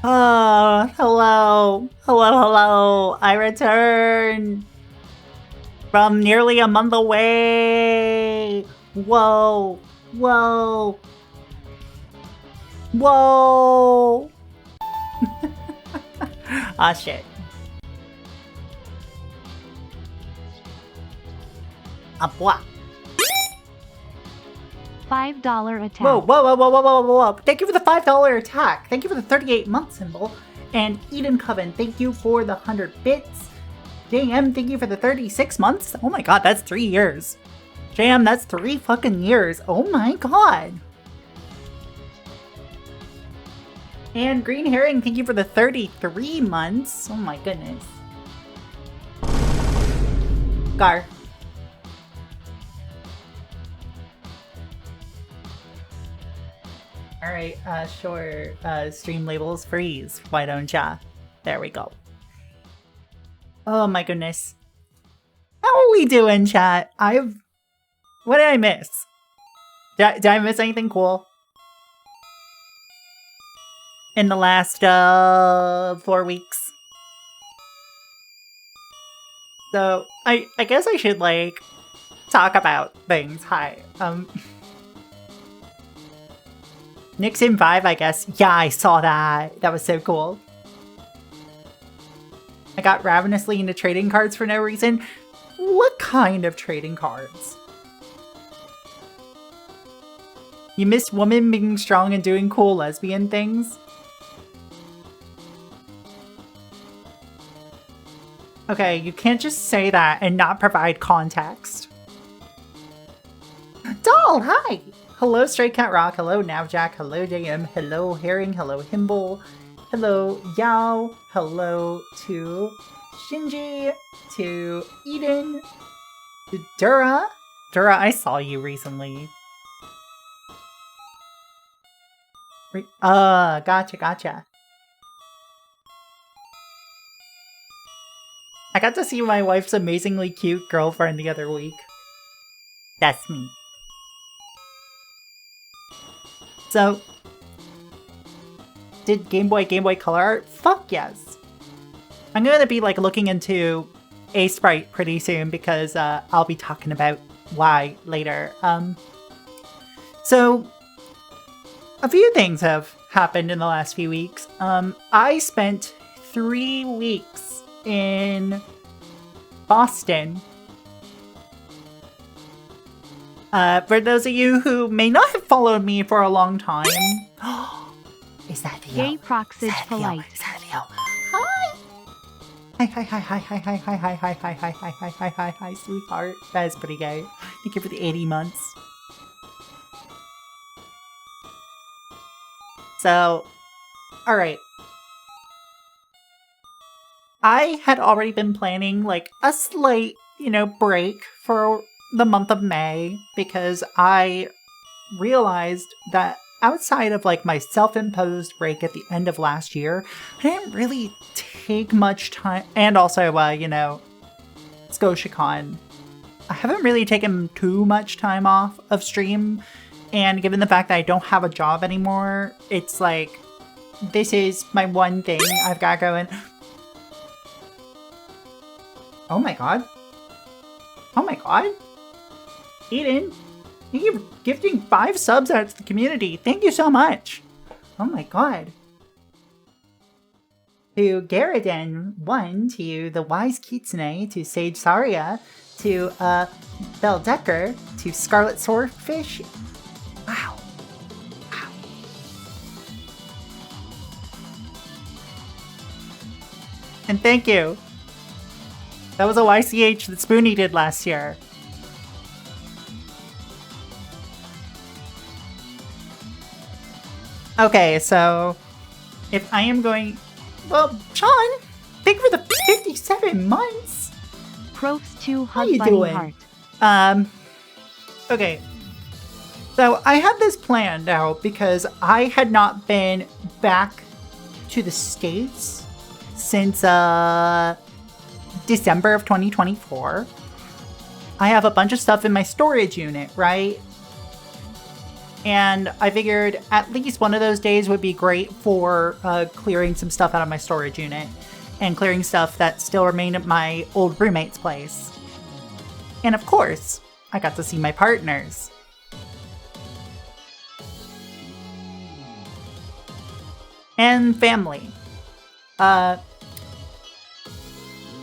Oh, hello. Hello, hello. I returned from nearly a month away. Whoa. Whoa. Whoa. Ah, shit. Ah, what? $5 attack. Whoa, whoa, whoa, whoa, whoa, whoa, whoa. Thank you for the $5 attack. Thank you for the 38-month symbol. And Eden Coven, thank you for the 100 bits. JM, thank you for the 36 months. Oh my god, that's 3 years. JM, that's 3 fucking years. Oh my god. And Green Herring, thank you for the 33 months. Oh my goodness. Gar. Alright, sure. Stream labels freeze. Why don't ya? There we go. Oh my goodness. How are we doing, chat? What did I miss? Did I miss anything cool? In the last, 4 weeks? So, I guess I should, like, talk about things. Hi. Nixon 5, I guess. Yeah, I saw that. That was so cool. I got ravenously into trading cards for no reason. What kind of trading cards? You miss women being strong and doing cool lesbian things? Okay, you can't just say that and not provide context. Doll, hi! Hello, Stray Cat Rock. Hello, Navjack. Hello, JM. Hello, Herring. Hello, Himble. Hello, Yao. Hello to Shinji. To Eden. To Dura. Dura, I saw you recently. Gotcha. I got to see my wife's amazingly cute girlfriend the other week. That's me. So, did Game Boy Color art? Fuck yes. I'm gonna be like looking into A-Sprite pretty soon because I'll be talking about why later. So a few things have happened in the last few weeks. I spent 3 weeks in Boston. For those of you who may not have followed me for a long time, is that Theo? Gay Proxage Polite. Is that Theo? Hi, sweetheart. That is pretty gay. Thank you for the 80 months. So, alright. I had already been planning, like, a slight, break for the month of May because I realized that outside of like my self-imposed break at the end of last year, I didn't really take much time, and also ScotiaCon, I haven't really taken too much time off of stream, and given the fact that I don't have a job anymore, it's like this is my one thing I've got going. Oh my god. Eden, thank you for gifting 5 subs out to the community. Thank you so much. Oh my god. To Garridan 1, to the Wise Kitsune, to Sage Saria, to Bell Decker, to Scarlet Swordfish. Wow. And thank you. That was a YCH that Spoonie did last year. Okay, so if I am going... Well, Sean, thank you for the 57 months! Props to How you Hug doing? Heart. Okay. So I had this planned out because I had not been back to the States since, December of 2024. I have a bunch of stuff in my storage unit, right? And I figured at least one of those days would be great for clearing some stuff out of my storage unit and clearing stuff that still remained at my old roommate's place. And of course, I got to see my partners. And family.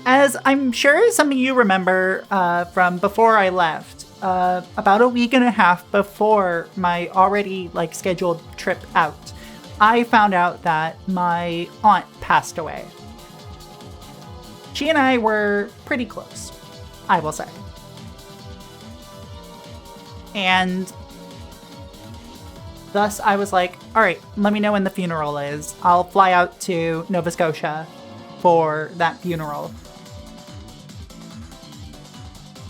As I'm sure some of you remember from before I left, about a week and a half before my already scheduled trip out, I found out that my aunt passed away. She and I were pretty close, I will say. And thus I was like, all right, let me know when the funeral is. I'll fly out to Nova Scotia for that funeral.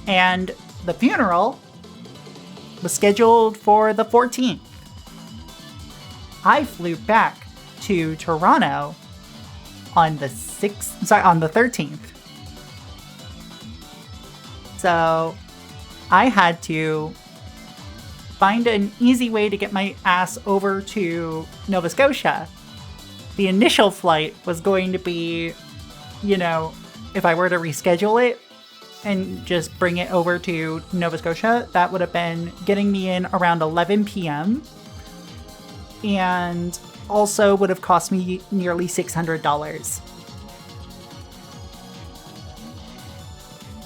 And the funeral was scheduled for the 14th. I flew back to Toronto on the 13th. So I had to find an easy way to get my ass over to Nova Scotia. The initial flight was going to be, if I were to reschedule it and just bring it over to Nova Scotia, that would have been getting me in around 11 p.m. and also would have cost me nearly $600.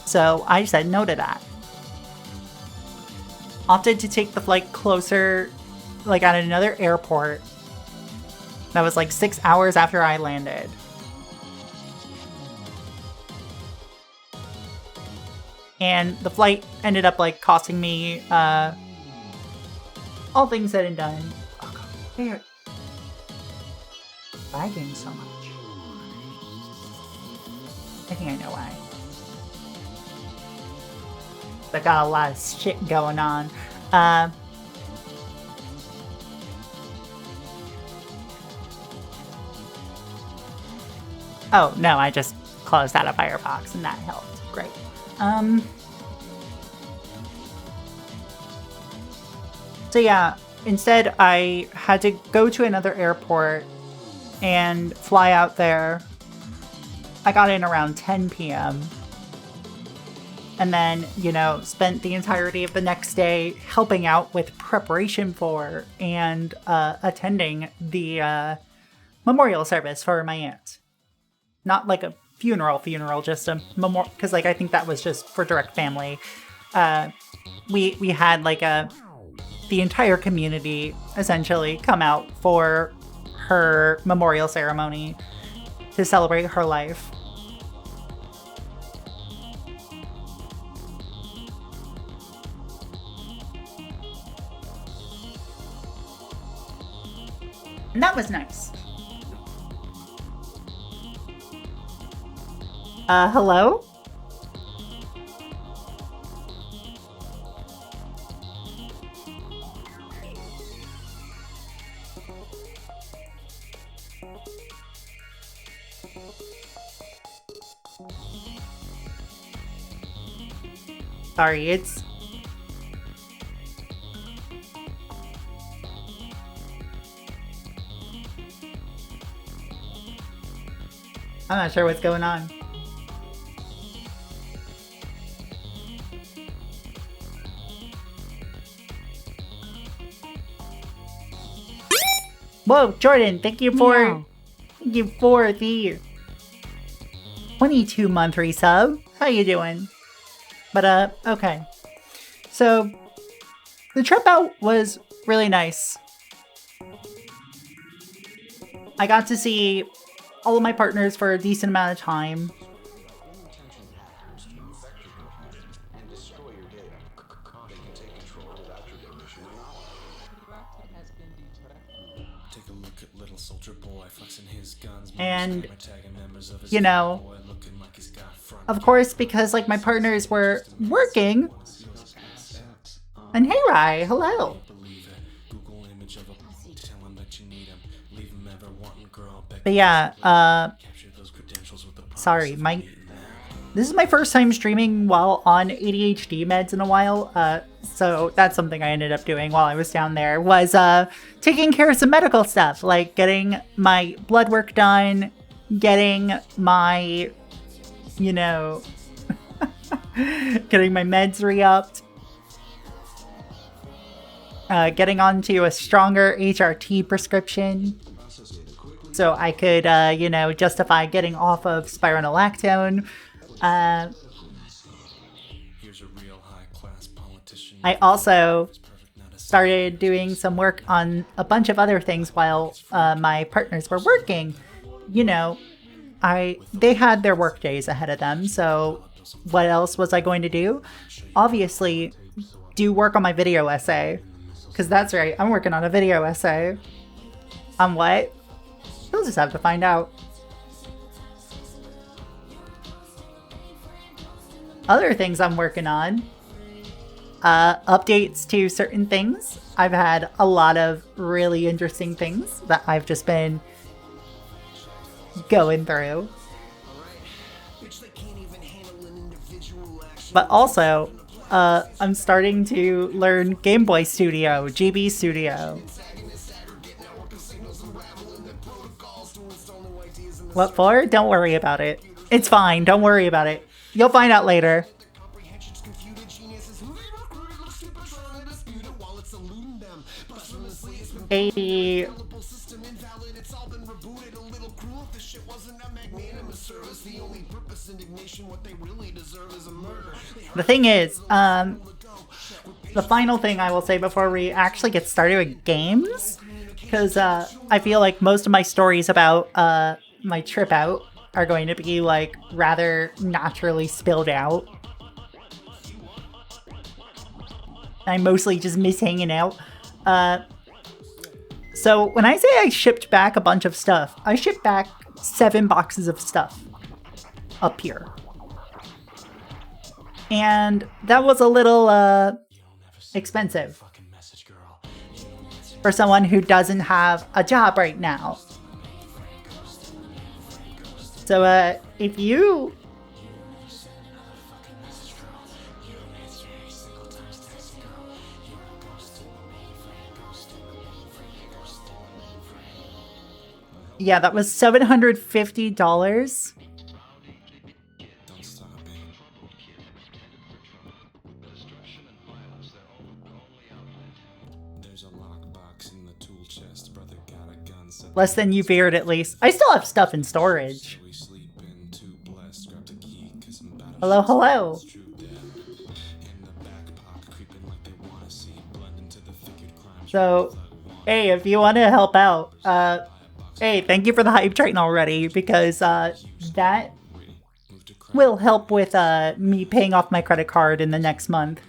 So I said no to that. Opted to take the flight closer, at another airport. That was 6 hours after I landed. And the flight ended up costing me, all things said and done. Oh god, they're lagging so much. I think I know why. They got a lot of shit going on. Oh no, I just closed out of Firefox and that helped. Great. So yeah, instead I had to go to another airport and fly out there. I got in around 10 p.m. And then, spent the entirety of the next day helping out with preparation for and attending the memorial service for my aunt. Not like a funeral, just a memorial, because I think that was just for direct family. We had the entire community essentially come out for her memorial ceremony to celebrate her life. And that was nice. Hello? Sorry, it's... I'm not sure what's going on. Whoa, Jordan, thank you for the 22-month resub. How you doing? But okay. So the trip out was really nice. I got to see all of my partners for a decent amount of time. And, of course, because my partners were working. And hey, Rai, hello. But yeah, sorry, this is my first time streaming while on ADHD meds in a while. So that's something I ended up doing while I was down there, was taking care of some medical stuff, like getting my blood work done, getting my, you know, getting my meds re-upped, getting onto a stronger HRT prescription so I could, you know, justify getting off of spironolactone. I also started doing some work on a bunch of other things while my partners were working. You know, they had their work days ahead of them, so what else was I going to do? Obviously, do work on my video essay, because that's right, I'm working on a video essay. On what? You'll just have to find out. Other things I'm working on. Updates to certain things. I've had a lot of really interesting things that I've just been going through. But also, I'm starting to learn Game Boy Studio, GB Studio. What for? Don't worry about it. It's fine, don't worry about it. You'll find out later. A The thing is, the final thing I will say before we actually get started with games, because I feel like most of my stories about my trip out are going to be like rather naturally spilled out. I mostly just miss hanging out. So when I say I shipped back a bunch of stuff, I shipped back 7 boxes of stuff up here. And that was a little expensive for someone who doesn't have a job right now. So if you yeah, that was $750. Less than you feared, at least. I still have stuff in storage. Hello, hello. So, hey, if you want to help out, hey, thank you for the hype train already, because that will help with me paying off my credit card in the next month.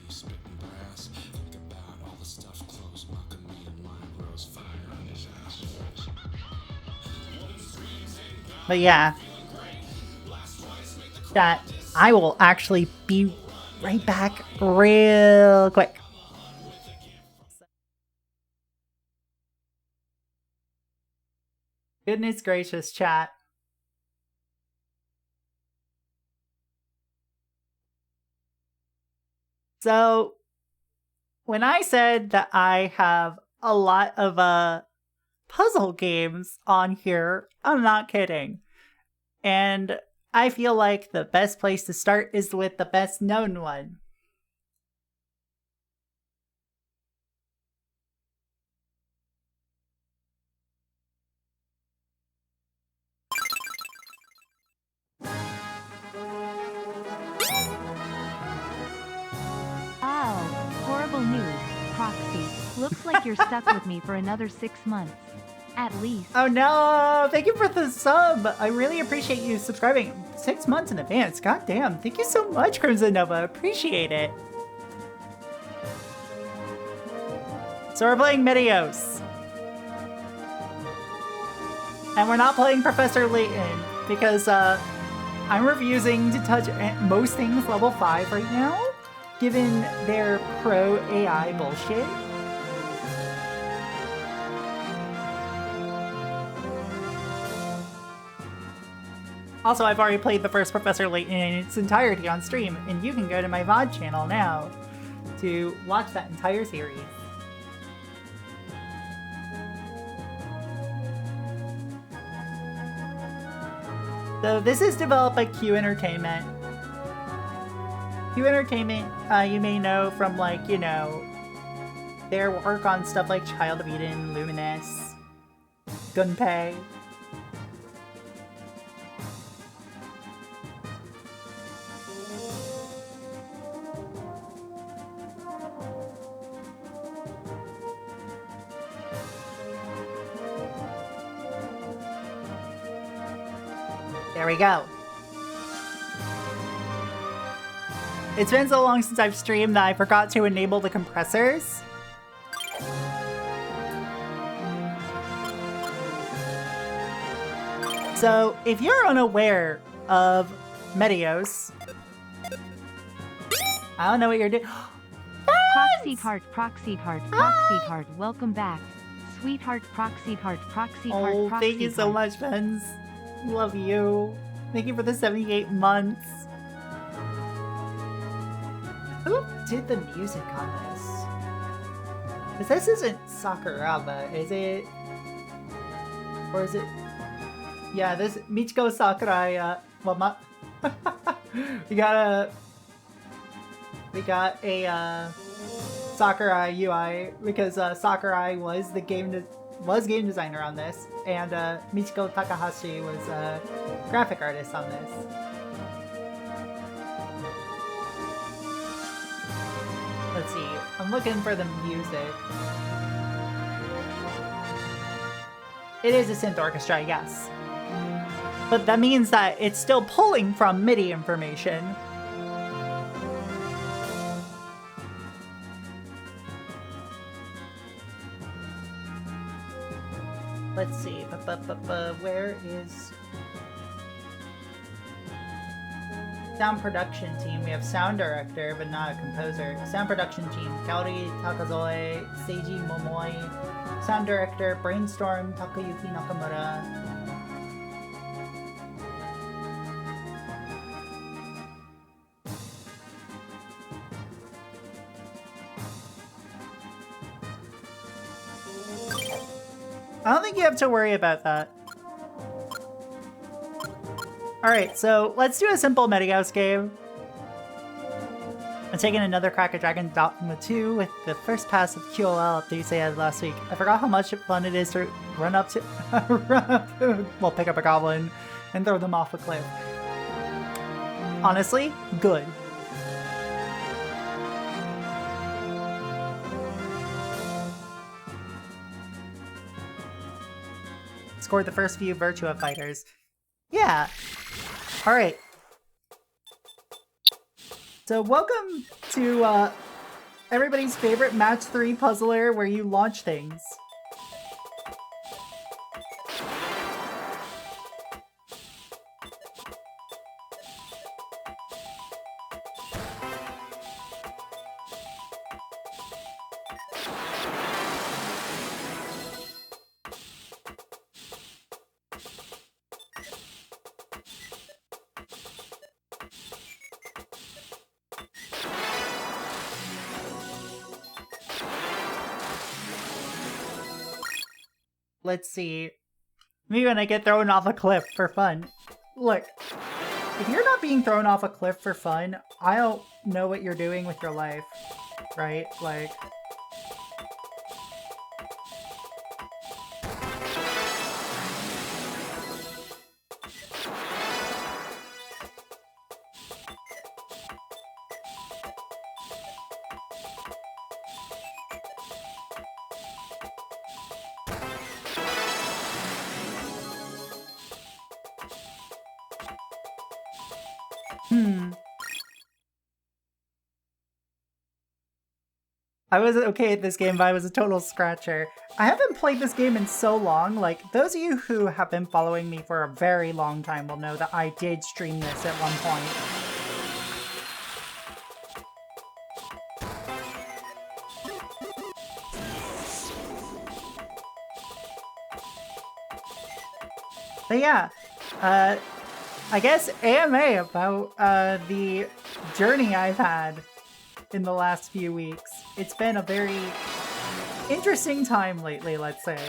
But yeah, that I will actually be right back real quick. Goodness gracious, chat. So, when I said that I have a lot of puzzle games on here, I'm not kidding. And I feel like the best place to start is with the best known one. Oh, horrible news, Proxy. Looks like you're stuck with me for another 6 months. At least. Oh no! Thank you for the sub! I really appreciate you subscribing 6 months in advance. God damn. Thank you so much, Crimson Nova. Appreciate it. So we're playing Meteos. And we're not playing Professor Layton because I'm refusing to touch most things level 5 right now, given their pro AI bullshit. Also, I've already played the first Professor Layton in its entirety on stream, and you can go to my VOD channel now to watch that entire series. So this is developed by Q Entertainment. Q Entertainment, you may know from, like, you know, their work on stuff like Child of Eden, Luminous, Gunpei. There we go. It's been so long since I've streamed that I forgot to enable the compressors. So, if you're unaware of Medios, I don't know what you're doing. Proxy part, proxy part, proxy part. Welcome back. Sweetheart, proxy part, proxy part, Oh, proxy thank you so much, Benz. Love you. Thank you for the 78 months. Who did the music on this? Because this isn't Sakuraba, is it? Or is it? Yeah, this Michiko Sakurai. Well, we got a Sakurai UI because Sakurai was the game designer on this, and Michiko Takahashi was a graphic artist on this. Let's see. I'm looking for the music. It is a synth orchestra, yes. But that means that it's still pulling from MIDI information. Let's see. Where is sound production team? We have sound director, but not a composer. Sound production team: Kaori Takazoe, Seiji Momoi. Sound director: Brainstorm Takayuki Nakamura. I don't think you have to worry about that. Alright, so let's do a simple Medios game. I'm taking another crack at Dragon Dogma 2 with the first pass of QOL updates they had last week. I forgot how much fun it is to run up to, well, pick up a goblin and throw them off a cliff. Honestly, good. Scored the first few Virtua fighters. Yeah. Alright. So welcome to everybody's favorite match 3 puzzler where you launch things. Let's see. Maybe when I get thrown off a cliff for fun. Look, if you're not being thrown off a cliff for fun, I don't know what you're doing with your life, right? Like... I was okay at this game, but I was a total scratcher. I haven't played this game in so long. Like, those of you who have been following me for a very long time will know that I did stream this at one point. But yeah, I guess AMA about the journey I've had in the last few weeks. It's been a very interesting time lately, let's say.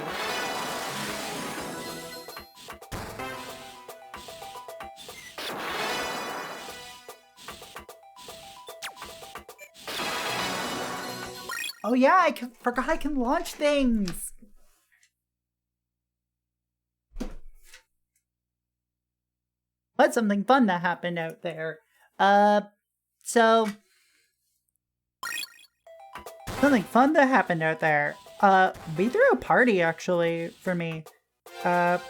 Oh yeah, forgot I can launch things! But something fun that happened out there. So... Something fun that happened out there. We threw a party, actually, for me. Got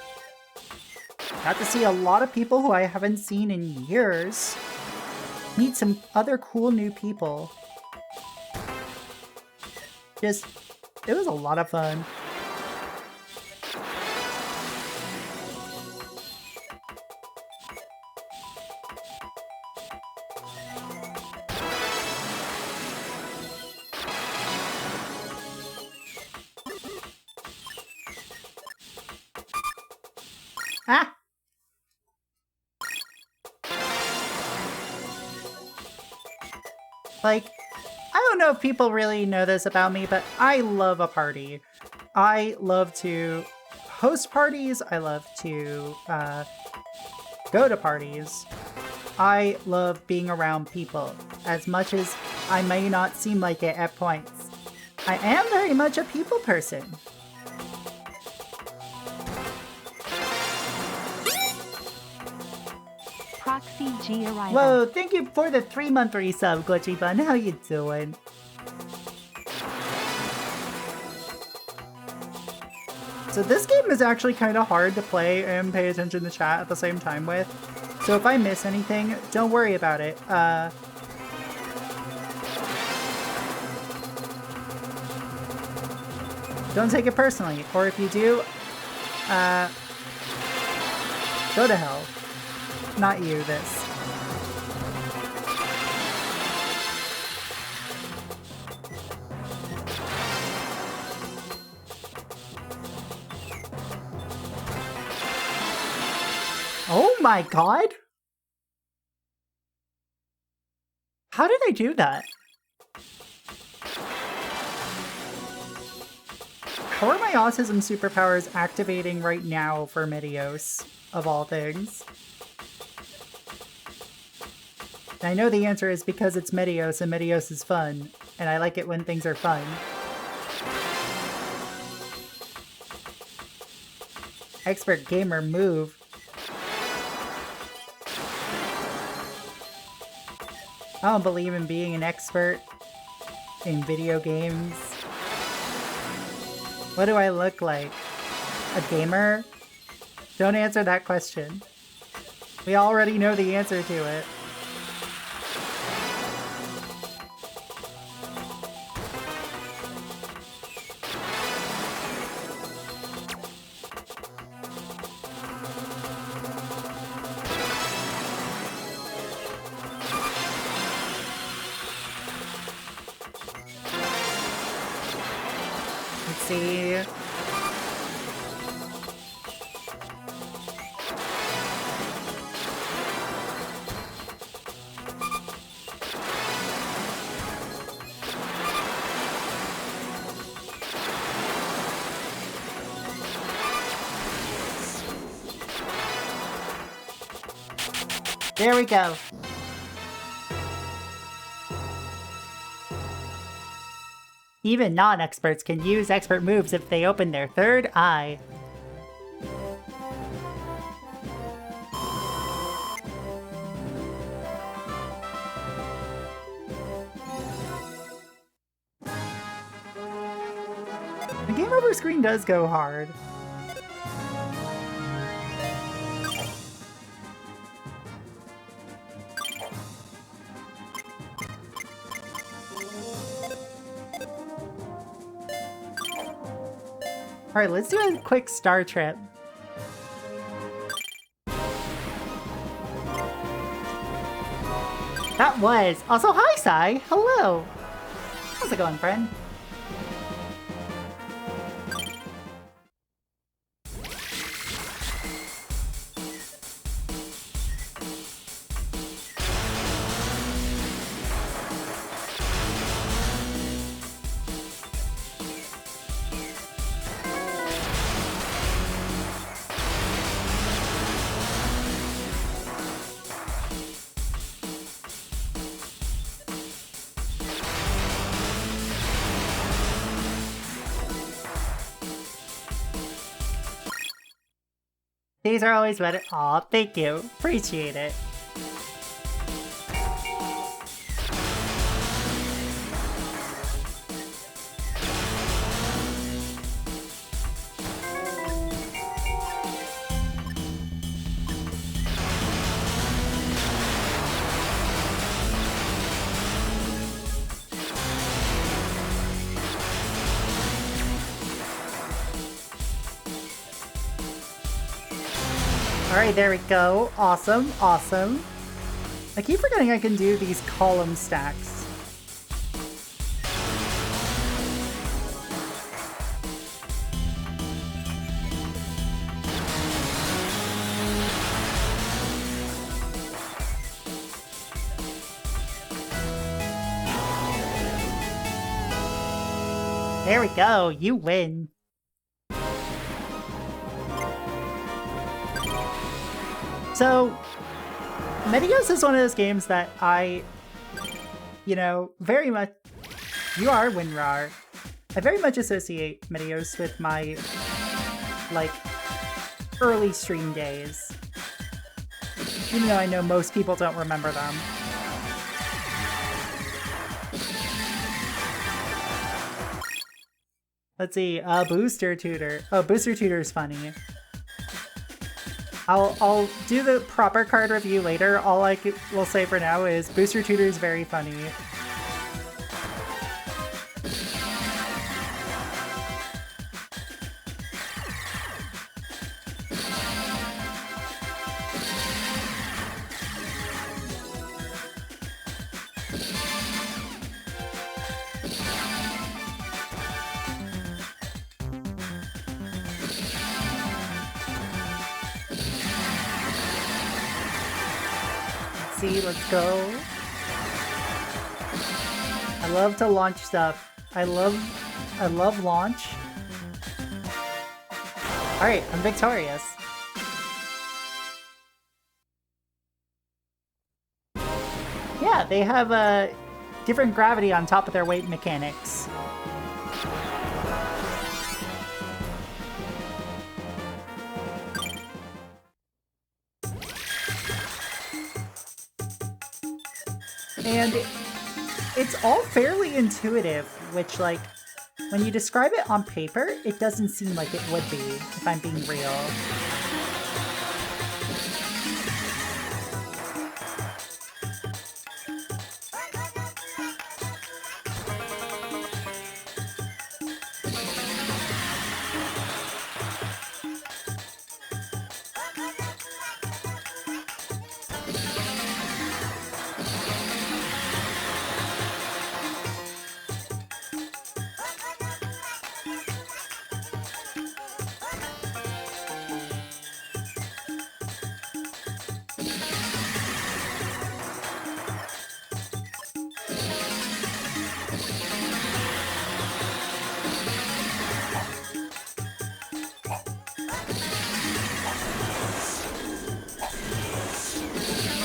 to see a lot of people who I haven't seen in years. Meet some other cool new people. It was a lot of fun. Ah! Like, I don't know if people really know this about me, but I love a party. I love to host parties. I love to go to parties. I love being around people, as much as I may not seem like it at points. I am very much a people person. Proxy G arrival. Whoa, thank you for the 3-month resub, Glitchy Bun. How you doing? So this game is actually kind of hard to play and pay attention to chat at the same time with. So if I miss anything, don't worry about it. Don't take it personally. Or if you do, go to hell. Not you, this. Oh my god! How did I do that? How are my autism superpowers activating right now for Meteos, of all things? I know the answer is because it's Meteos and Meteos is fun, and I like it when things are fun. Expert gamer move. I don't believe in being an expert in video games. What do I look like? A gamer? Don't answer that question. We already know the answer to it. Let's see. There we go. Even non-experts can use expert moves if they open their third eye. The game over screen does go hard. Alright, let's do a quick star trip. That was. Also, hi, Sai. Hello. How's it going, friend? These are always better. Aw, thank you. Appreciate it. Alright, there we go. Awesome, awesome. I keep forgetting I can do these column stacks. There we go, you win. So, Meteos is one of those games that I, very much... You are WinRAR. I very much associate Meteos with my, early stream days. Even though I know most people don't remember them. Let's see, Booster Tutor. Oh, Booster Tutor is funny. I'll do the proper card review later. All I will say for now is Booster Tutor is very funny. Let's go. I love to launch stuff. I love launch. Alright, I'm victorious. Yeah, they have a different gravity on top of their weight mechanics. And it's all fairly intuitive, which, when you describe it on paper, it doesn't seem like it would be, if I'm being real.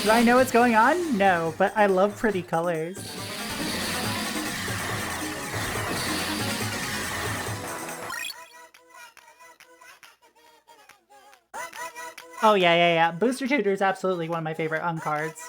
Do I know what's going on? No, but I love pretty colors. Oh yeah. Booster Tutor is absolutely one of my favorite uncards.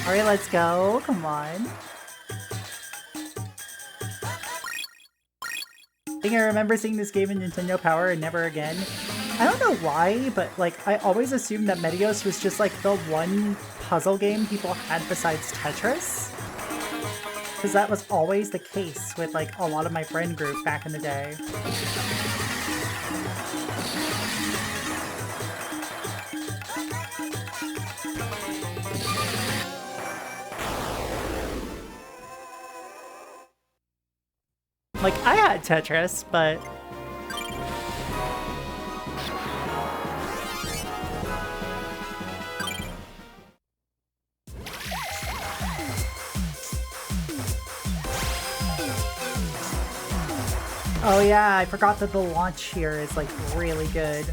Alright, let's go. Come on. I think I remember seeing this game in Nintendo Power and never again. I don't know why, but I always assumed that Meteos was just the one puzzle game people had besides Tetris. Because that was always the case with a lot of my friend group back in the day. Like, I had Tetris, but... Oh yeah, I forgot that the launch here is like really good.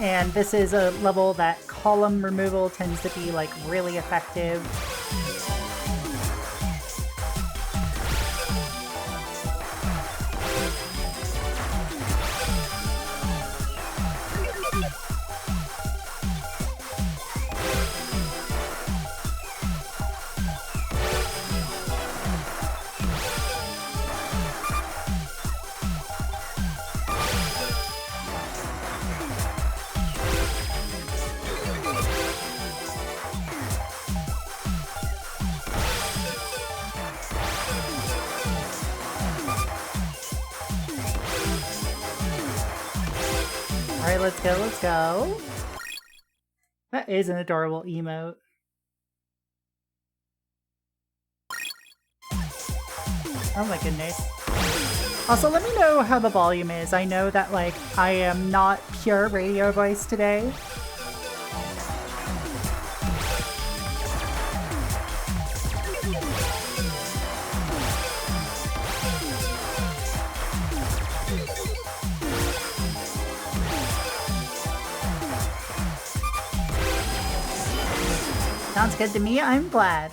And this is a level that column removal tends to be like really effective. Alright, let's go, let's go. That is an adorable emote. Oh my goodness. Also, let me know how the volume is. I know that, like, I am not pure radio voice today. Sounds good to me, I'm glad.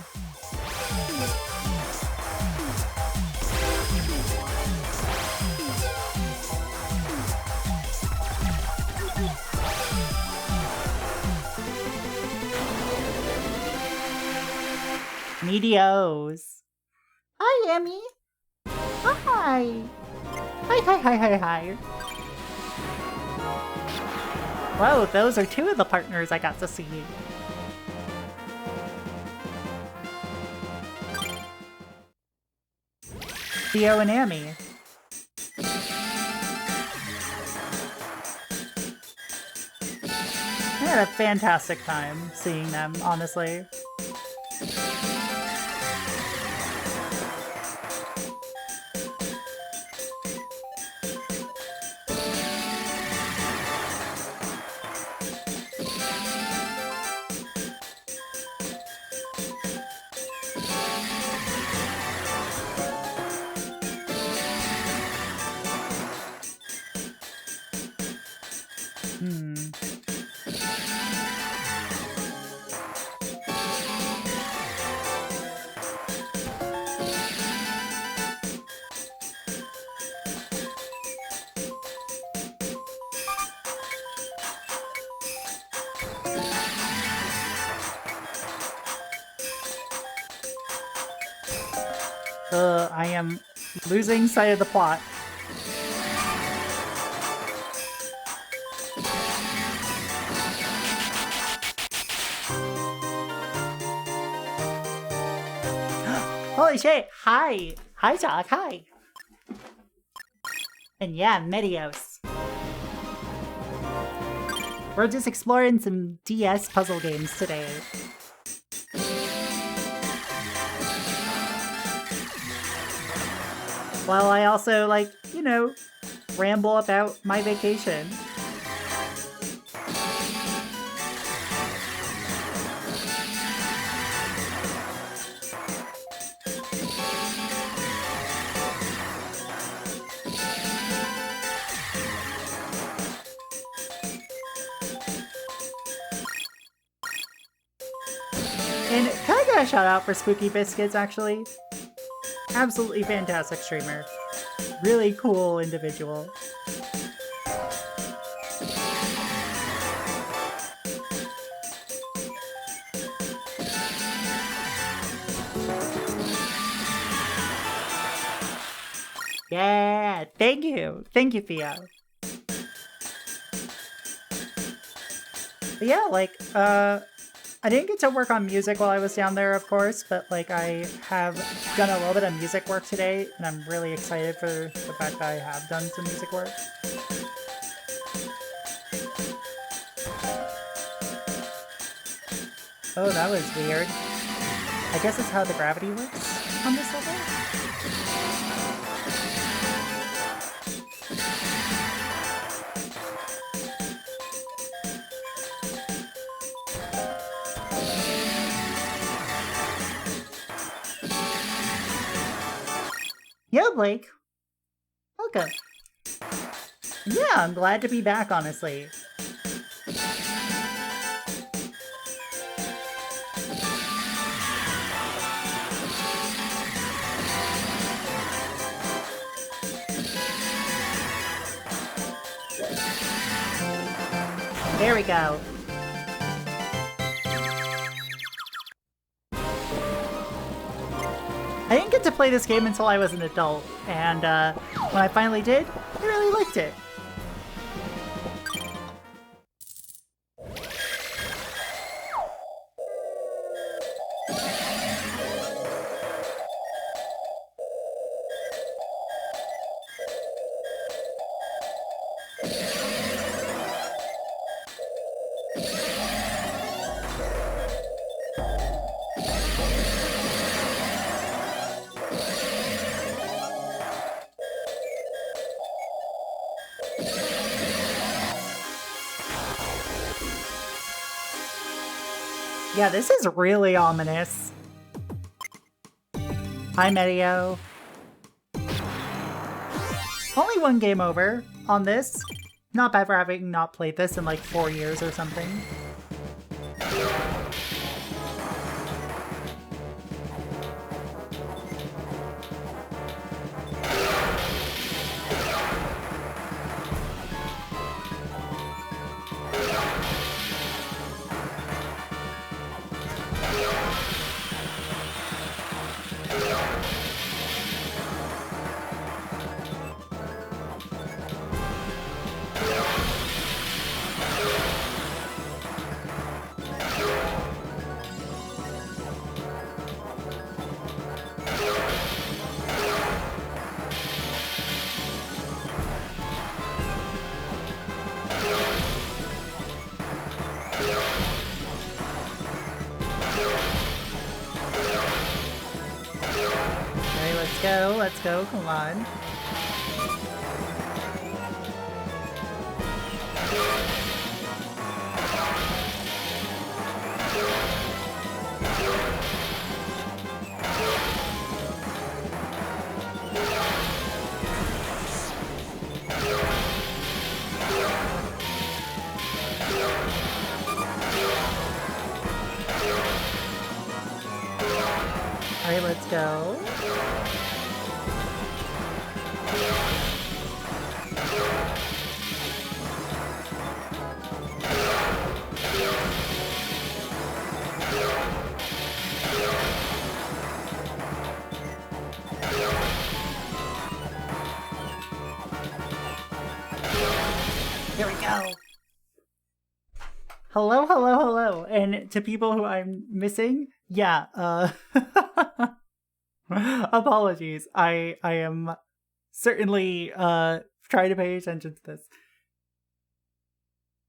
Meteos. Hi, Emmy. Hi. Hi. Whoa, those are two of the partners I got to see. Theo and Amy. I had a fantastic time seeing them, honestly. I am losing sight of the plot. Holy shit! Hi! Hi, Doc, hi! And yeah, Meteos. We're just exploring some DS puzzle games today. While I also, like, you know, ramble about my vacation. And can I get a shout out for Spooky Biscuits, actually? Absolutely fantastic streamer. Really cool individual. Yeah, thank you. Thank you, Theo. But yeah, like, I didn't get to work on music while I was down there, of course, but like I have done a little bit of music work today, and I'm really excited for the fact that I have done some music work. Oh, that was weird. I guess it's how the gravity works on this level? Yeah, Blake. Welcome. Yeah, I'm glad to be back, honestly. There we go. I didn't get to play this game until I was an adult, and when I finally did, I really liked it. Yeah, this is really ominous. Hi, Medio. Only one game over on this. Not bad for having not played this in like 4 years or something. Let's go, come on. Alright, let's go. Here we go. Hello, hello, hello. And to people who I'm missing, yeah, apologies. I am certainly trying to pay attention to this.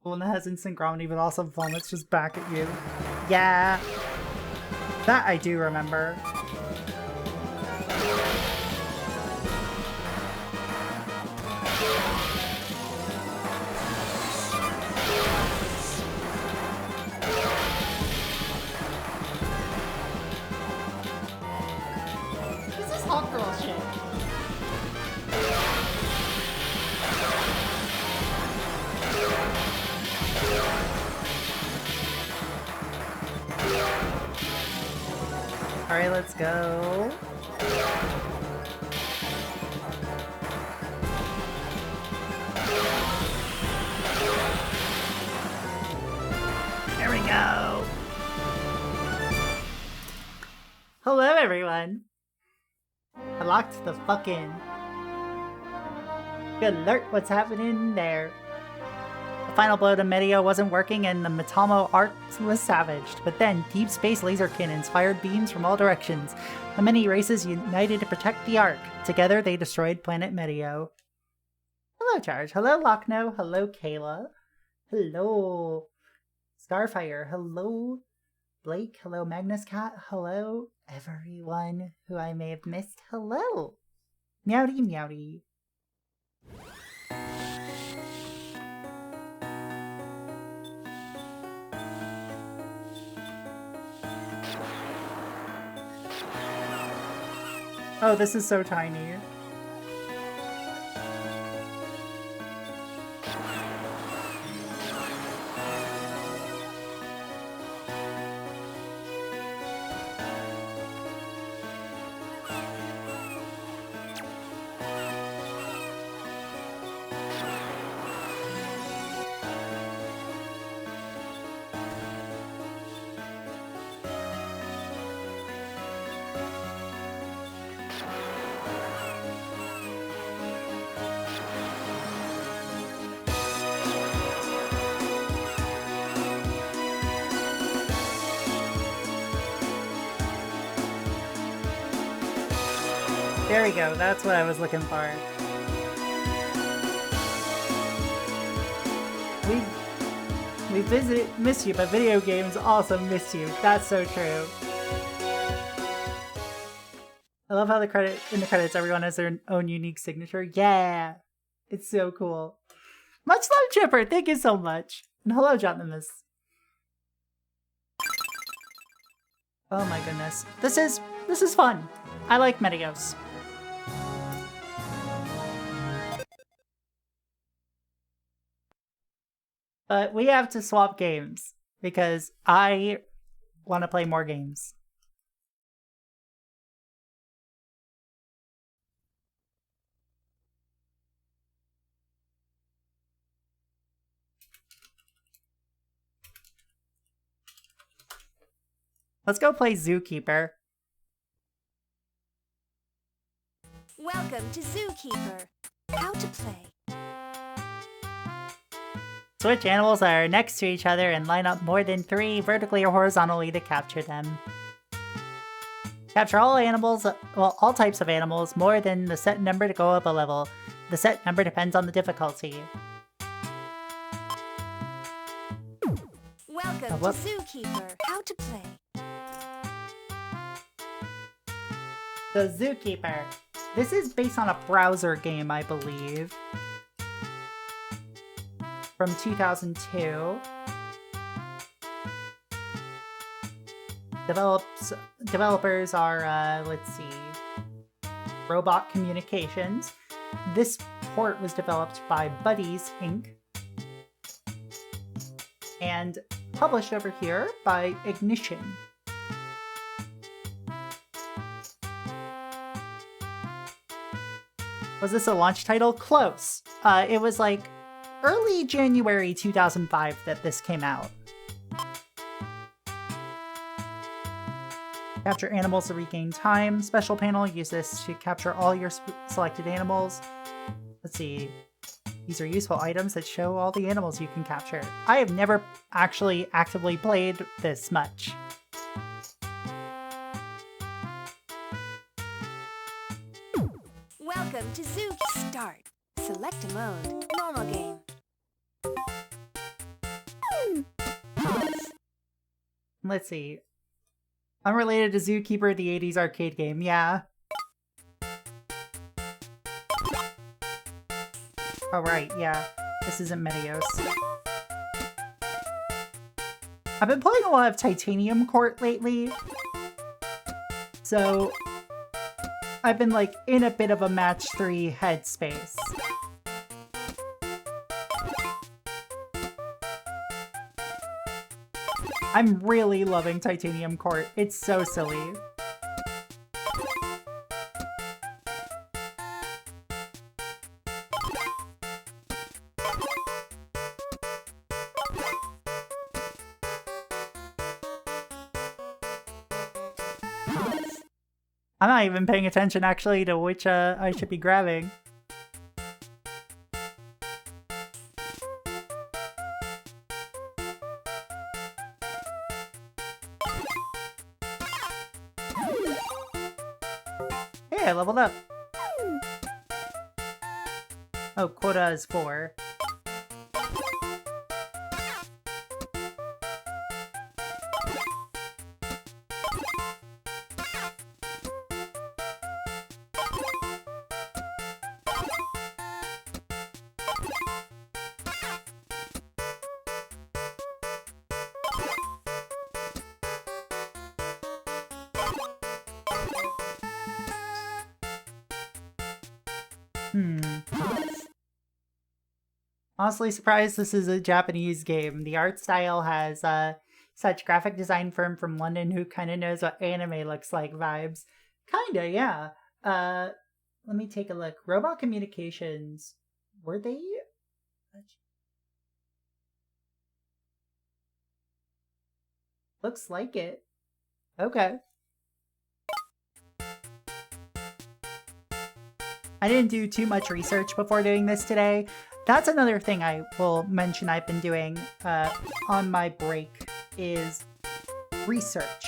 One that has instant gravity but also vomits just back at you. Yeah. That I do remember. This is hot girl shit. Alright, let's go. There we go. Hello, everyone. I locked the fuck in. Good alert, what's happening there? The final blow to Medio wasn't working and the Matamo Arc was savaged, but then deep space laser cannons fired beams from all directions. The many races united to protect the Arc. Together they destroyed planet Medio. Hello, Charge. Hello, Lochno. Hello, Kayla. Hello, Starfire. Hello, Blake. Hello, Magnus Cat. Hello, everyone who I may have missed. Hello. Meowdy, meowdy. Oh, this is so tiny. There we go, that's what I was looking for. We miss you, but video games also miss you. That's so true. I love how in the credits everyone has their own unique signature. Yeah! It's so cool. Much love, Chipper! Thank you so much! And hello, Jotnamus. Oh my goodness. This is fun. I like Meteos. But we have to swap games because I want to play more games. Let's go play Zookeeper. Welcome to Zookeeper. How to play. Switch animals that are next to each other and line up more than 3 vertically or horizontally to capture them. Capture all animals, well, all types of animals, more than the set number to go up a level. The set number depends on the difficulty. Welcome to Zookeeper. How to play. The Zookeeper. This is based on a browser game, I believe. From 2002. Developers are, let's see, Robot Communications. This port was developed by Buddies, Inc. and published over here by Ignition. Was this a launch title? Close. It was like early January 2005 that this came out. Capture animals to regain time. Special panel, use this to capture all your selected animals. Let's see. These are useful items that show all the animals you can capture. I have never actually actively played this much. Welcome to Zoo. Start. Select a mode. Normal game. Let's see. Unrelated to Zookeeper, the 80s arcade game. Yeah. Oh, right. Yeah. This isn't Meteos. I've been playing a lot of Titanium Court lately. So I've been like in a bit of a match 3 headspace. I'm really loving Titanium Court. It's so silly. I'm not even paying attention actually to which I should be grabbing. Hey, I leveled up. Oh, quota is 4. Honestly surprised this is a Japanese game. The art style has such graphic design firm from London who kind of knows what anime looks like vibes. Kinda, yeah. Let me take a look. Robot Communications, were they? Looks like it. Okay. I didn't do too much research before doing this today. That's another thing I will mention I've been doing on my break is research.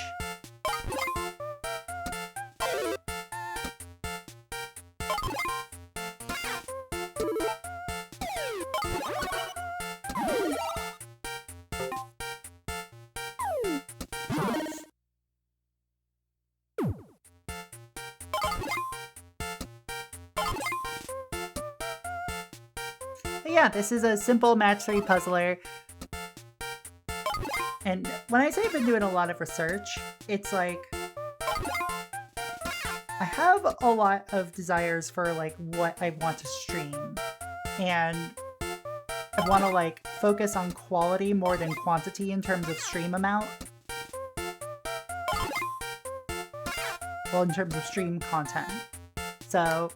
But yeah, this is a simple match 3 puzzler. And when I say I've been doing a lot of research, it's like I have a lot of desires for like what I want to stream. And I want to like focus on quality more than quantity in terms of stream amount. Well, in terms of stream content. So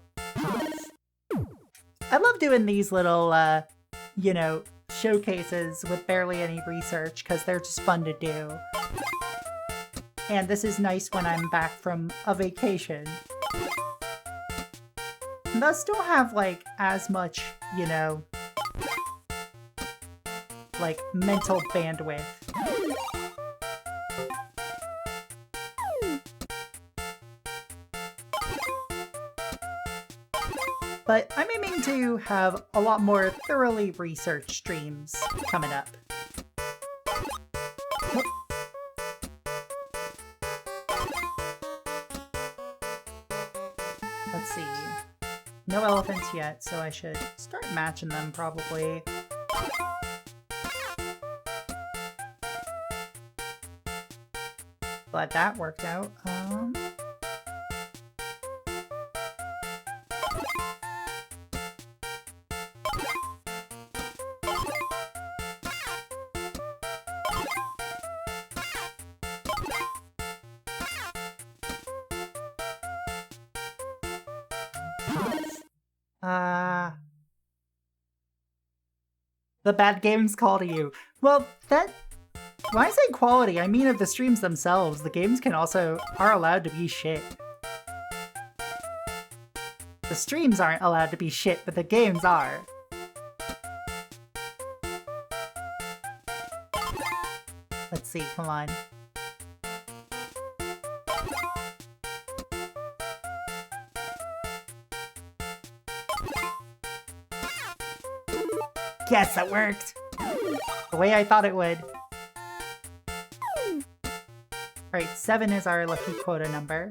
I love doing these little, you know, showcases with barely any research because they're just fun to do. And this is nice when I'm back from a vacation. And thus don't have, like, as much, you know, like, mental bandwidth. But I'm aiming to have a lot more thoroughly researched streams coming up. Let's see. No elephants yet, so I should start matching them probably. Glad that worked out. The bad games call to you. Well, that... When I say quality, I mean of the streams themselves. The games are allowed to be shit. The streams aren't allowed to be shit, but the games are. Let's see, come on. Yes, that worked! The way I thought it would. Alright, 7 is our lucky quota number.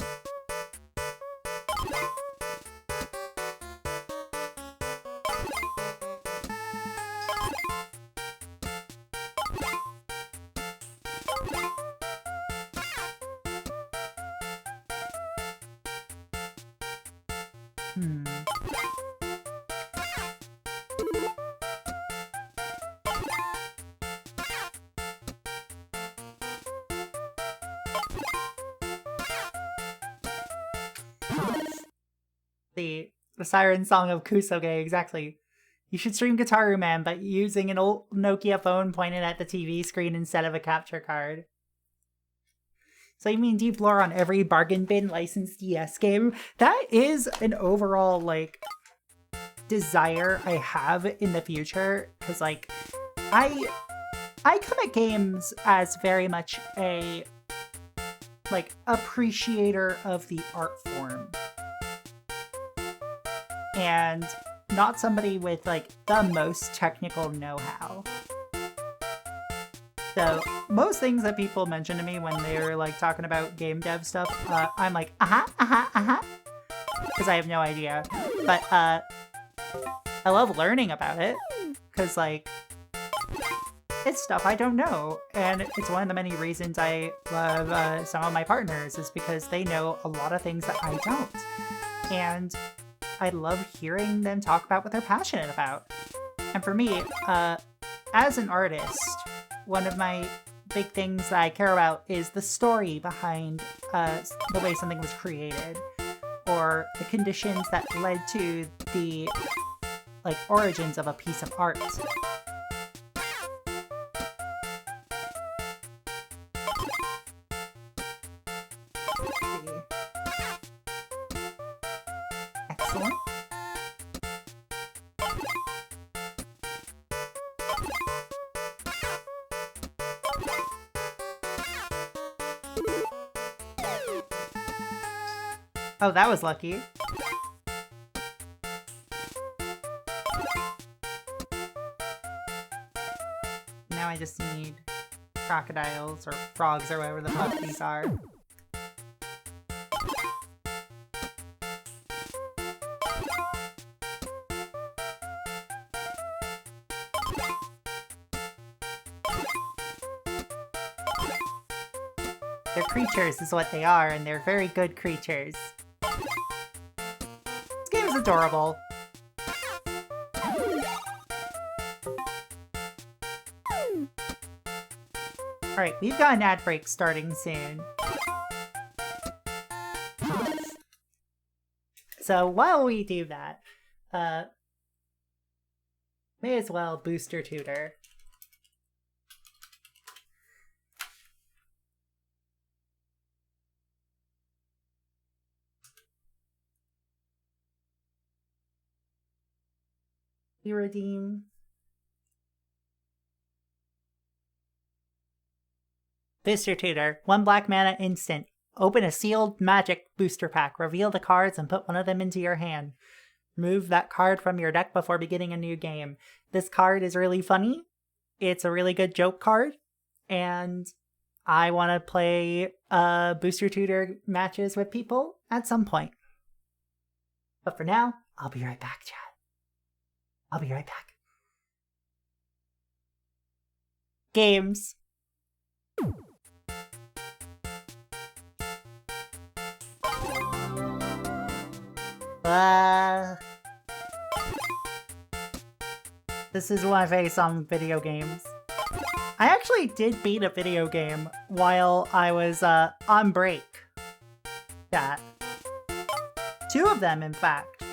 The siren song of Kusoge, exactly. You should stream Guitar Man, but using an old Nokia phone pointed at the TV screen instead of a capture card. So you mean deep lore on every bargain bin licensed DS game? That is an overall, like, desire I have in the future, because, like, I come at games as very much a, like, appreciator of the art form. and not somebody with like the most technical know-how. So most things that people mention to me when they're like talking about game dev stuff, I'm like, because I have no idea. But I love learning about it because like it's stuff I don't know, and it's one of the many reasons I love some of my partners is because they know a lot of things that I don't, and I love hearing them talk about what they're passionate about. And for me, as an artist, one of my big things that I care about is the story behind the way something was created, or the conditions that led to the like origins of a piece of art. Excellent. Oh, that was lucky. Now I just need crocodiles or frogs or whatever the fuck these are. They're creatures is what they are, and they're very good creatures. This game is adorable. Alright, we've got an ad break starting soon. So while we do that, may as well booster tutor. You redeem. Booster Tutor. 1 black mana instant. Open a sealed magic booster pack. Reveal the cards and put one of them into your hand. Remove that card from your deck before beginning a new game. This card is really funny. It's a really good joke card. And I want to play Booster Tutor matches with people at some point. But for now, I'll be right back, chat. I'll be right back. Games. This is my face on video games. I actually did beat a video game while I was on break. Chat. 2 of them, in fact.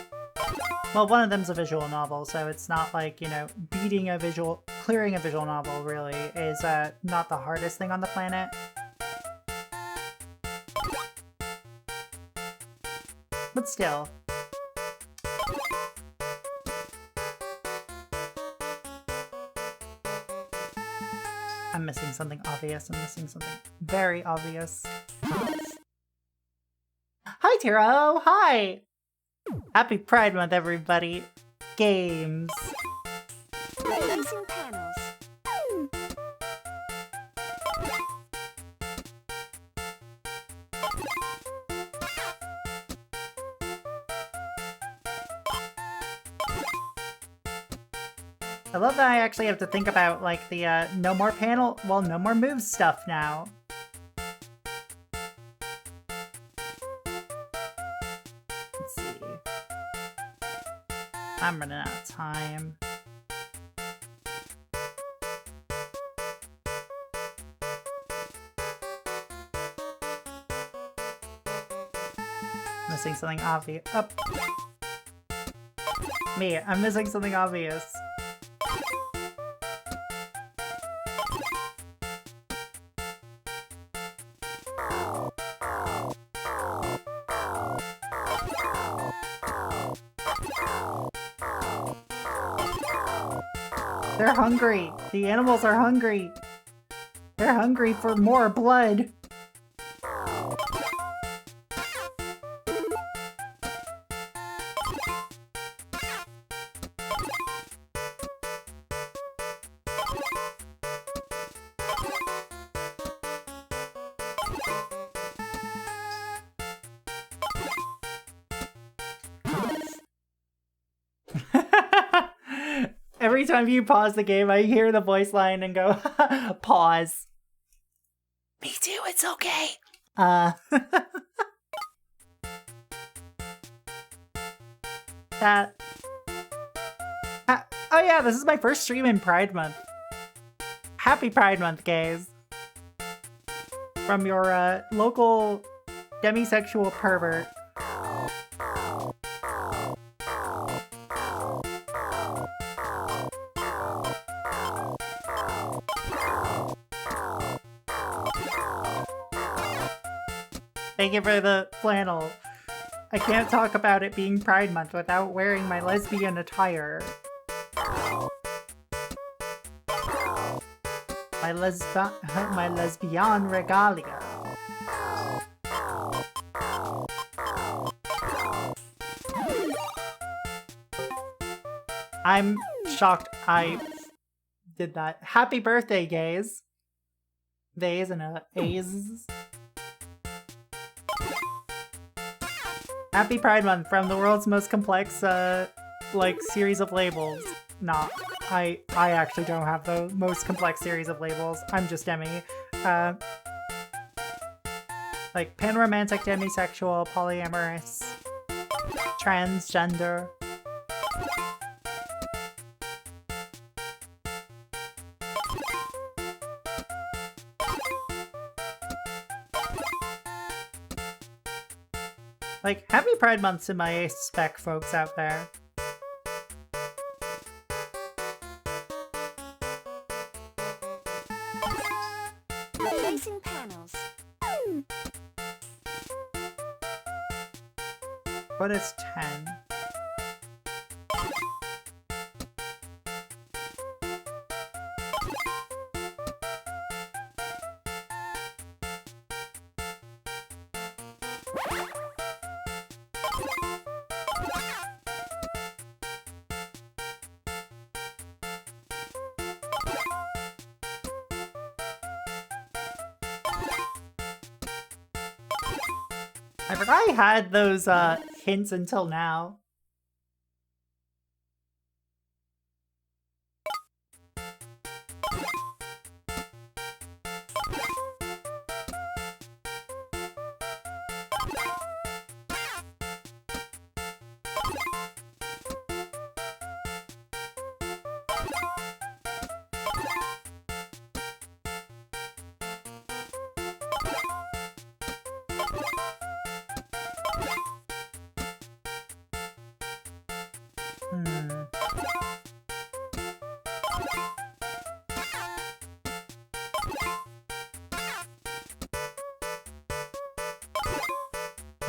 Well, one of them's a visual novel, so it's not like, you know, clearing a visual novel really is not the hardest thing on the planet. But still. I'm missing something obvious. I'm missing something very obvious. Hi, Tiro! Hi! Happy Pride Month, everybody! Games. Releasing panels. I love that I actually have to think about, like, the, no more panel, well, no more moves stuff now. Let's see. I'm running out of time. Missing something obvious. Oh. Me, I'm missing something obvious. They're hungry. The animals are hungry. They're hungry for more blood. Every time you pause the game, I hear the voice line and go, pause. Me too, it's okay. That. Oh yeah, this is my first stream in Pride Month. Happy Pride Month, guys. From your local demisexual pervert. Thank you for the flannel. I can't talk about it being Pride Month without wearing my lesbian attire. My lesbian regalia. I'm shocked I did that. Happy birthday, gays. Theys and A's. Happy Pride Month from the world's most complex, like, series of labels. Nah, I actually don't have the most complex series of labels. I'm just demi. Like, panromantic, demisexual, polyamorous, transgender. Like, happy Pride Month to my spec folks out there. Replacing panels. What is 10? I forgot I had those hints until now.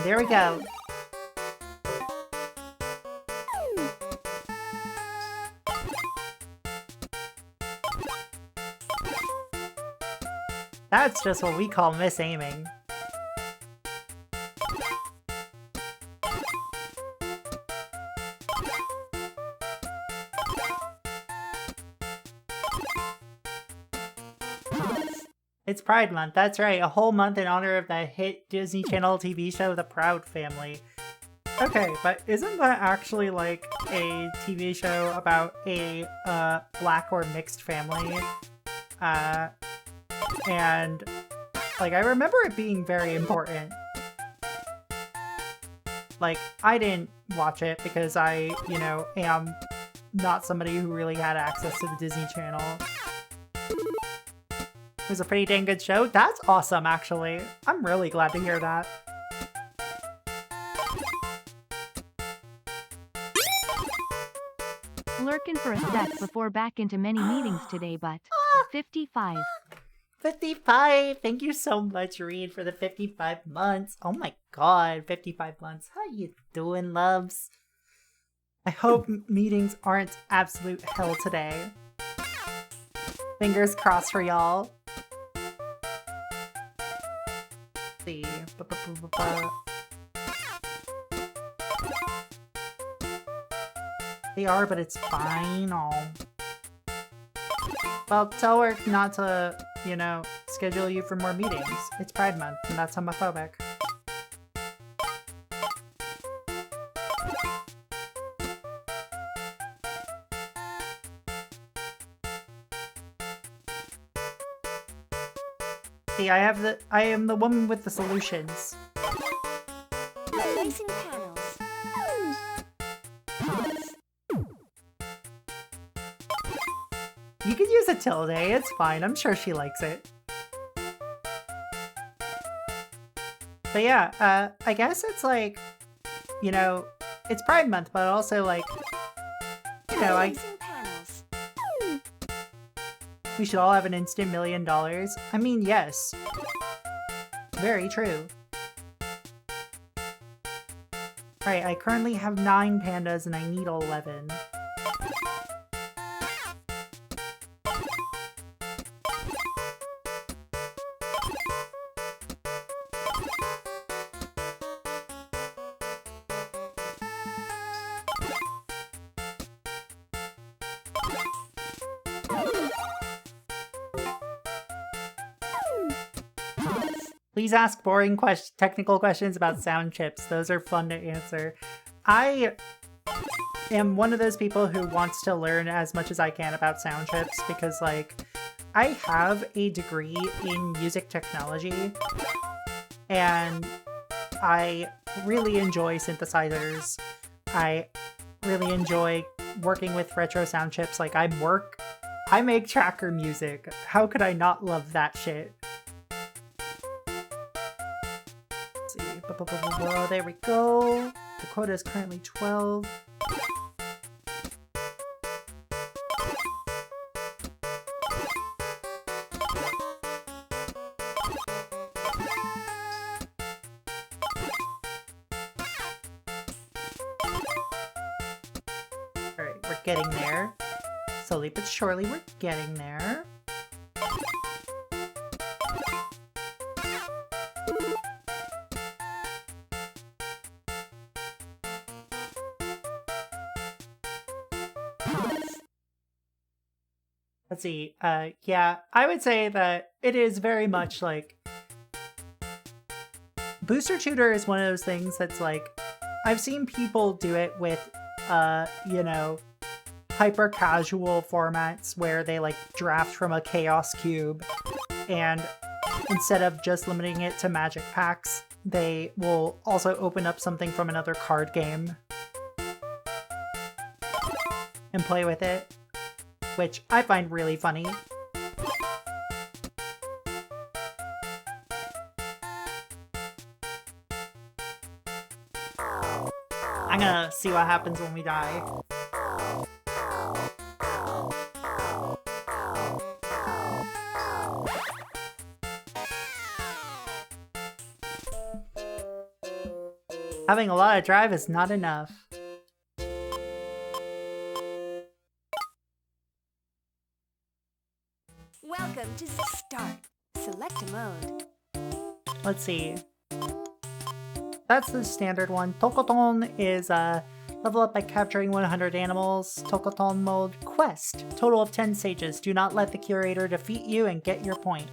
There we go. That's just what we call misaiming. It's Pride Month, that's right, a whole month in honor of the hit Disney Channel TV show The Proud Family. Okay, but isn't that actually like a TV show about a black or mixed family? And like I remember it being very important. Like I didn't watch it because I, you know, am not somebody who really had access to the Disney Channel. It was a pretty dang good show. That's awesome, actually. I'm really glad to hear that. Lurking for a sec before back into many meetings today, but 55. 55! Thank you so much, Reed, for the 55 months. Oh my god, 55 months. How you doing, loves? I hope meetings aren't absolute hell today. Fingers crossed for y'all. See. They are, but it's fine. Oh. Well, tell her not to, you know, schedule you for more meetings. It's Pride Month, and that's homophobic. See, I am the woman with the solutions. Replacing panels. Pause. You could use a tilde, it's fine. I'm sure she likes it. But yeah, I guess it's like, you know, it's Pride Month, but also like, you know, Replacing panels. we should all have an instant $1 million. I mean, yes. Very true. Right, I currently have 9 pandas and I need 11. Please ask boring technical questions about sound chips. Those are fun to answer. I am one of those people who wants to learn as much as I can about sound chips because, like, I have a degree in music technology and I really enjoy synthesizers. I really enjoy working with retro sound chips. Like, I make tracker music. How could I not love that shit? There we go. The quota is currently 12. Alright, we're getting there. Slowly but surely, we're getting there. Let's see, yeah, I would say that it is very much like... Booster Tutor is one of those things that's like, I've seen people do it with, you know, hyper casual formats where they like draft from a chaos cube and instead of just limiting it to magic packs, they will also open up something from another card game and play with it, which I find really funny. I'm gonna see what happens when we die. Having a lot of drive is not enough. Welcome to Start. Select a mode. Let's see. That's the standard one. Tokoton is level up by capturing 100 animals. Tokoton mode quest. Total of 10 stages. Do not let the curator defeat you and get your point.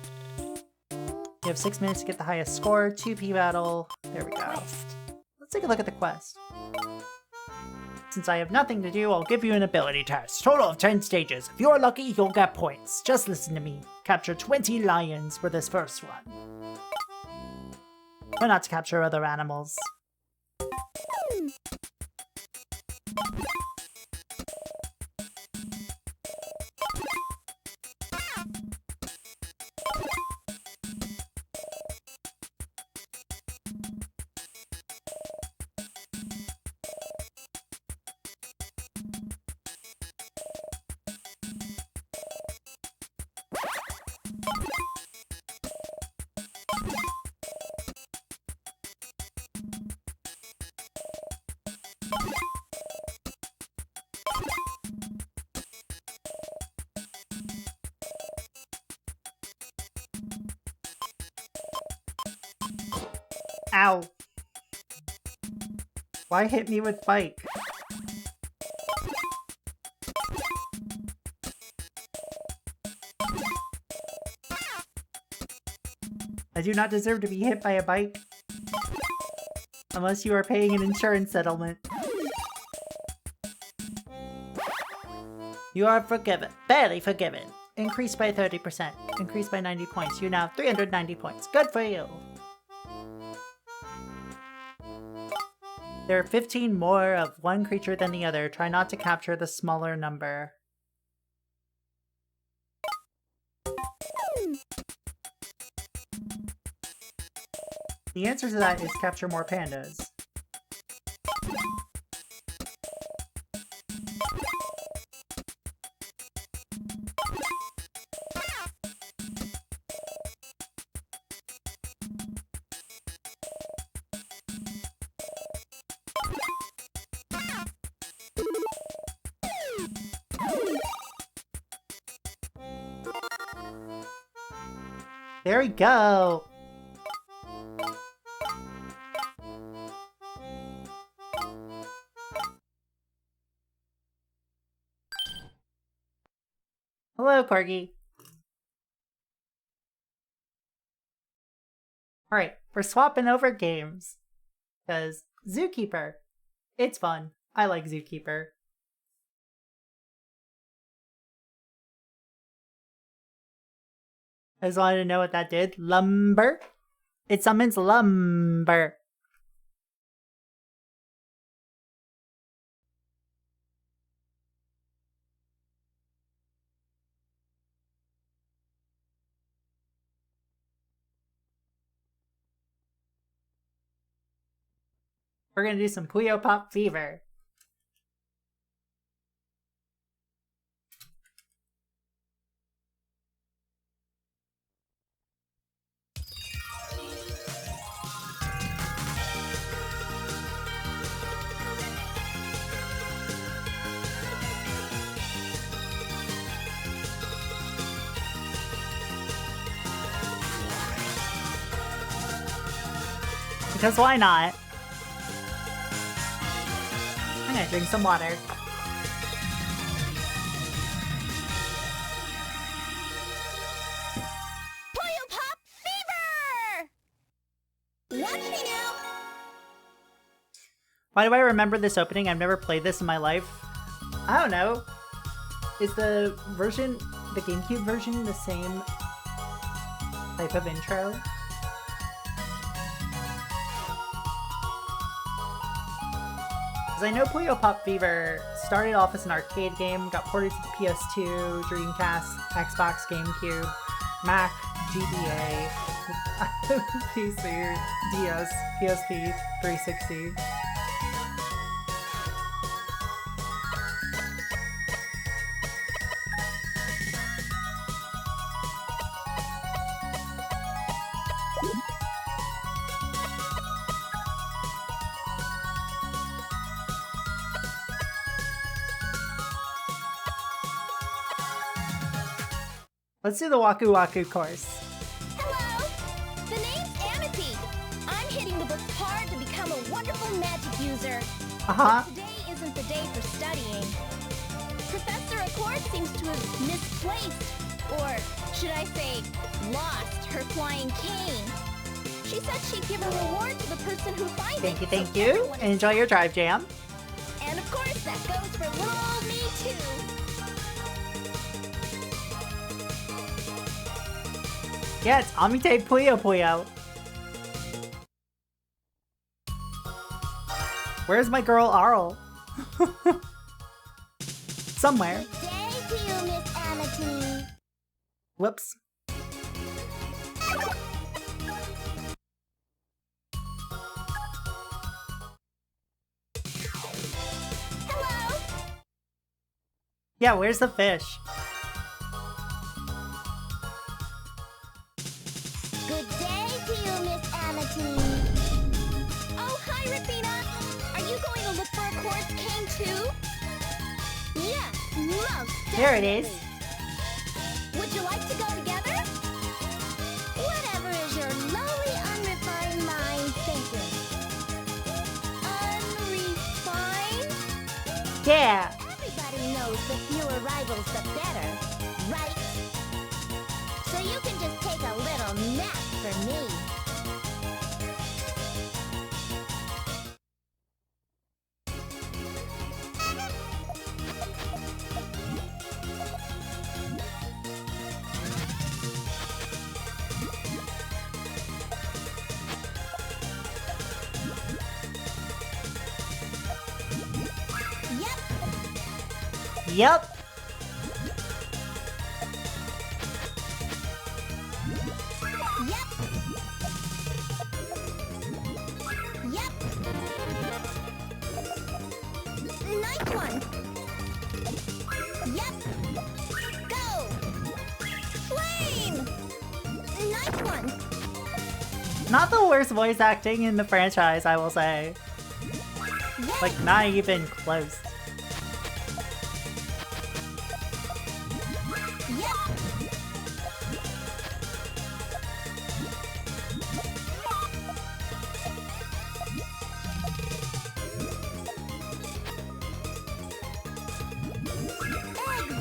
You have 6 minutes to get the highest score. 2P battle. There we go. Quest. Let's take a look at the quest. Since I have nothing to do, I'll give you an ability test. Total of 10 stages. If you're lucky, you'll get points. Just listen to me. Capture 20 lions for this first one. Try not to capture other animals. Ow. Why hit me with bike? I do not deserve to be hit by a bike. Unless you are paying an insurance settlement. You are forgiven. Barely forgiven. Increased by 30%. Increased by 90 points. You now have 390 points. Good for you! There are 15 more of one creature than the other. Try not to capture the smaller number. The answer to that is capture more pandas. There we go! Hello, Corgi. Alright, we're swapping over games. Because Zookeeper. It's fun. I like Zookeeper. I just wanted to know what that did. Lumber. It summons lumber. We're gonna do some Puyo Pop Fever. Because why not? I'm gonna drink some water. Puyo Pop Fever! Watch me now! Why do I remember this opening? I've never played this in my life. I don't know. Is the version, the GameCube version, the same type of intro? Because I know Puyo Pop Fever started off as an arcade game, got ported to the PS2, Dreamcast, Xbox, GameCube, Mac, GBA, PC, DS, PSP, 360. Let's do the Waku Waku course. Hello! The name's Amity. I'm hitting the books hard to become a wonderful magic user. Uh-huh. But today isn't the day for studying. Professor Accord seems to have misplaced, or should I say, lost her flying cane. She said she'd give a reward to the person who finds Thank you, it. thank so you. everyone is Enjoy your drive jam. And of course, that goes for little old me too. Yeah, it's Amite Puyo Puyo. Where's my girl Arl? Somewhere. Good day to you, Miss Amity. Whoops. Hello. Yeah, where's the fish? Good day to you, Miss Amity. Oh, hi, Rapina. Are you going to look for a quartz cane too? Yeah, most There it is. definitely. Would you like to go together? Whatever is your lowly, unrefined mind thinking. Unrefined? Yeah. Everybody knows the fewer rivals, the better, right? So you can just take a little nap for me. Yep. Yep. Yep. Nice one. Yep. Go. Flame. Nice one. Not the worst voice acting in the franchise, I will say. Yep. Like, not even close. Yep.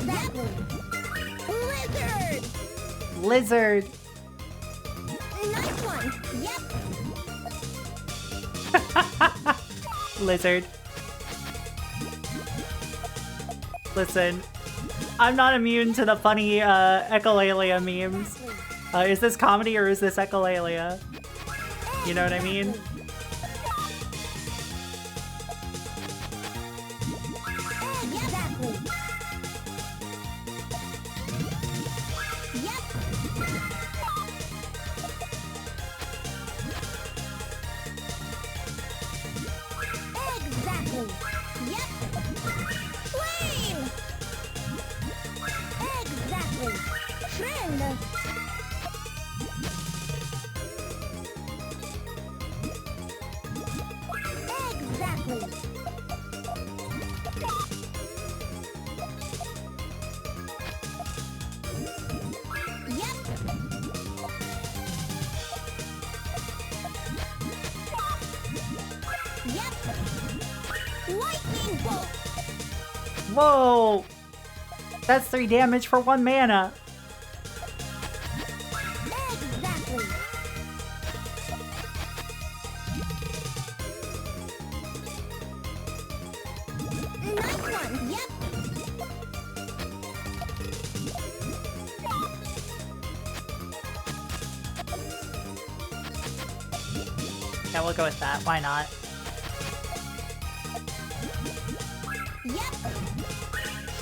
Exactly. Lizard. Lizard. Nice one. Yep. Lizard. Listen, I'm not immune to the funny echolalia memes. Is this comedy or is this echolalia? You know what I mean? Exactly. Yep. Exactly. Yep. Flame. Exactly. Friend. Exactly. Yep. Yep. Lightning bolt. Whoa! That's 3 damage for 1 mana. Exactly. Nice one. Yep. Yeah, we'll go with that. Why not? Yep.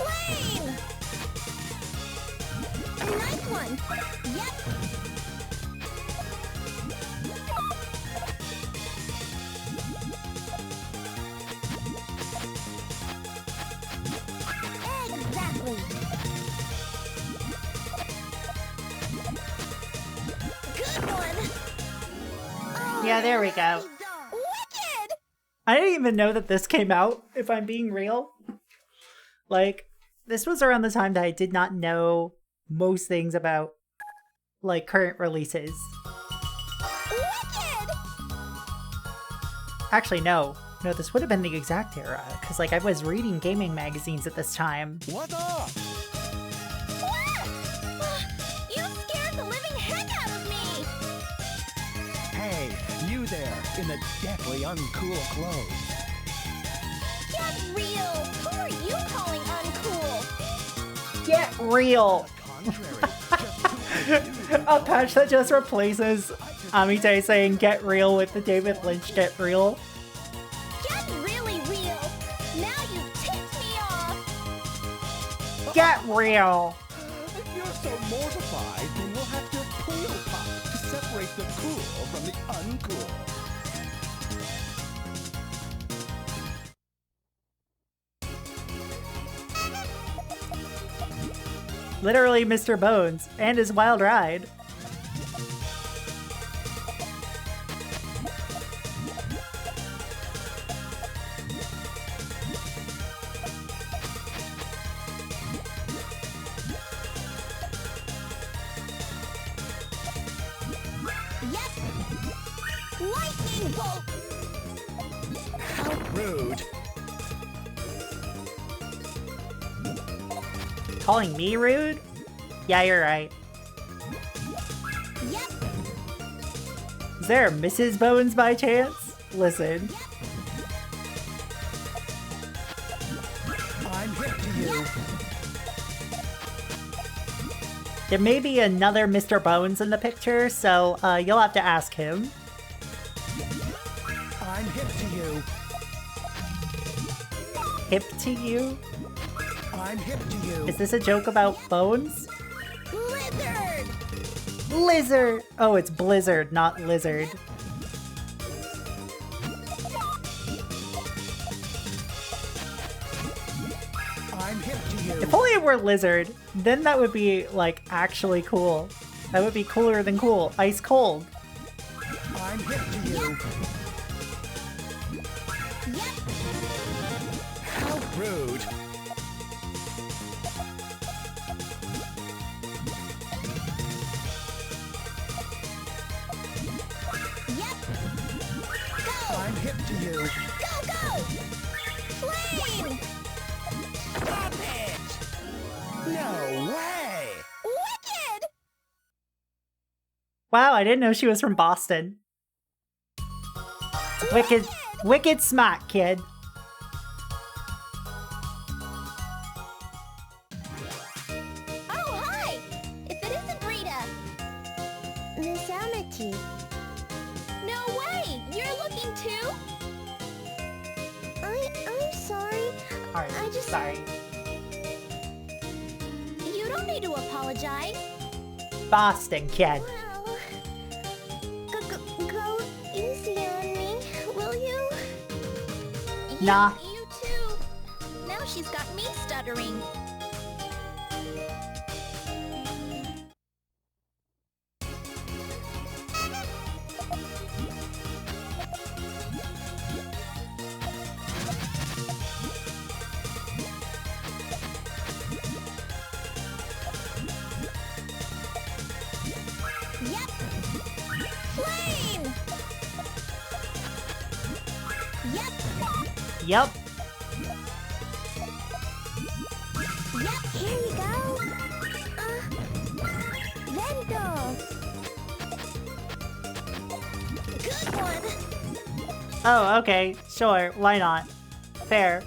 Flame. Nice one. Yep. Exactly. Good one. Yeah, there we go. Wicked. I didn't even know that this came out, if I'm being real. Like, this was around the time that I did not know most things about, like, current releases. Wicked. Actually, no. No, this would have been the exact era, because, like, I was reading gaming magazines at this time. What up? You scared the living heck out of me. Hey, you there in the deathly uncool clothes. Get real. Who are you calling uncool? Get real! Contrary, just A patch that just replaces Amite saying get real with the David Lynch get real. Get really real. Now you ticked me off. Get real! if you're so mortified, then we'll have to pool pop to separate the cool from the uncool. Literally Mr. Bones and his wild ride. Yep. Lightning bolt. How rude. Calling me rude? Yeah, you're right. Yep. Is there a Mrs. Bones by chance? Listen. I'm hip to you. There may be another Mr. Bones in the picture, so you'll have to ask him. I'm hip to you. Hip to you? I'm hip to you. Is this a joke about bones? Blizzard! Lizard! Oh, it's Blizzard, not Lizard. I'm hip to you. If only it were Lizard, then that would be, like, actually cool. That would be cooler than cool. Ice cold. I'm hip to you. Yep! How rude. Yep! Go! I'm hip to you. Go, go! Flame! Stop it! No way! Wicked! Wow, I didn't know she was from Boston. Wicked smart, kid. Oh, hi! If it isn't Rita! Miss Amity. No way! You're looking too? I'm sorry. Alright, I just- sorry. You don't need to apologize. Boston, kid. Well, go easy on me, will you? Nah. You too. Now she's got me stuttering. Yep. Flame. Yep. Yep. Yep. Here you go. Vento. Good one. Oh, okay. Sure. Why not? Fair.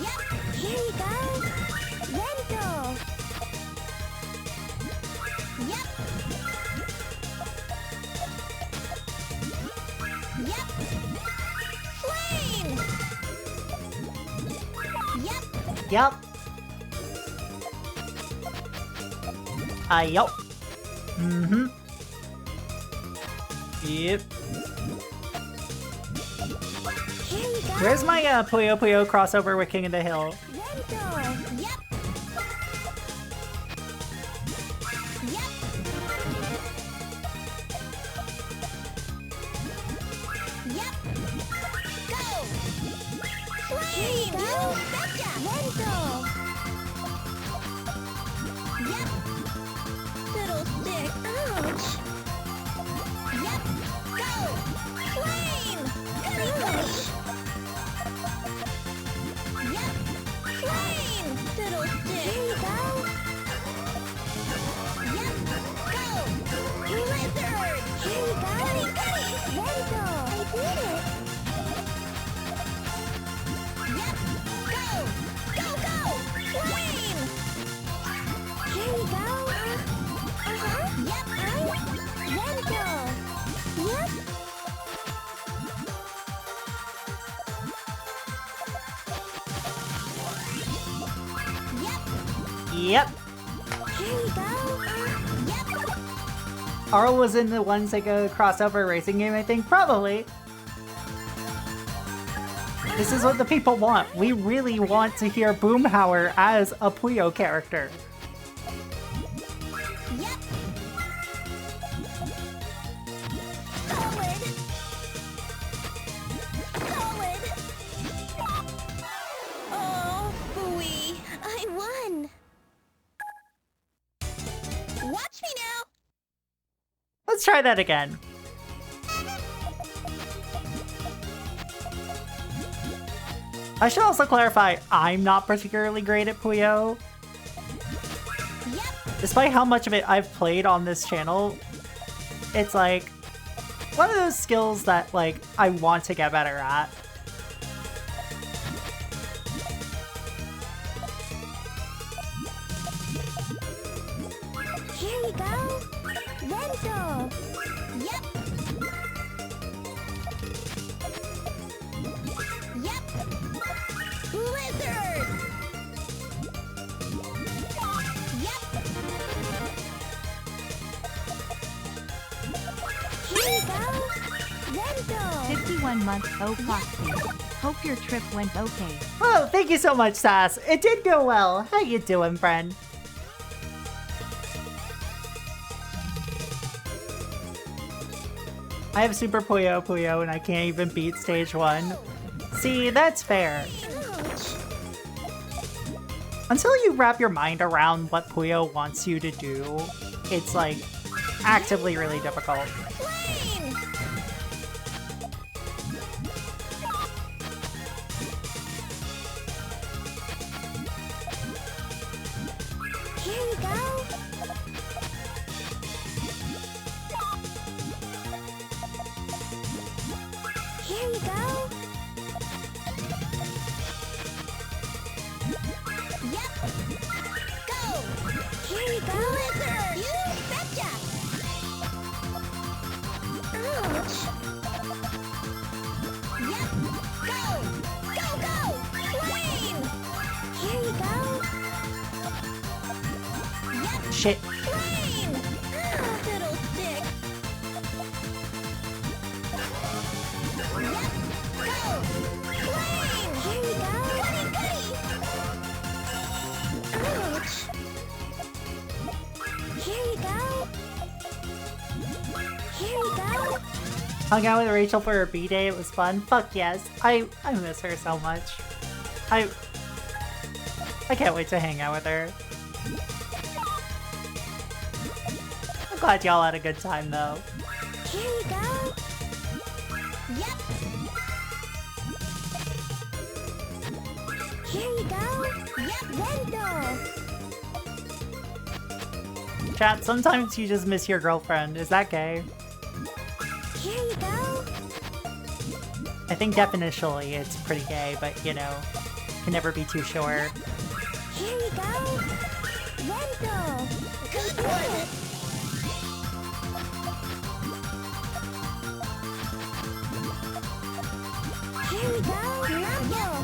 Yep. Here you go. Vento. Yep. Yep. Flame. Yep. Yep. Yup. Mm-hmm. Yep. Here you go. Where's my Puyo Puyo crossover with King of the Hill? Vento. Yep. Yep. Yep. Go. Flame. You betcha. Vento. Yep. Fiddlestick. Ouch. Yep. Go. Flame. Goody goody. Yep. Flame. Fiddlestick. Here you go. Yep. Go. Blizzard. Here you go. Goody goody. Vento. I did it. Yep. Go. Go, go. Flame. Here you go. Yep. Vento. Yep. Yep. Yep. Here you go. Yep. Arl was in the One Sega crossover racing game, I think. Probably. This is what the people want. We really want to hear Boomhauer as a Puyo character. Yep. Solid. Solid. Oh, booey. I won. Watch me now. Let's try that again. I should also clarify, I'm not particularly great at Puyo. Yep. Despite how much of it I've played on this channel, it's like one of those skills that like I want to get better at. Here you go. Vento. Yep. Vento! 51 months, oh Proxy. Hope your trip went okay. Oh, thank you so much, Sass. It did go well. How you doing, friend? I have Super Puyo Puyo and I can't even beat stage 1. See, that's fair. Ouch. Until you wrap your mind around what Puyo wants you to do, it's like actively really difficult. Plane! Here you go. Here you go. Yep. Go. Here you go. Blizzard. You betcha. Ouch. Yep. Go. Go, go. Plane. Here you go. Yep. Shit. Plane. Ah, fiddlestick. Yep. Go. Plane. Here you go. Goody, goody. Ouch. Here you go. Here you go. Hung out with Rachel for her B-Day, it was fun. Fuck yes. I miss her so much. I can't wait to hang out with her. I'm glad y'all had a good time though. Here you go. Yep. Here you go. Yep, Vento. Chat, sometimes you just miss your girlfriend. Is that gay? Here you go. I think definitionally it's pretty gay, but you know, can never be too sure. Here you go. Vento. Good one. Here you go. Rumble.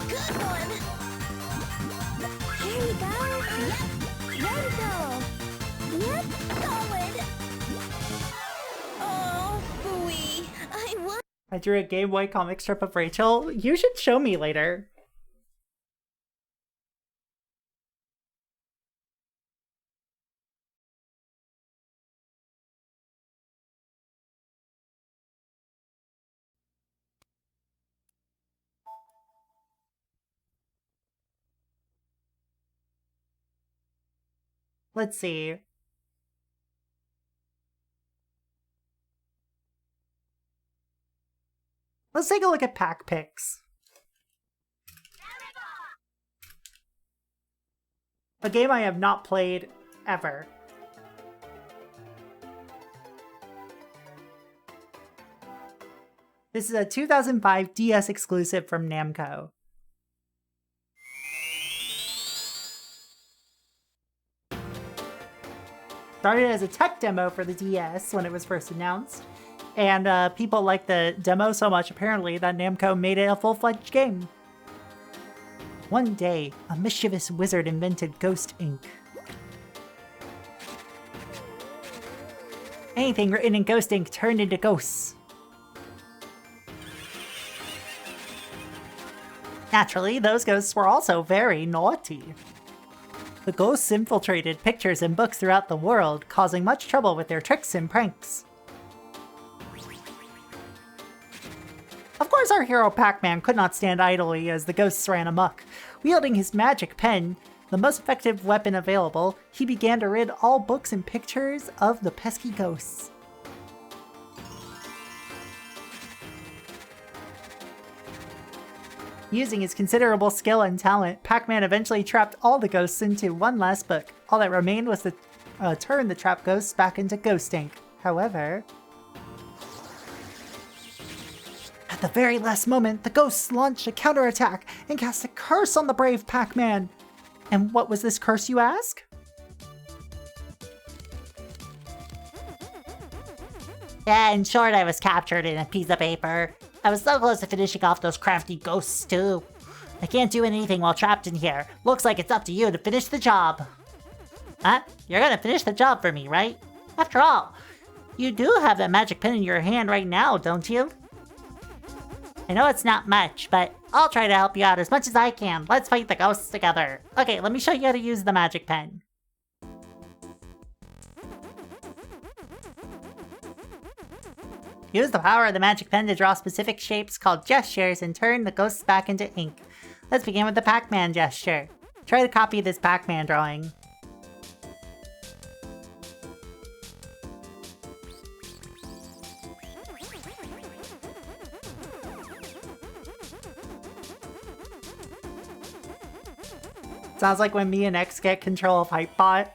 Good one. Here you go. Yep. Vento. Yep. Solid. Oh, booey. I won. I drew a Game Boy comic strip of Rachel. You should show me later. Let's see. Let's take a look at pack picks. A game I have not played ever. This is a 2005 DS exclusive from Namco. Started as a tech demo for the DS when it was first announced, and people liked the demo so much apparently that Namco made it a full-fledged game. One day, a mischievous wizard invented Ghost Ink. Anything written in Ghost Ink turned into ghosts. Naturally, those ghosts were also very naughty. The ghosts infiltrated pictures and books throughout the world, causing much trouble with their tricks and pranks. Of course, our hero Pac-Man could not stand idly as the ghosts ran amok. Wielding his magic pen, the most effective weapon available, he began to rid all books and pictures of the pesky ghosts. Using his considerable skill and talent, Pac-Man eventually trapped all the ghosts into one last book. All that remained was to turn the trapped ghosts back into Ghost Ink. However, at the very last moment, the ghosts launched a counterattack and cast a curse on the brave Pac-Man. And what was this curse, you ask? Yeah, in short, I was captured in a piece of paper. I was so close to finishing off those crafty ghosts, too. I can't do anything while trapped in here. Looks like it's up to you to finish the job. Huh? You're gonna finish the job for me, right? After all, You do have a magic pen in your hand right now, don't you? I know it's not much, but I'll try to help you out as much as I can. Let's fight the ghosts together. Okay, let me show you how to use the magic pen. Use the power of the magic pen to draw specific shapes called gestures and turn the ghosts back into ink. Let's begin with the Pac-Man gesture. Try to copy this Pac-Man drawing. Sounds like when me and X get control of Hypebot.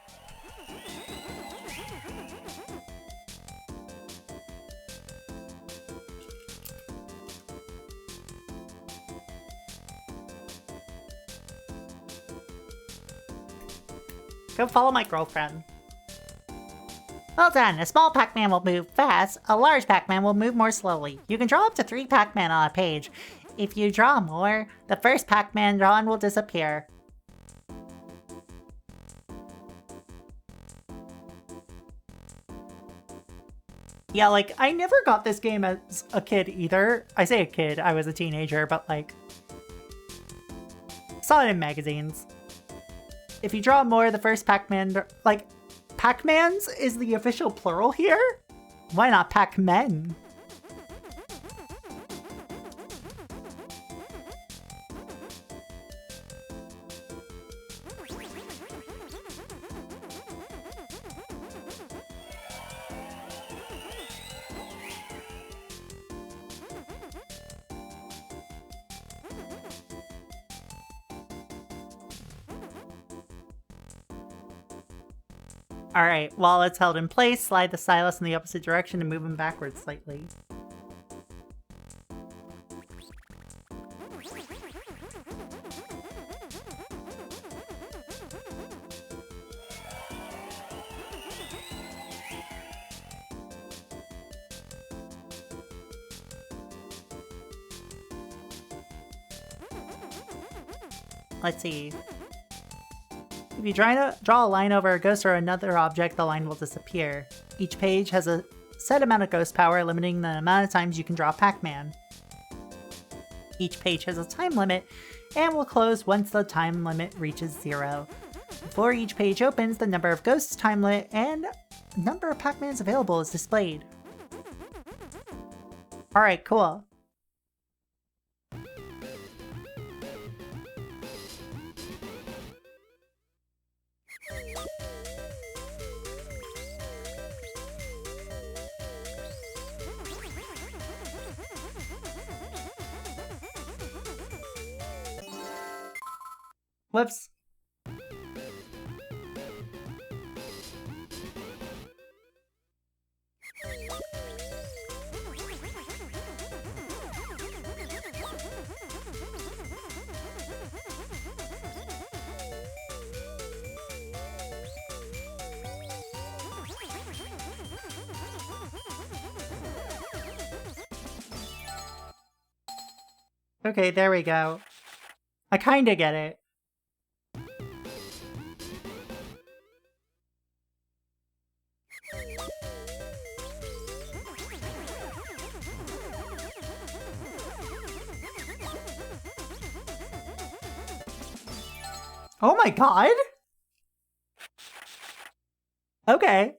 Go follow my girlfriend. Well done. A small Pac-Man will move fast. A large Pac-Man will move more slowly. You can draw up to 3 Pac-Man on a page. If you draw more, the first Pac-Man drawn will disappear. Yeah, like, I never got this game as a kid either. I say a kid, I was a teenager, but like... saw it in magazines. If you draw more, the first Pac-Man... like, Pac-Mans is the official plural here? Why not Pac-Men? Alright, while it's held in place, slide the stylus in the opposite direction and move him backwards slightly. Let's see. If you draw a line over a ghost or another object, the line will disappear. Each page has a set amount of ghost power, limiting the amount of times you can draw Pac-Man. Each page has a time limit and will close once the time limit reaches 0. Before each page opens, the number of ghosts time limit and number of Pac-Mans available is displayed. Alright, cool. Whoops. Okay, there we go. I kinda get it. Oh my god! Okay.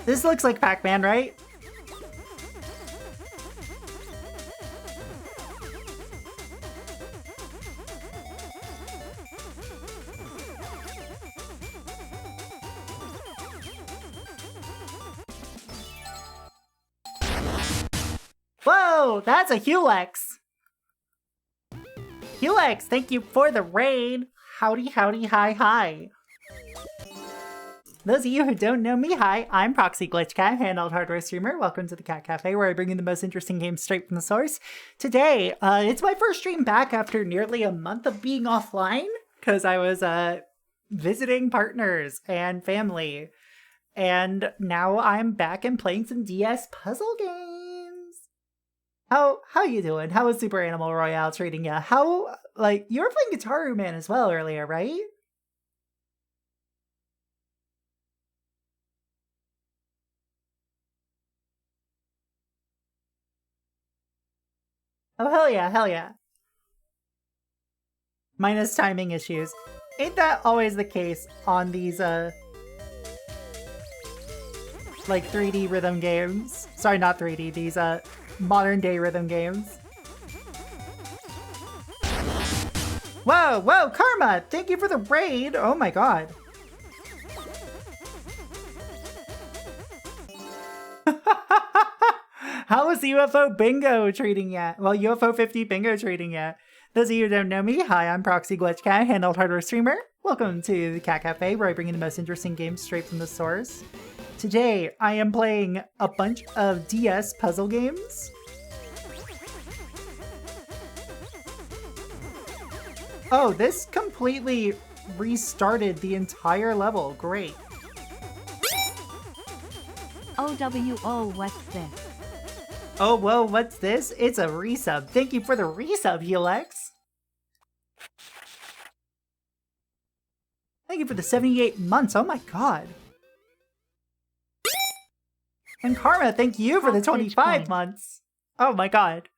This looks like Pac-Man, right? Whoa, that's a Hulex! Hulex, thank you for the raid! Howdy, howdy, hi, hi! Those of you who don't know me, hi, I'm Proxy Glitch Cat, handheld hardware streamer. Welcome to the Cat Cafe, where I bring you the most interesting games straight from the source. Today, it's my first stream back after nearly a month of being offline. because I was visiting partners and family. And now I'm back and playing some DS puzzle games. How you doing? How is Super Animal Royale treating you? How, like, you were playing Guitar Man as well earlier, right? Oh, hell yeah, hell yeah. Minus timing issues. Ain't that always the case on these, like 3D rhythm games? Sorry, not 3D, these, modern day rhythm games. Whoa, whoa, Karma! Thank you for the raid! Oh my god. How is UFO Bingo treating ya? Well, UFO 50 Bingo treating ya. Those of you who don't know me, hi, I'm Proxy Glitch Cat, handheld hardware streamer. Welcome to the Cat Cafe, where I bring you the most interesting games straight from the source. Today, I am playing a bunch of DS puzzle games. Oh, this completely restarted the entire level. Great. OWO, what's this? Oh, whoa, what's this? It's a resub. Thank you for the resub, Helix. Thank you for the 78 months. Oh my god. And Karma, thank you for the 25 months. Oh my god.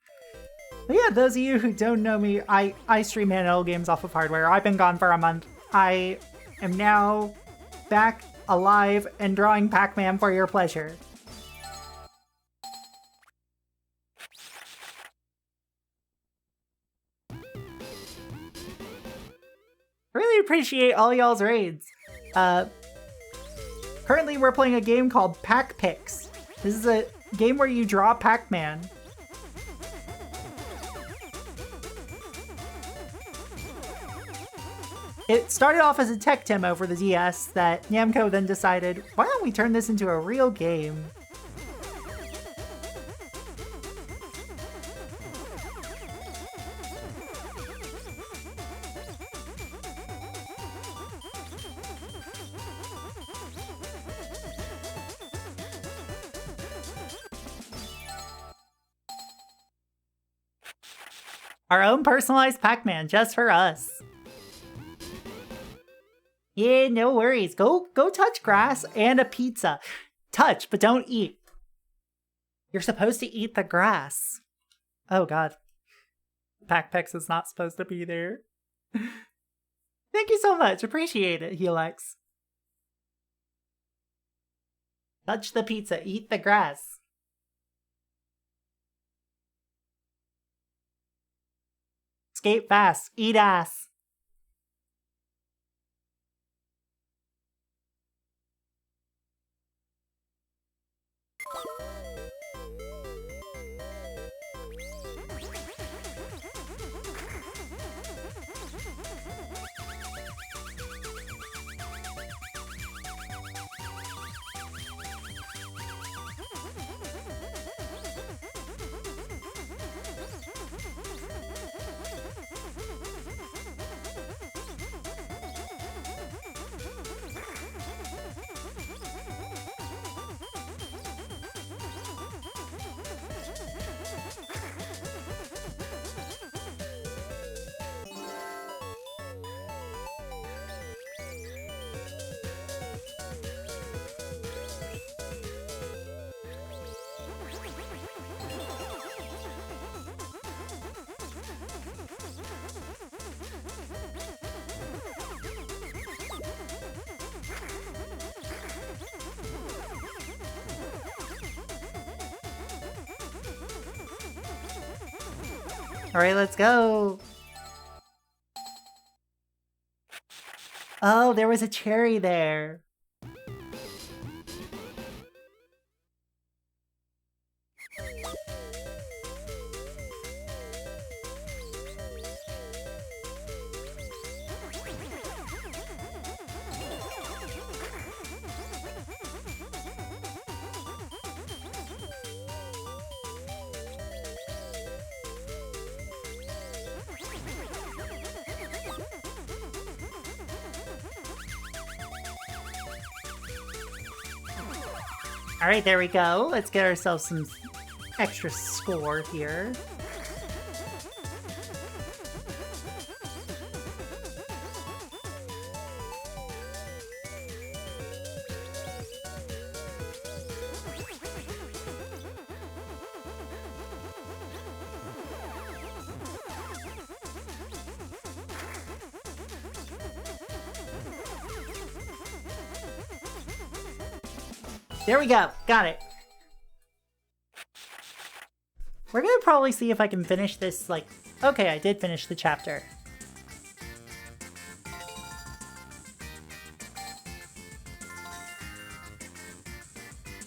But yeah, those of you who don't know me, I stream handheld games off of hardware. I've been gone for a month. I am now back alive and drawing Pac-Man for your pleasure. Really appreciate all y'all's raids. Currently we're playing a game called Pac Pix. This is a game where you draw Pac-Man. It started off as a tech demo for the DS that Namco then decided, why don't we turn this into a real game? Our own personalized Pac-Man just for us. Yeah, no worries. Go touch grass and a pizza. Touch, but don't eat. You're supposed to eat the grass. Oh god. Pac-Pex is not supposed to be there. Thank you so much. Appreciate it, Helix. Touch the pizza, eat the grass. Skate fast, eat ass. Alright, let's go. Oh, there was a cherry there. Alright, there we go. Let's get ourselves some extra score here. There we go. Got it. We're gonna probably see if I can finish this, like... Okay, I did finish the chapter.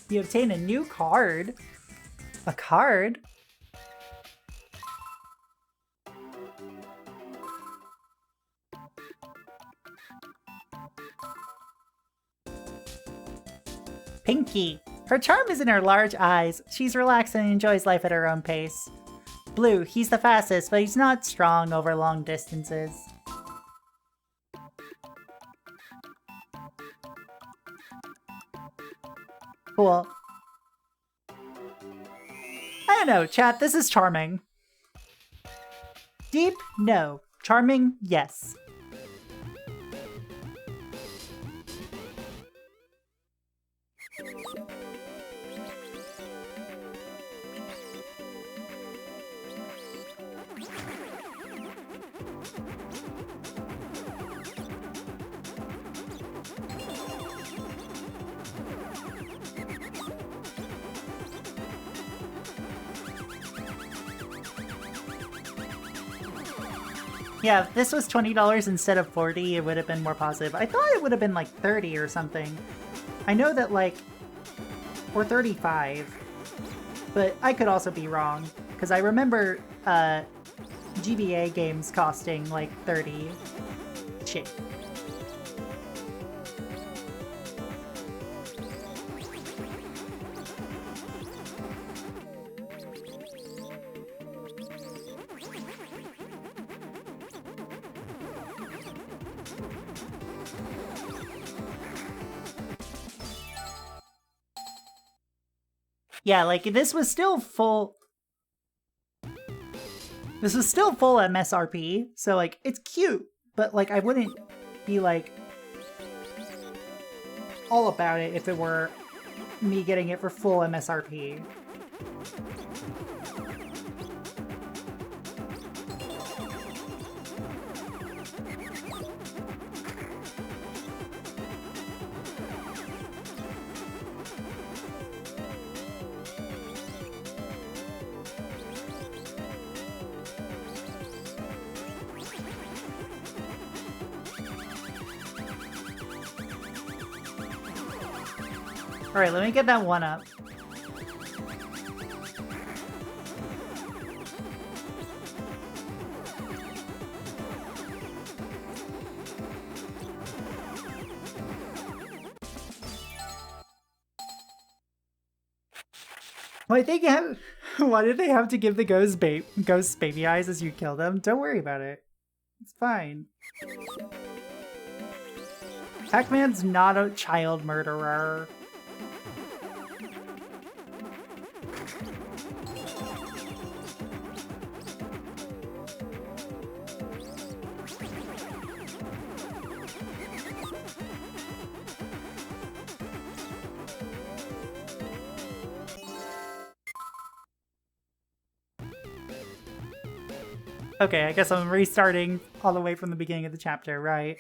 You obtain a new card. A card? Pinky. Her charm is in her large eyes. She's relaxed and enjoys life at her own pace. Blue. He's the fastest, but he's not strong over long distances. Cool. I don't know, chat. This is charming. Deep? No. Charming? Yes. Yeah, if this was $20 instead of $40, it would have been more positive. I thought it would have been like 30 or something. I know that like... or 35. But I could also be wrong. Because I remember GBA games costing like 30. Shit. Yeah, like, this was still full... This was still full MSRP, so, like, it's cute, but, like, I wouldn't be, like, all about it if it were me getting it for full MSRP. Alright, let me get that one up. Why did they have to give the ghosts baby eyes as you kill them? Don't worry about it. It's fine. Pac-Man's not a child murderer. Okay, I guess I'm restarting all the way from the beginning of the chapter, right?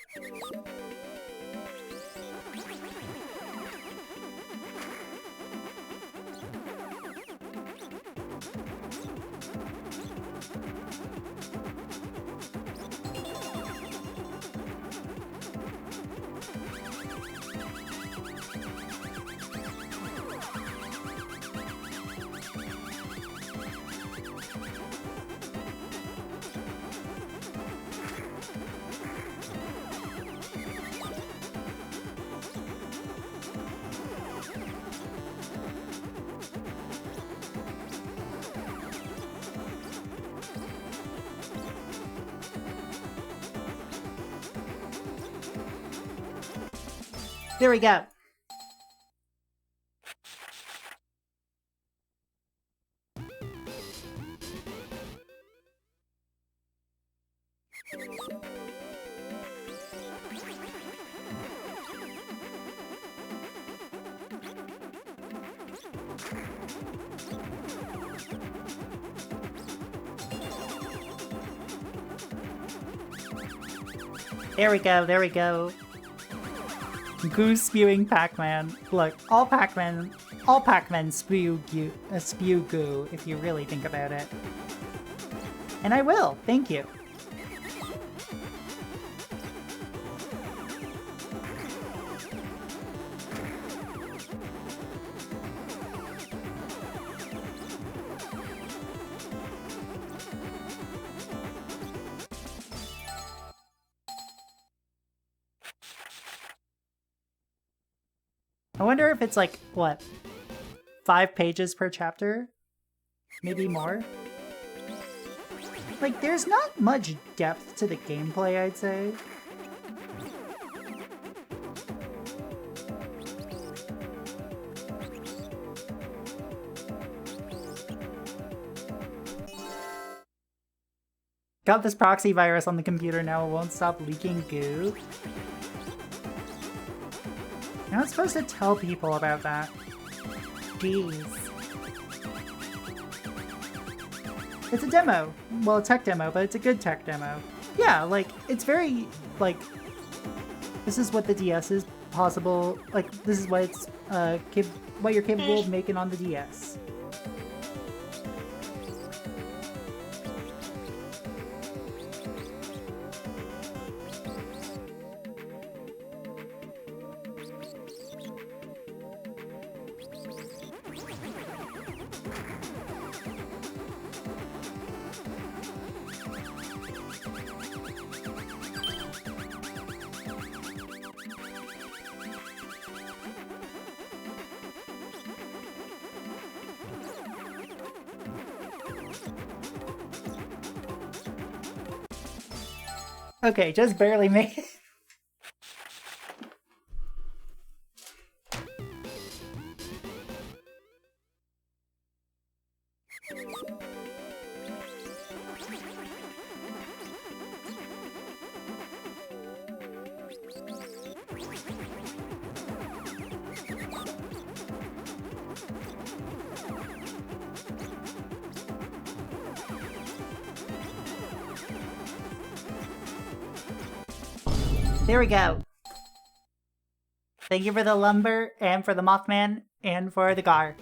There we go. There we go, there we go. Goo spewing Pac-Man. Look, all Pac-Men spew goo, if you really think about it. And I will, thank you. I wonder if it's like, what, 5 pages per chapter? Maybe more? Like, there's not much depth to the gameplay, I'd say. Got this proxy virus on the computer now, it won't stop leaking goo. You're not supposed to tell people about that. Jeez. It's a demo. Well, a tech demo, but it's a good tech demo. Yeah, like, it's very, like, this is what the DS is possible, like, this is what it's, what you're capable of making on the DS. Okay, just barely made it. There we go. Thank you for the lumber, and for the Mothman, and for the Gar.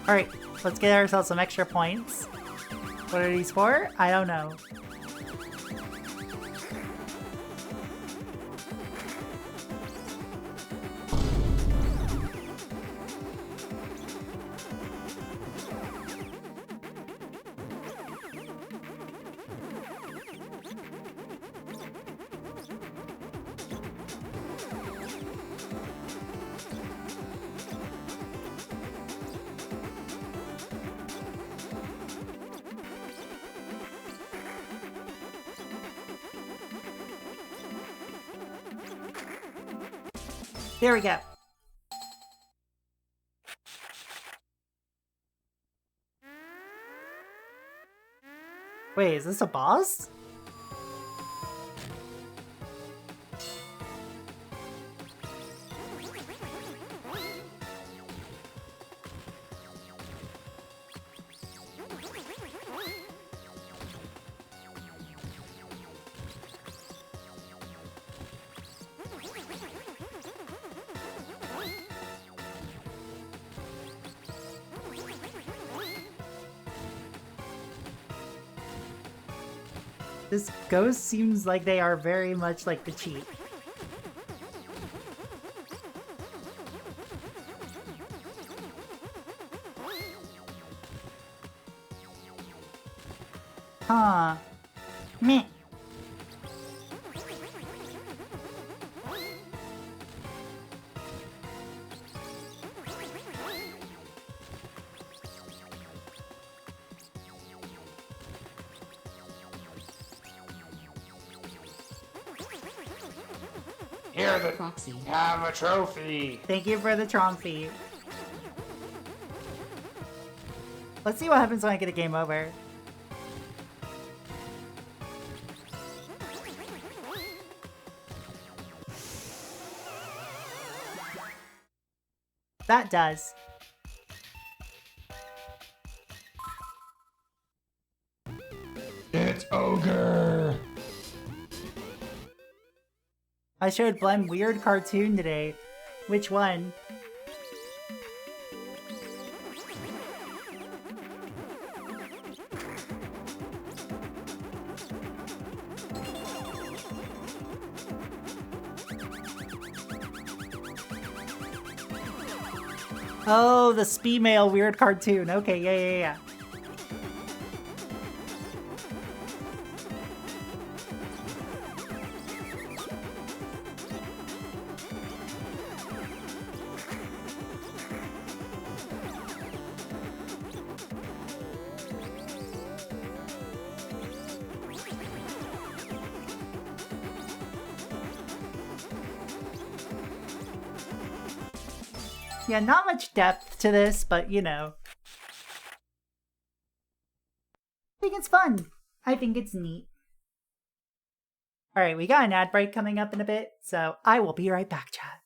Alright, let's get ourselves some extra points. What are these for? I don't know. There we go. Wait, is this a boss? This ghost seems like they are very much like the cheat. Huh. Meh. Here, the Proxy. have a trophy. Thank you for the trophy. Let's see what happens when I get a game over. That does. It's ogre. I showed Blem weird cartoon today. Which one? Oh, the Speemail weird cartoon. Okay, yeah. Yeah, not much depth to this, but you know. I think it's fun. I think it's neat. Alright, we got an ad break coming up in a bit, so I will be right back, chat.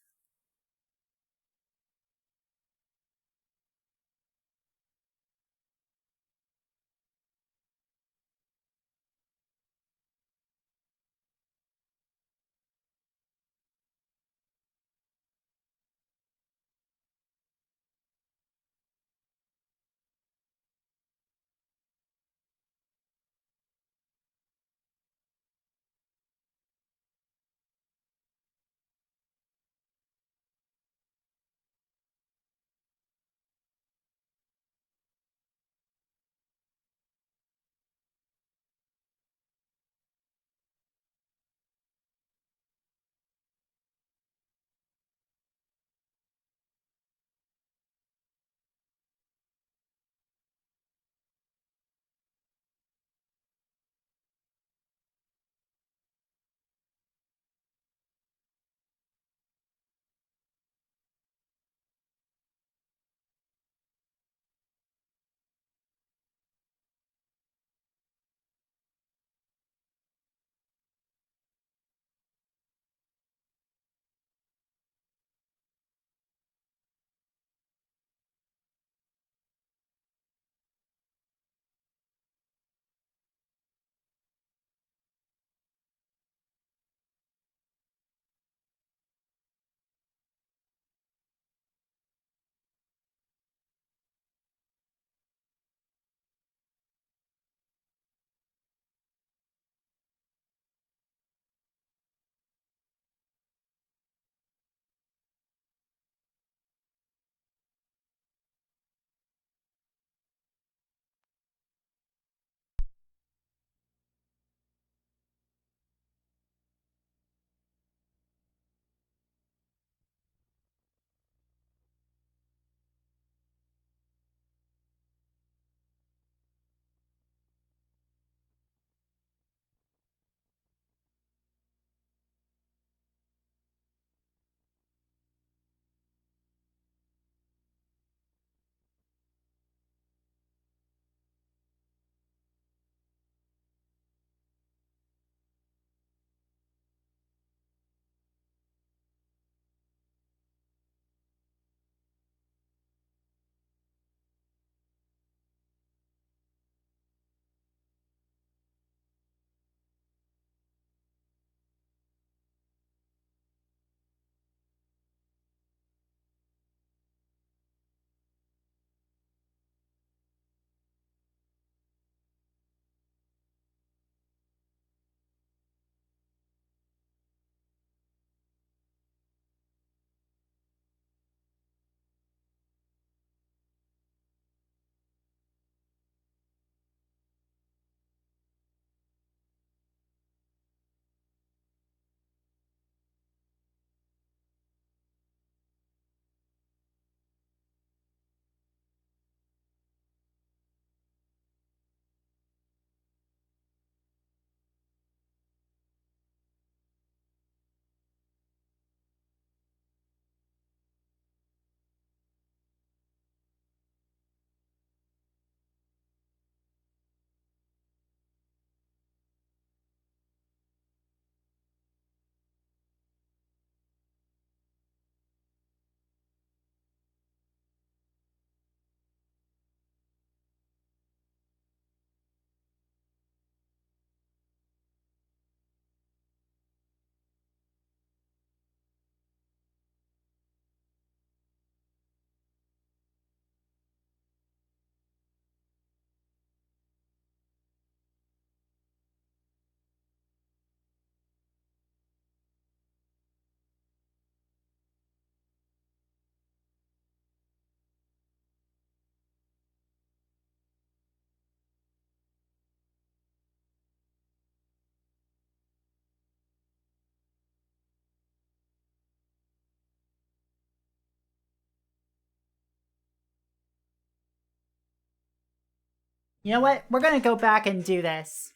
You know what? We're gonna go back and do this.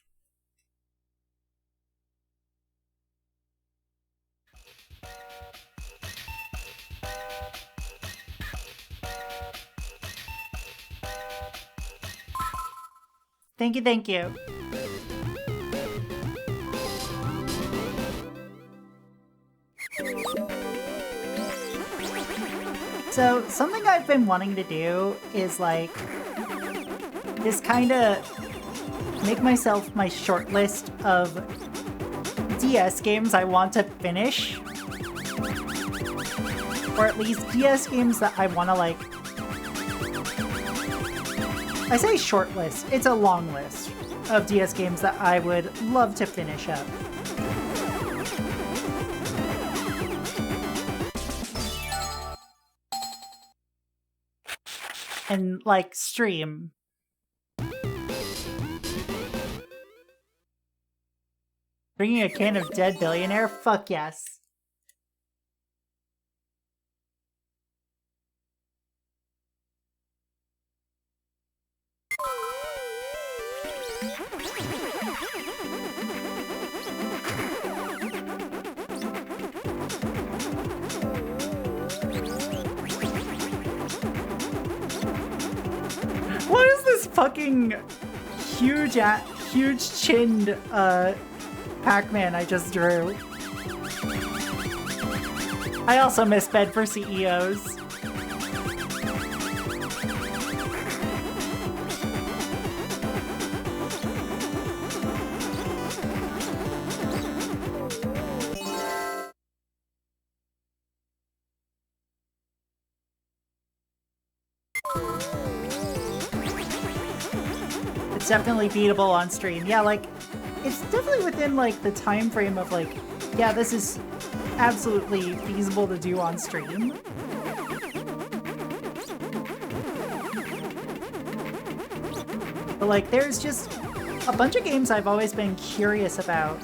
Thank you, thank you. So, something I've been wanting to do is like, just kind of make myself my short list of DS games I want to finish. Or at least DS games that I want to like... I say short list, it's a long list of DS games that I would love to finish up. And like stream. Bringing a can of Dead Billionaire? Fuck yes. What is this fucking huge-chinned, Pac-Man I just drew? I also miss Bed for CEOs. It's definitely beatable on stream. Yeah, like, it's definitely within, like, the time frame of, like, yeah, this is absolutely feasible to do on stream. But, like, there's just a bunch of games I've always been curious about,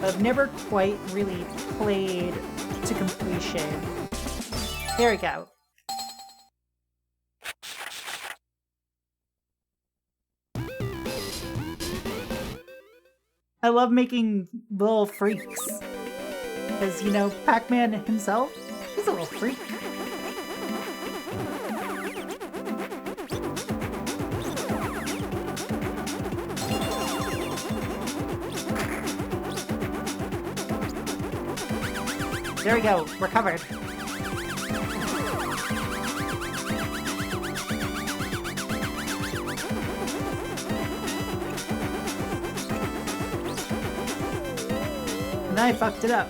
but I've never quite really played to completion. There we go. I love making little freaks. Because, you know, Pac-Man himself, he's a little freak. There we go, we're covered. And I fucked it up.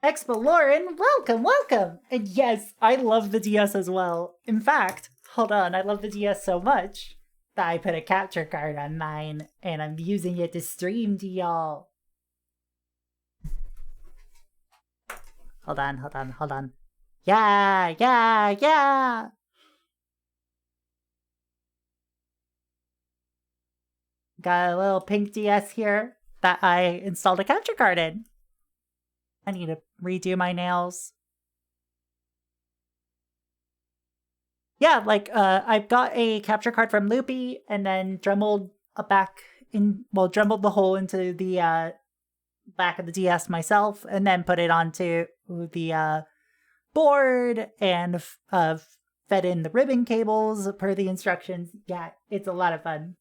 Explorin, welcome, welcome! And yes, I love the DS as well. In fact, hold on, I love the DS so much that I put a capture card on mine, and I'm using it to stream to y'all. Hold on, hold on, hold on. Yeah, yeah, yeah! Got a little pink DS here that I installed a capture card in. I need to redo my nails. Yeah, like, I've got a capture card from Loopy, and then dremeled dremeled the hole into the, back of the DS myself, and then put it onto the, board, and, fed in the ribbon cables per the instructions. Yeah, it's a lot of fun.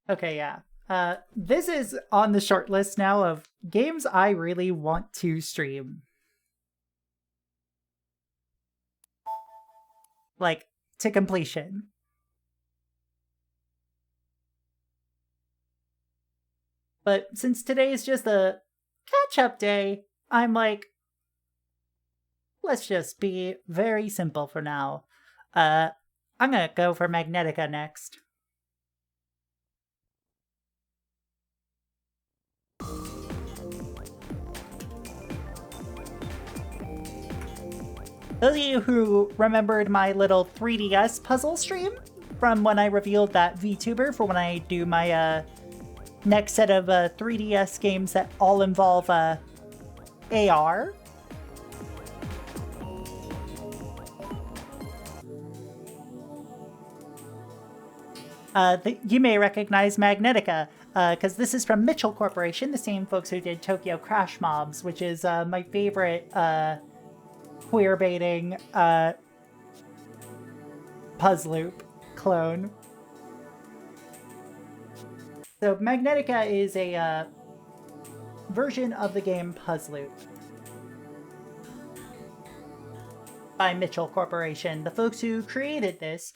Okay, yeah. This is on the short list now of games I really want to stream. Like, to completion. But since today is just a catch-up day, I'm like, let's just be very simple for now. I'm gonna go for Magnetica next. Those of you who remembered my little 3DS puzzle stream from when I revealed that VTuber for when I do my next set of 3DS games that all involve AR. You may recognize Magnetica, because this is from Mitchell Corporation, the same folks who did Tokyo Crash Mobs, which is my favorite queer-baiting Puzzloop clone. So Magnetica is a version of the game Puzzloop by Mitchell Corporation, the folks who created this,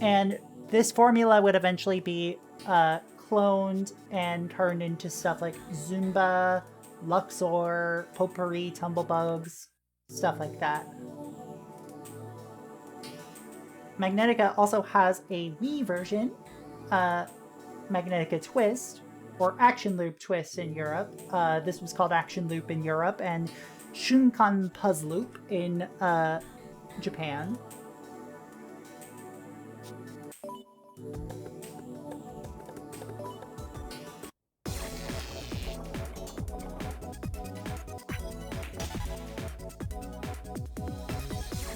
and this formula would eventually be cloned and turned into stuff like Zumba, Luxor, Potpourri, Tumblebugs, stuff like that. Magnetica also has a Wii version, Magnetica Twist, or Action Loop Twist in Europe. This was called Action Loop in Europe, and Shunkan Puzzloop in Japan.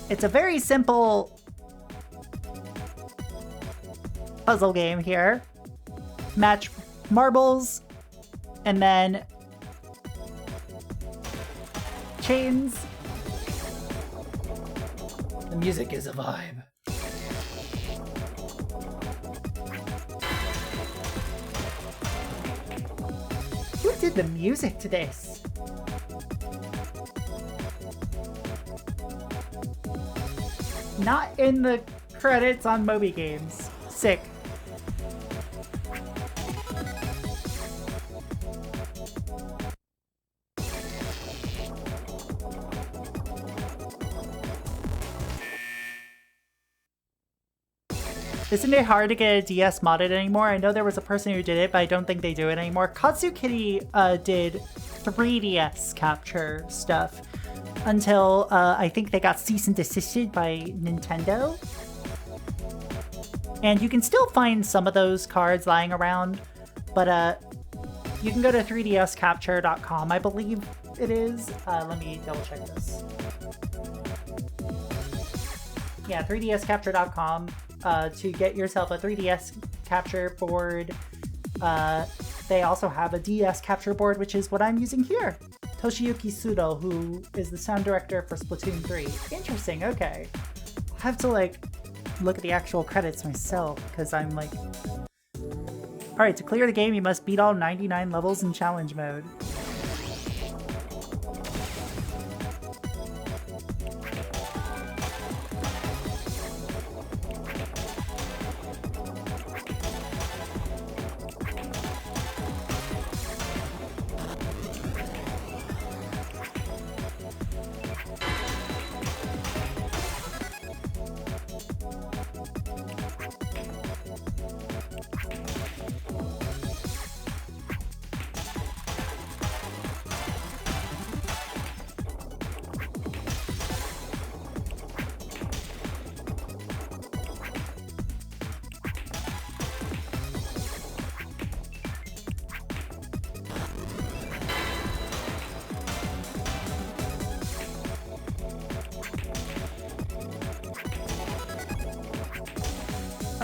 It's a very simple puzzle game here. Match marbles, and then chains. The music is a vibe. Who did the music to this? Not in the credits on Moby Games. Sick. Isn't it hard to get a DS modded anymore? I know there was a person who did it, but I don't think they do it anymore. Katsu Kitty did 3DS capture stuff until I think they got cease and desisted by Nintendo. And you can still find some of those cards lying around, but you can go to 3dscapture.com, I believe it is. Let me double check this. Yeah, 3dscapture.com to get yourself a 3DS capture board. They also have a DS capture board, which is what I'm using here. Toshiyuki Sudo, who is the sound director for Splatoon 3. Interesting, okay. I have to, like, look at the actual credits myself, because I'm like... Alright, to clear the game, you must beat all 99 levels in challenge mode.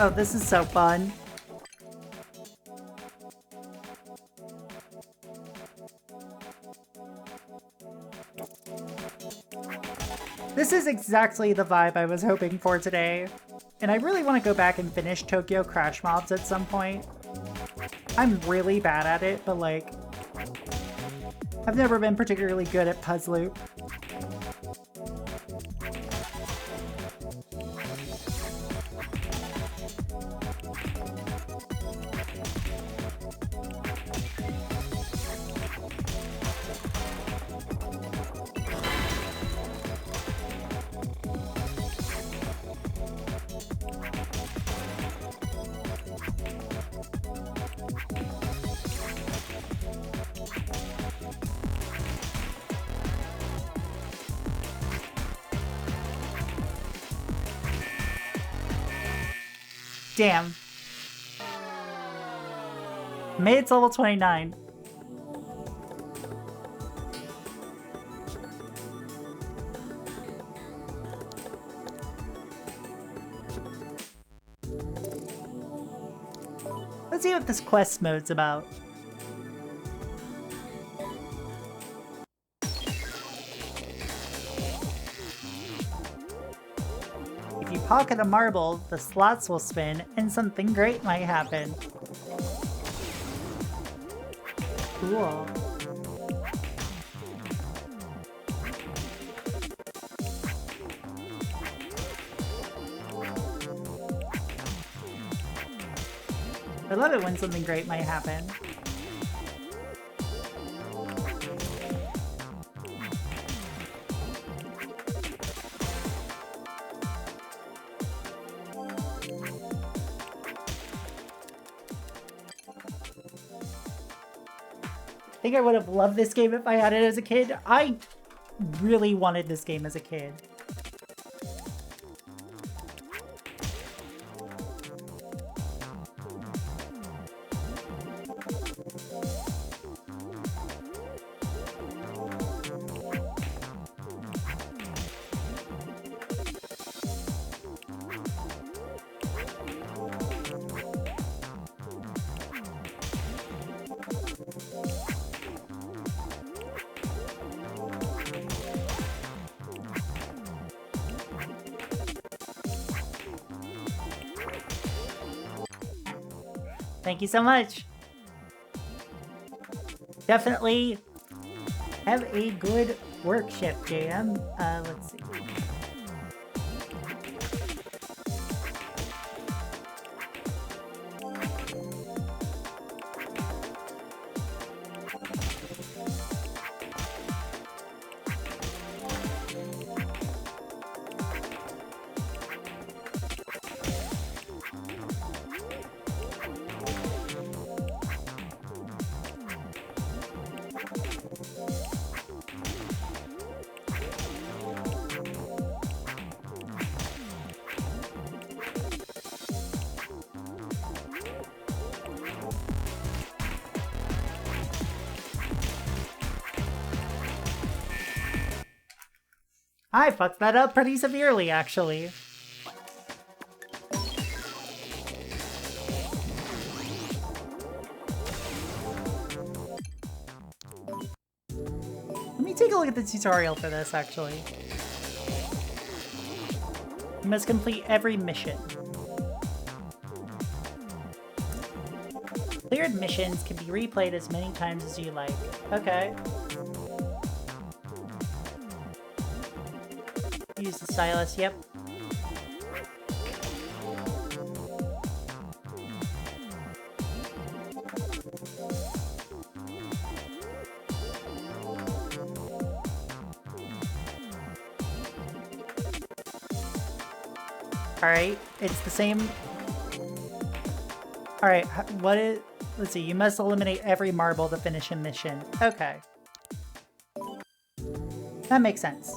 Oh, this is so fun. This is exactly the vibe I was hoping for today. And I really want to go back and finish Tokyo Crash Mobs at some point. I'm really bad at it, but like, I've never been particularly good at Puzzloop. Damn. Made it to level 29. Let's see what this quest mode's about. If you pocket a marble, the slots will spin and something great might happen. Cool. I love it when something great might happen. I think I would have loved this game if I had it as a kid. I really wanted this game as a kid. Thank you so much. Definitely have a good work shift, JM. Let's see. I fucked that up pretty severely, actually. Let me take a look at the tutorial for this, actually. You must complete every mission. Cleared missions can be replayed as many times as you like. Okay. Use the stylus, yep. Alright, it's the same. Alright, what is... Let's see, you must eliminate every marble to finish a mission. Okay. That makes sense.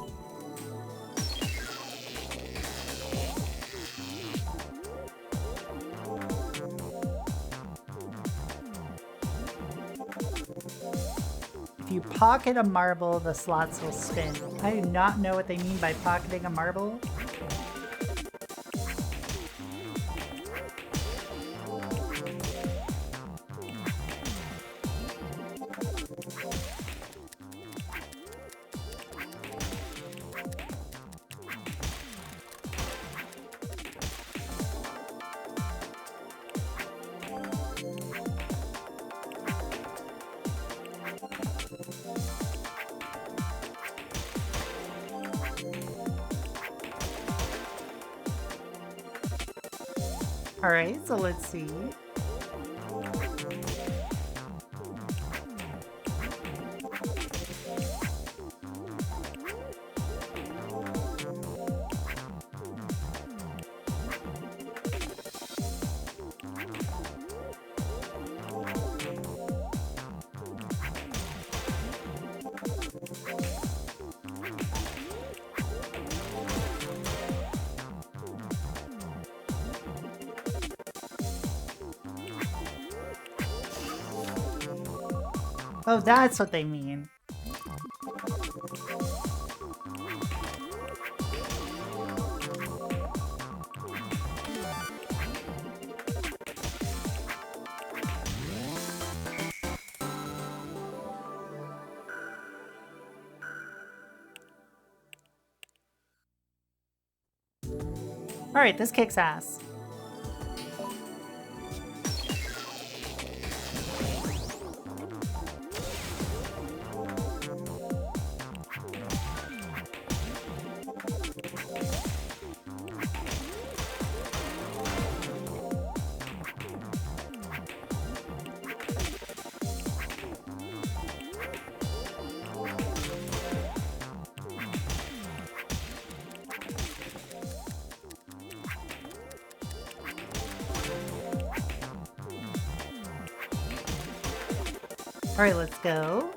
If you pocket a marble, the slots will spin. I do not know what they mean by pocketing a marble. Alright, so let's see. Oh, that's what they mean. Alright, this kicks ass. Alright, let's go.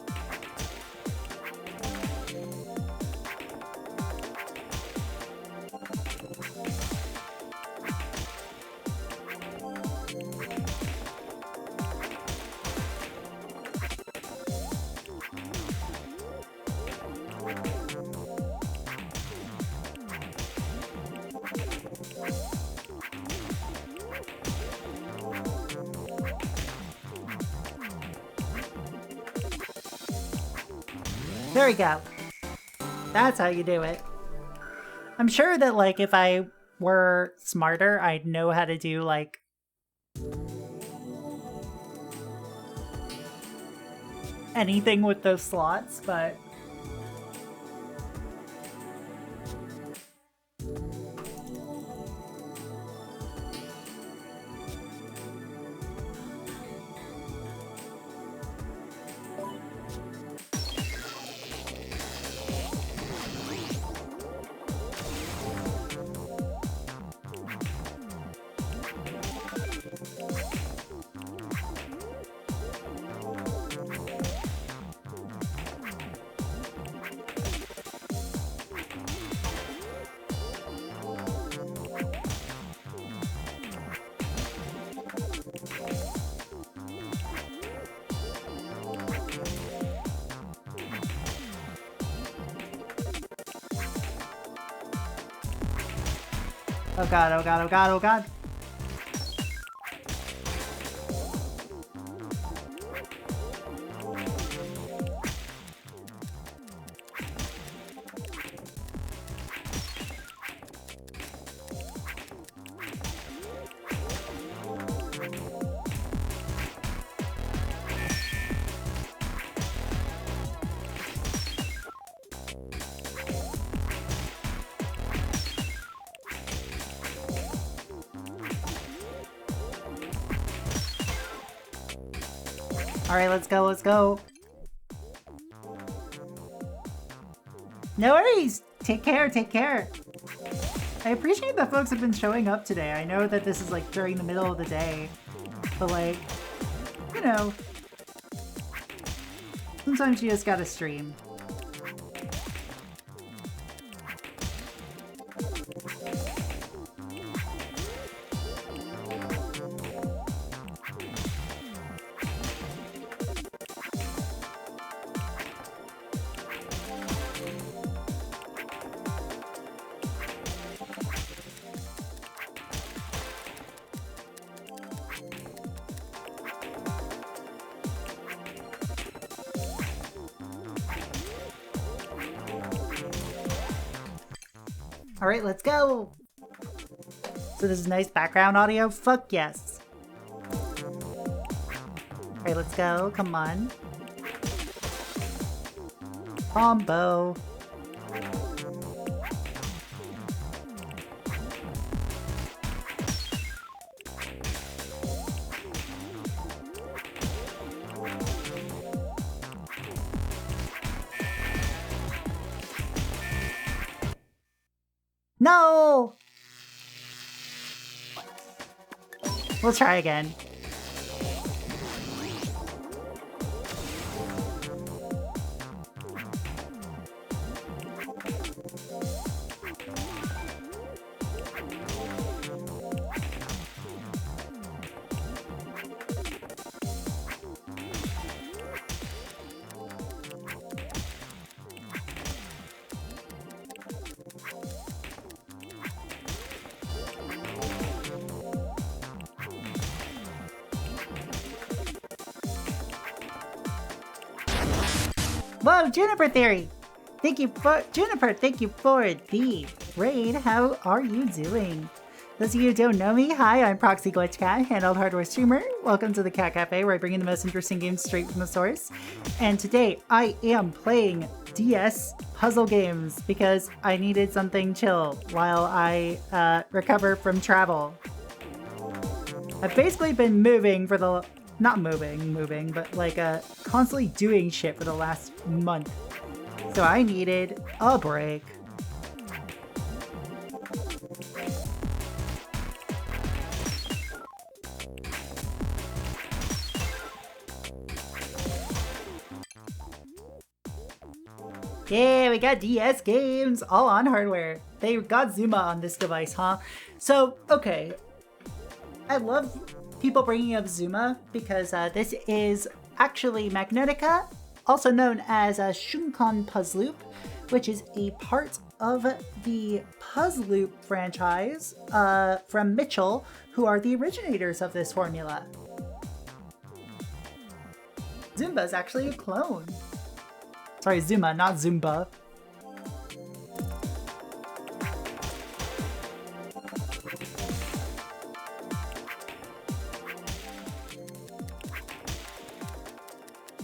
There we go. That's how you do it. I'm sure that, like, if I were smarter, I'd know how to do, like, anything with those slots, but... Oh god, oh god, oh god, oh god. Alright, let's go, let's go. No worries! Take care, take care. I appreciate that folks have been showing up today. I know that this is like during the middle of the day, but like, you know, sometimes you just gotta stream. Alright, let's go! So this is nice background audio? Fuck yes! Alright, let's go. Come on. Combo. No! We'll try again. Whoa, Juniper Theory! Thank you for the raid. How are you doing? Those of you who don't know me, hi, I'm Proxy Glitch Cat, handheld hardware streamer. Welcome to the Cat Cafe, where I bring you the most interesting games straight from the source. And today, I am playing DS puzzle games because I needed something chill while I recover from travel. I've basically been moving for the... not moving, but like constantly doing shit for the last month. So I needed a break. Yeah, we got DS games all on hardware. They got Zuma on this device, huh? So, okay. I love people bringing up Zuma because this is actually Magnetica, also known as Shunkan Puzzloop, which is a part of the Puzzloop franchise from Mitchell, who are the originators of this formula. Zumba is actually a clone. Sorry, Zuma, not Zumba.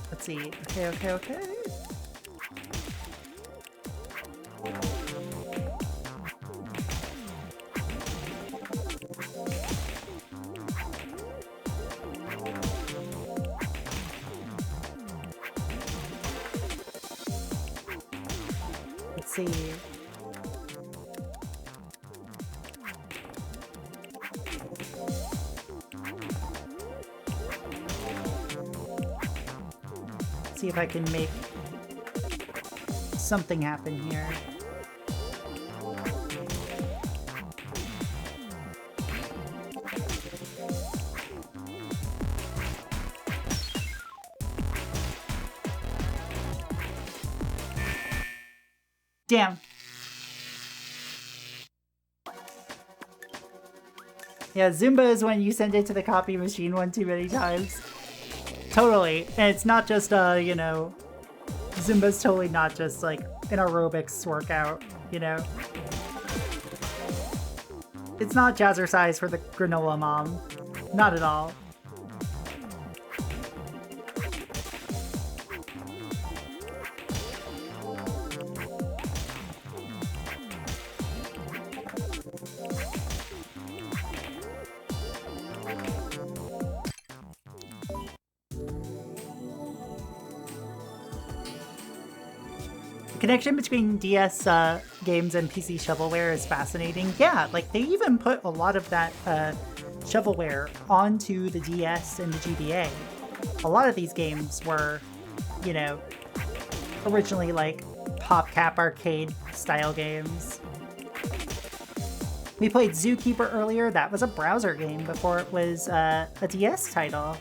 Let's see. Okay. Let's see. See if I can make something happen here. Damn. Yeah, Zumba is when you send it to the copy machine one too many times. Totally. And it's not just, you know, Zumba's totally not just like an aerobics workout, you know? It's not jazzercise for the granola mom. Not at all. Connection between DS games and PC shovelware is fascinating. Yeah, like they even put a lot of that shovelware onto the DS and the GBA. A lot of these games were, you know, originally like PopCap arcade style games. We played Zookeeper earlier. That was a browser game before it was a DS title.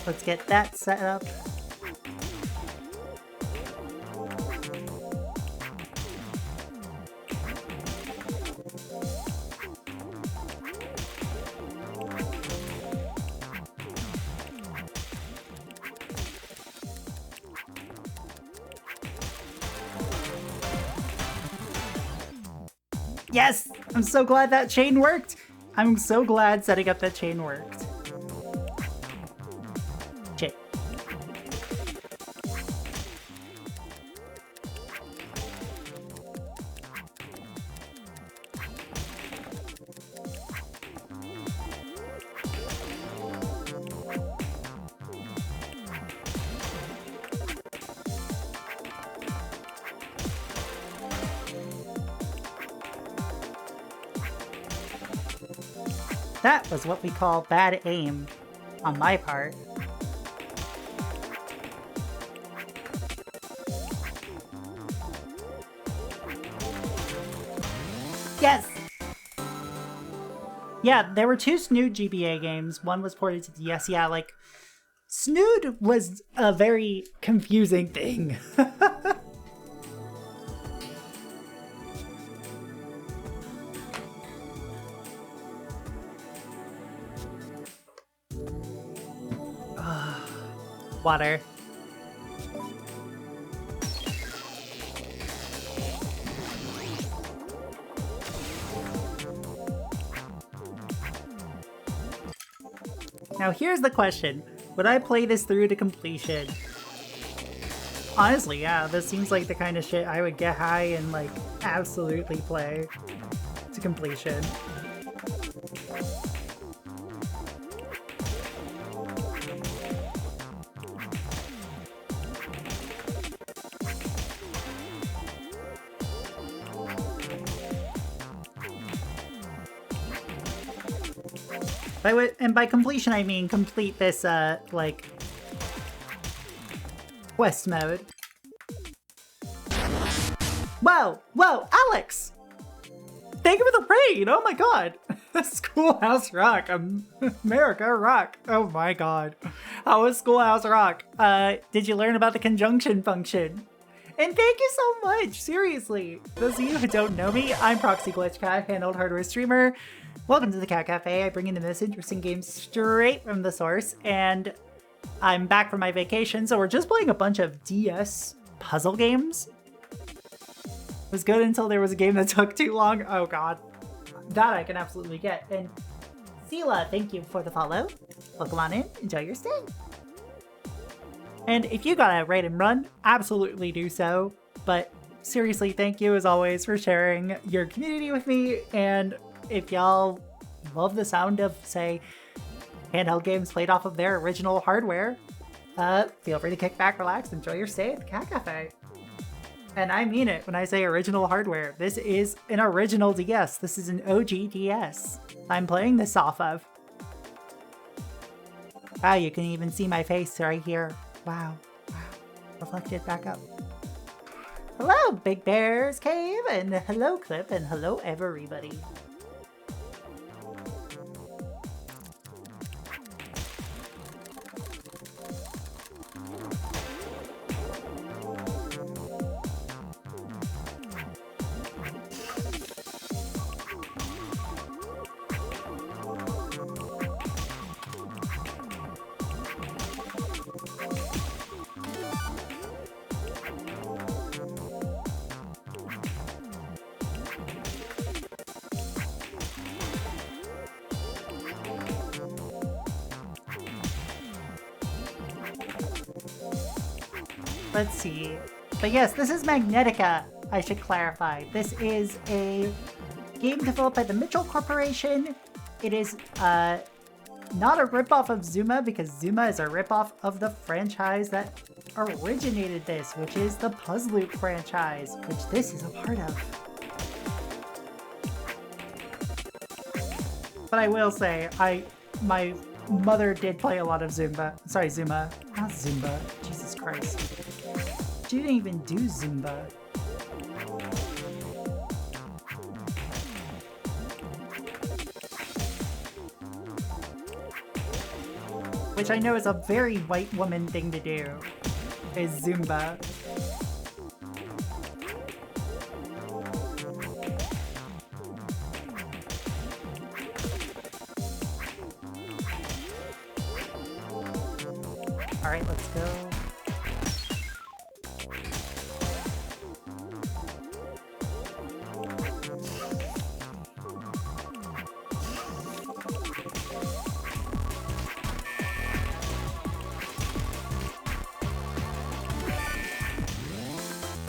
Let's get that set up. Yes! I'm so glad that chain worked! I'm so glad setting up that chain worked. That was what we call bad aim on my part. Yes! Yeah, there were 2 Snood GBA games. One was ported to DS. Yeah, like, Snood was a very confusing thing. Water. Now here's the question. Would I play this through to completion? Honestly, yeah, this seems like the kind of shit I would get high and like absolutely play to completion. And by completion, I mean complete this, like, quest mode. Whoa! Whoa! Alex! Thank you for the raid! Oh my god! Schoolhouse Rock! America Rock! Oh my god. How was Schoolhouse Rock? Did you learn about the conjunction function? And thank you so much! Seriously! Those of you who don't know me, I'm Proxy Glitch Cat, handled hardware streamer. Welcome to the Cat Cafe. I bring in the most interesting games straight from the source, and I'm back from my vacation, so we're just playing a bunch of DS puzzle games. It was good until there was a game that took too long. Oh god. That I can absolutely get. And Sela, thank you for the follow. Welcome on in. Enjoy your stay. And if you gotta raid and run, absolutely do so. But seriously, thank you as always for sharing your community with me. And if y'all love the sound of, say, handheld games played off of their original hardware, feel free to kick back, relax, enjoy your stay at the Cat Cafe. And I mean it when I say original hardware. This is an original DS. This is an OG DS I'm playing this off of. Wow, you can even see my face right here. Wow. Wow. Reflected back up. Hello, Big Bear's Cave, and hello, Clip, and hello, everybody. Let's see. But yes, this is Magnetica, I should clarify. This is a game developed by the Mitchell Corporation. It is not a ripoff of Zuma, because Zuma is a ripoff of the franchise that originated this, which is the Puzzloop franchise, which this is a part of. But I will say, my mother did play a lot of Zumba. Sorry, Zuma. Not Zumba. Jesus Christ. She didn't even do Zumba. Which I know is a very white woman thing to do, is Zumba. Alright, let's go.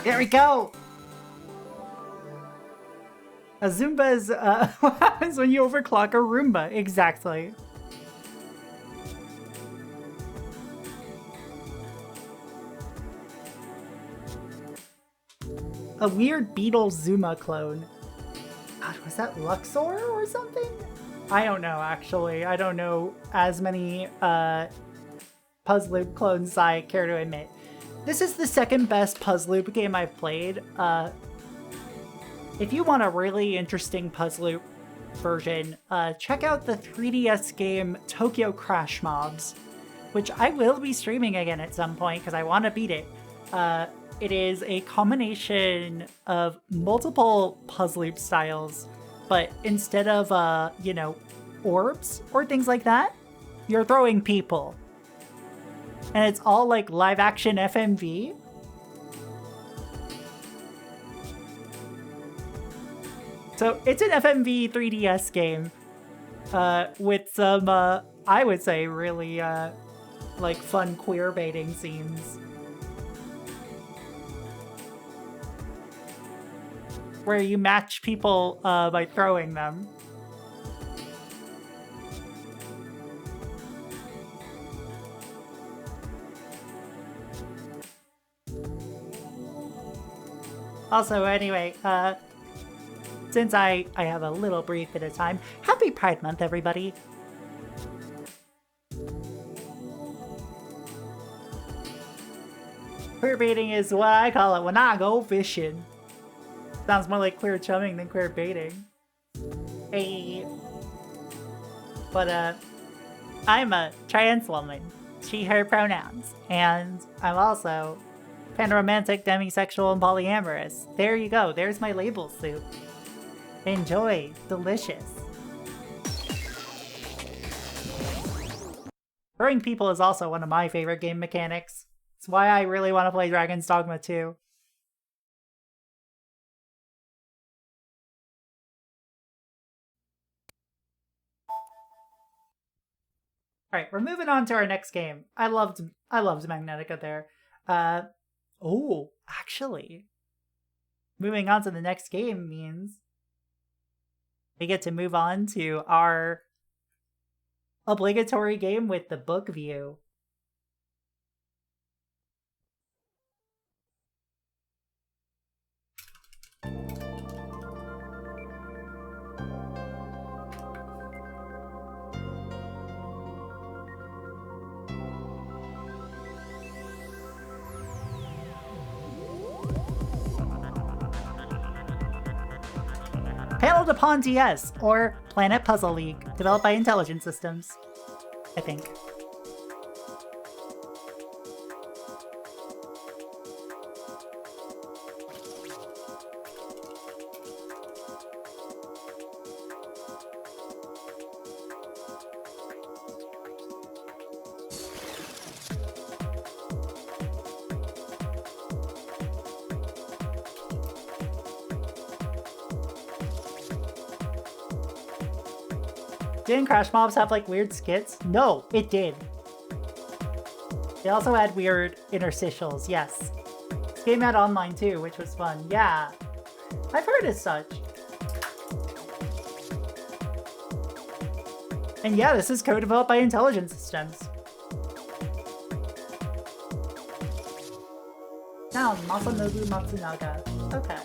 There we go! A Zumba is what happens when you overclock a Roomba. Exactly. A weird Beetle Zuma clone. God, was that Luxor or something? I don't know, actually. I don't know as many Puzzloop clones as I care to admit. This is the second best Puzzloop game I've played. If you want a really interesting Puzzloop version, check out the 3DS game Tokyo Crash Mobs, which I will be streaming again at some point because I want to beat it. It is a combination of multiple Puzzloop styles, but instead of, orbs or things like that, you're throwing people. And it's all like live action FMV. So it's an FMV 3DS game with some, I would say, really like fun queer baiting scenes. Where you match people by throwing them. Also, anyway, since I have a little brief bit of time, happy Pride Month, everybody! Queer baiting is what I call it when I go fishing. Sounds more like queer chumming than queer baiting. Hey. But, I'm a trans woman. She, her pronouns. And I'm also panromantic, demisexual, and polyamorous. There you go. There's my label soup. Enjoy. Delicious. Throwing people is also one of my favorite game mechanics. It's why I really want to play Dragon's Dogma 2. Alright, we're moving on to our next game. I loved Magnetica there. Oh, actually, moving on to the next game means we get to move on to our obligatory game with the book view. Panel Upon DS, or Planet Puzzle League, developed by Intelligent Systems, I think. Didn't Crash Mobs have like weird skits? No, it did. They also had weird interstitials, yes. This game had online too, which was fun. Yeah, I've heard as such. And yeah, this is co-developed by Intelligent Systems. Now, Masanobu Matsunaga. Okay.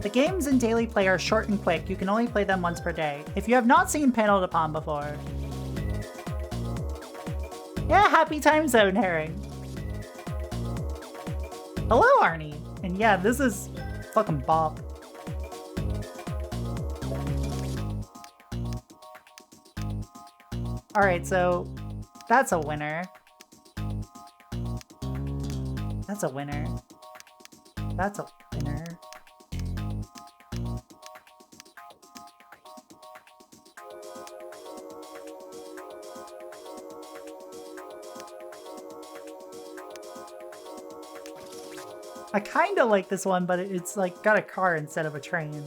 The games in Daily Play are short and quick. You can only play them once per day. If you have not seen Panel Upon before. Yeah, happy time zone, Herring. Hello, Arnie. And yeah, this is fucking bop. Alright, so that's a winner. That's a winner. That's a winner. I kinda like this one, but it's like got a car instead of a train.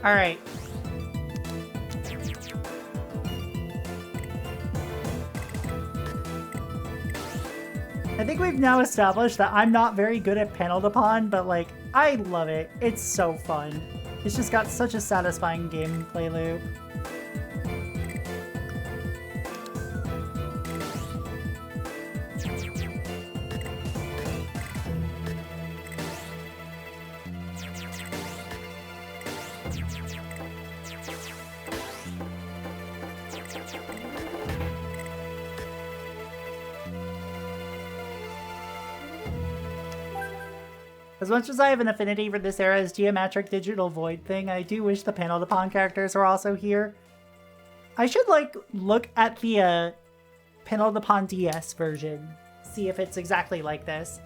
Alright. I think we've now established that I'm not very good at Panel Upon, but like, I love it. It's so fun. It's just got such a satisfying gameplay loop. As much as I have an affinity for this era's geometric digital void thing, I do wish the Panel Upon characters were also here. I should, like, look at the Panel Upon DS version, see if it's exactly like this.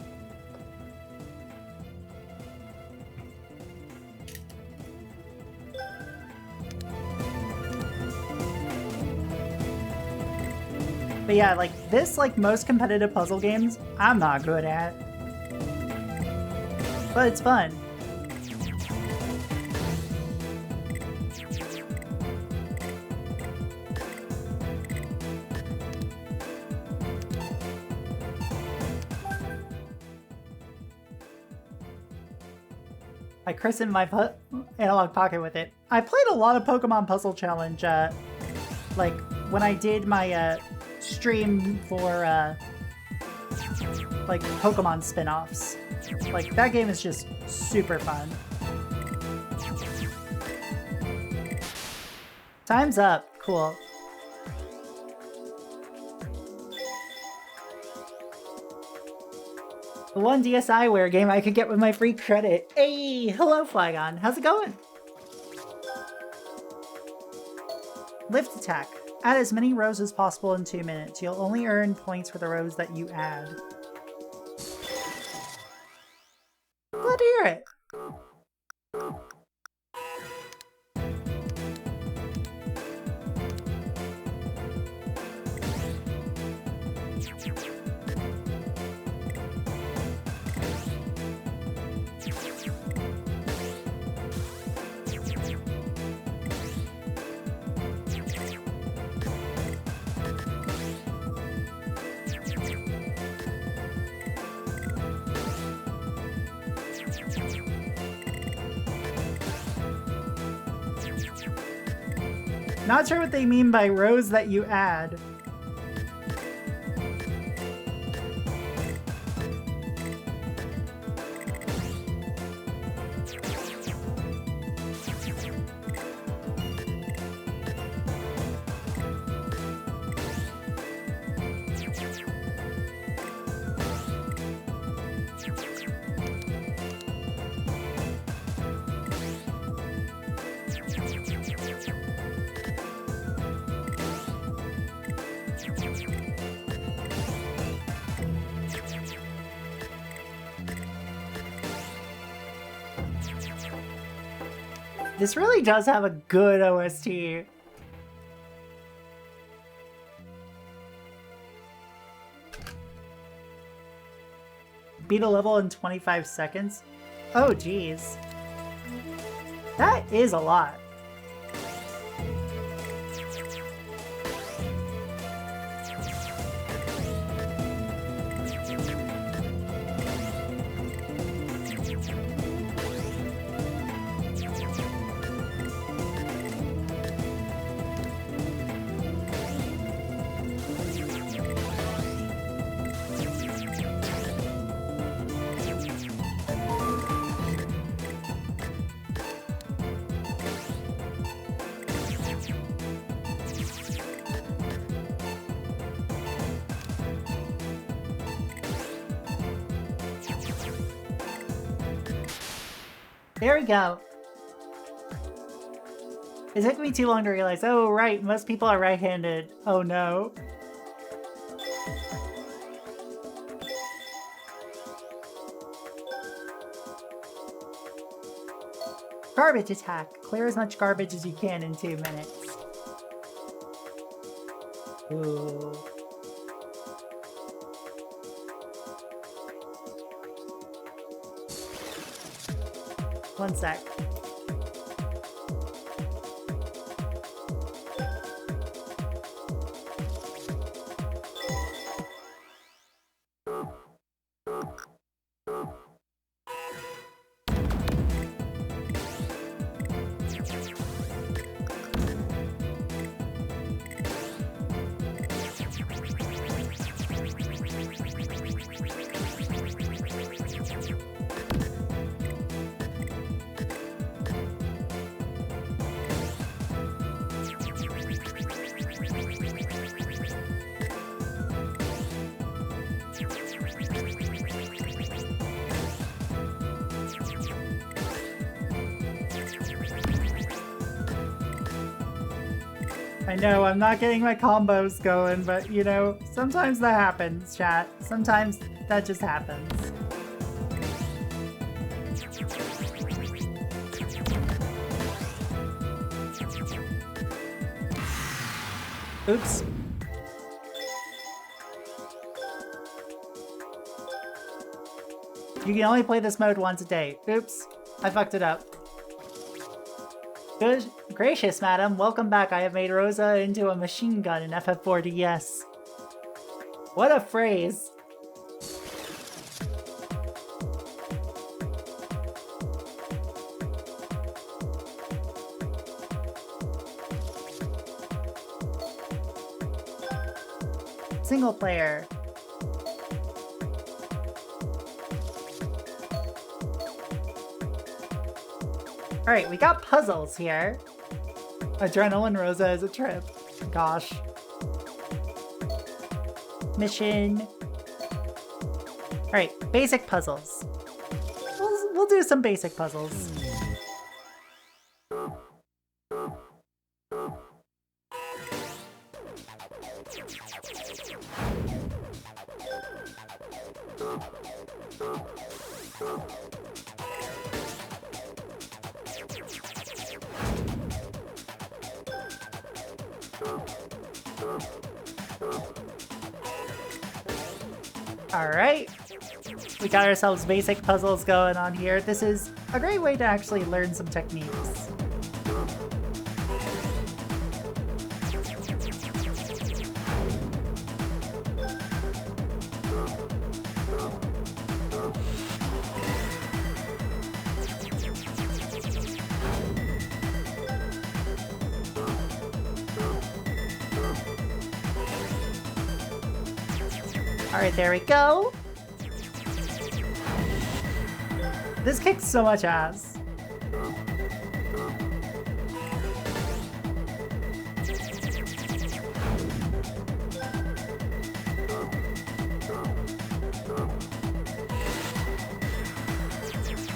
But yeah, like, this, like most competitive puzzle games, I'm not good at. But it's fun. I christened my Analog Pocket with it. I played a lot of Pokemon Puzzle Challenge, like, when I did my, stream for, like, Pokemon spin-offs. Like, that game is just super fun. Time's up. Cool. The one DSiWare game I could get with my free credit. Hey, hello Flygon. How's it going? Lift attack. Add as many rows as possible in 2 minutes. You'll only earn points for the rows that you add. Glad to hear it. Not sure what they mean by rows that you add. This really does have a good OST. Beat a level in 25 seconds? Oh, geez. That is a lot. There we go. It took me too long to realize, oh right, most people are right-handed. Oh no. Garbage attack. Clear as much garbage as you can in 2 minutes. Ooh. One sec. I know, I'm not getting my combos going, but you know, sometimes that happens, chat. Sometimes that just happens. Oops. You can only play this mode once a day. Oops, I fucked it up. Good gracious, madam, welcome back. I have made Rosa into a machine gun in FF4DS. What a phrase. Single player. Alright, we got puzzles here. Adrenaline Rosa is a trip. Gosh. Mission. Alright, basic puzzles. We'll do some basic puzzles. Alright, we got ourselves basic puzzles going on here. This is a great way to actually learn some techniques. Alright, there we go. This kicks so much ass.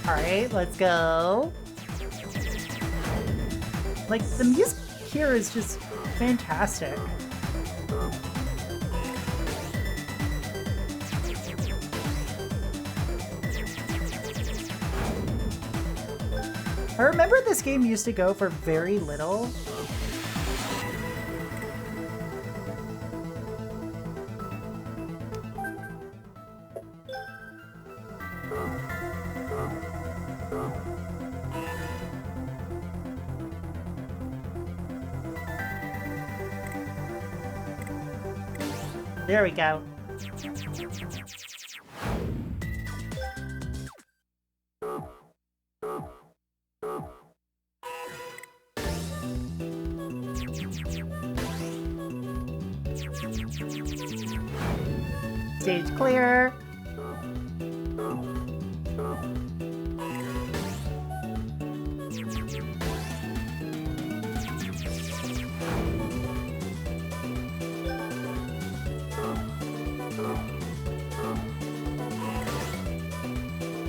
Alright, let's go. Like, the music here is just fantastic. I remember this game used to go for very little. There we go. Stage clear.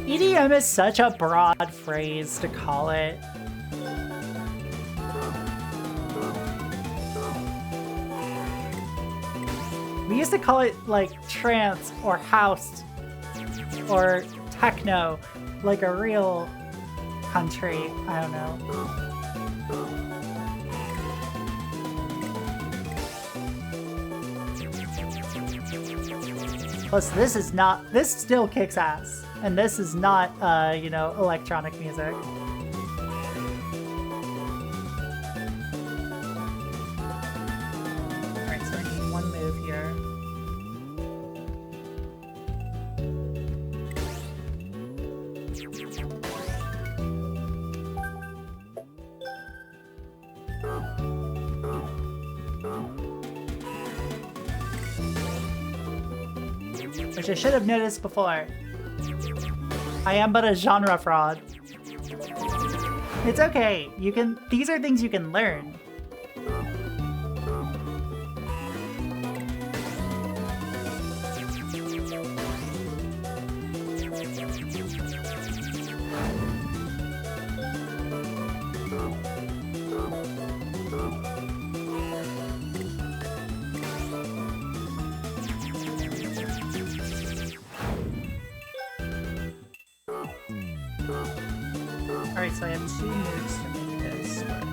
EDM is such a broad phrase to call it. We used to call it like trance or house or techno, like a real country. I don't know. Plus, this still kicks ass. And this is not, you know, electronic music. Alright, so I need one move here. Which I should have noticed before. I am but a genre fraud. It's okay. These are things you can learn. so I have 2 moves to make this work.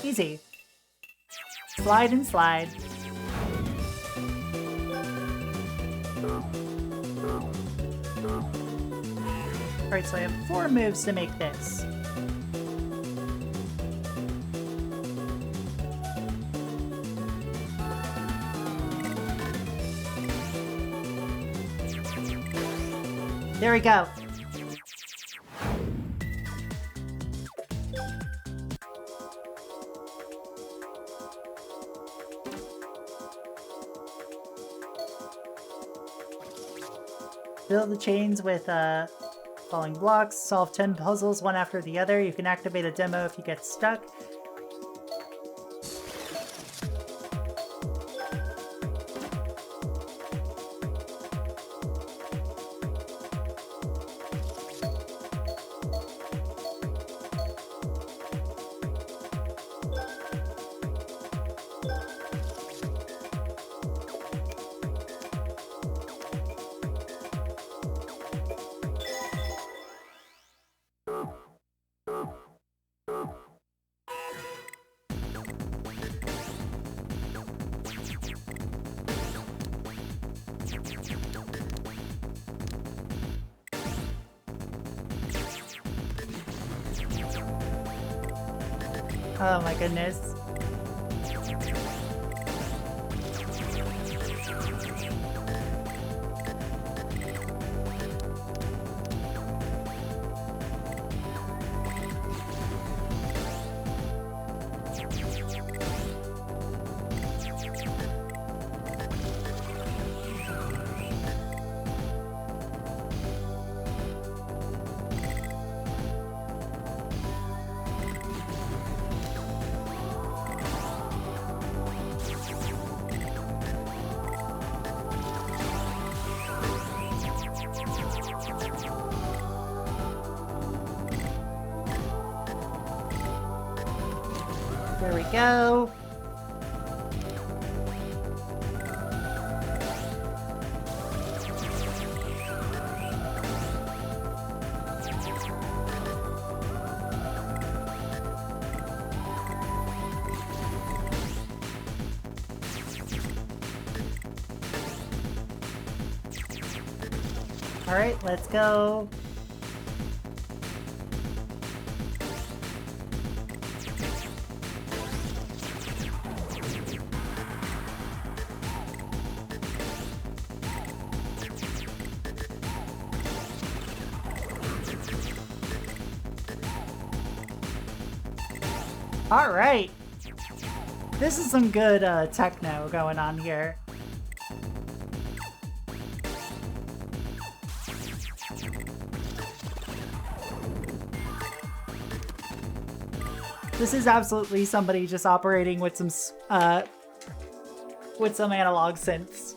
Easy. Slide and slide. Alright, so I have 4 moves to make this. There we go. Fill the chains with falling blocks. Solve 10 puzzles one after the other. You can activate a demo if you get stuck. Oh my goodness. There we go. All right, let's go. All right. This is some good techno going on here. This is absolutely somebody just operating with some analog synths.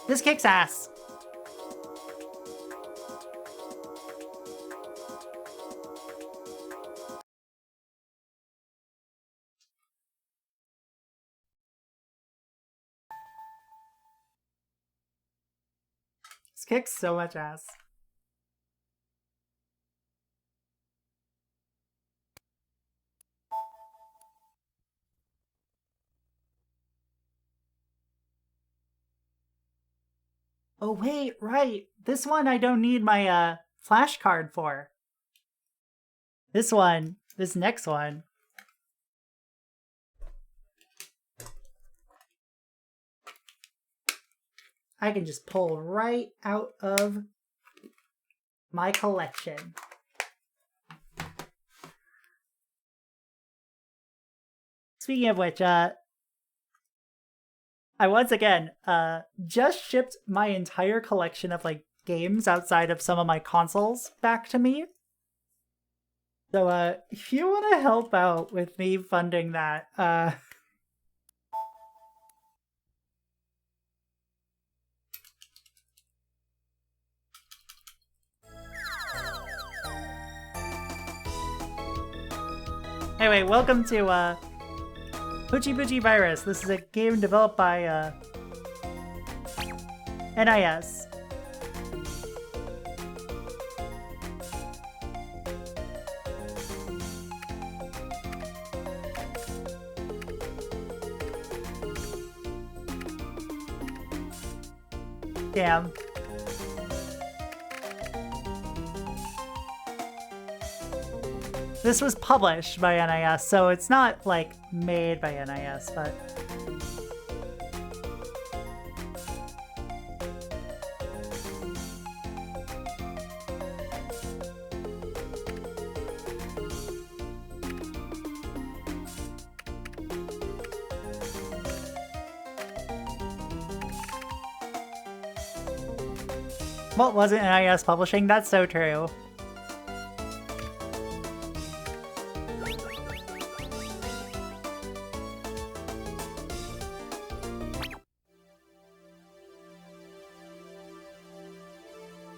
This kicks ass. This kicks so much ass. Oh wait, right. This one I don't need my flash card for. This next one. I can just pull right out of my collection. Speaking of which, I once again just shipped my entire collection of like games outside of some of my consoles back to me. So if you want to help out with me funding that, Anyway, welcome to Poochie Poochie Virus. This is a game developed by NIS. Damn. This was published by NIS, so it's not, like, made by NIS, but... What wasn't NIS publishing? That's so true.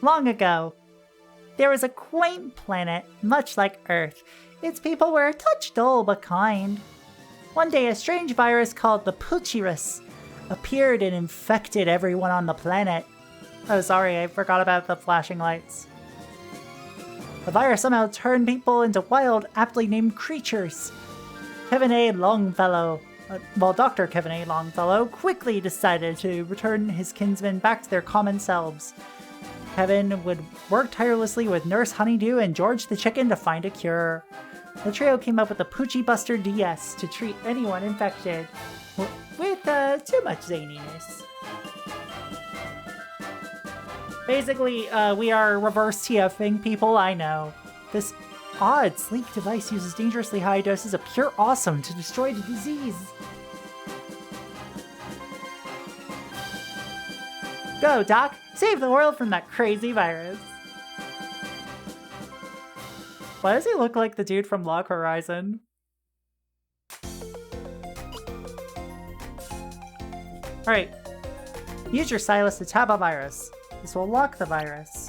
Long ago, there was a quaint planet, much like Earth. Its people were a touch dull but kind. One day, a strange virus called the Poochirus appeared and infected everyone on the planet. Oh, sorry, I forgot about the flashing lights. The virus somehow turned people into wild, aptly named creatures. Kevin A. Longfellow, Dr. Kevin A. Longfellow quickly decided to return his kinsmen back to their common selves. Kevin would work tirelessly with Nurse Honeydew and George the Chicken to find a cure. The trio came up with the Poochie Buster DS to treat anyone infected with too much zaniness. Basically, we are reverse TFing people, I know. This odd, sleek device uses dangerously high doses of pure awesome to destroy the disease. Go, Doc! Save the world from that crazy virus! Why does he look like the dude from Log Horizon? Alright. Use your stylus to tab a virus. This will lock the virus.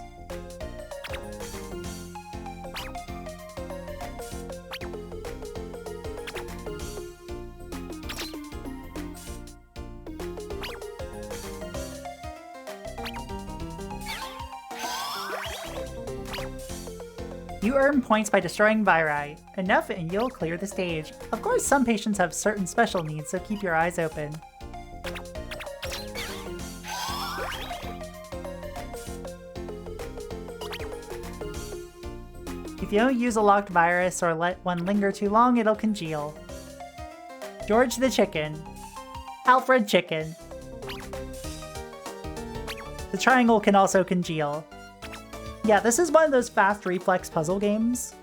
You earn points by destroying viri. Enough and you'll clear the stage. Of course, some patients have certain special needs, so keep your eyes open. If you don't use a locked virus or let one linger too long, it'll congeal. George the Chicken. Alfred Chicken. The triangle can also congeal. Yeah, this is one of those fast reflex puzzle games.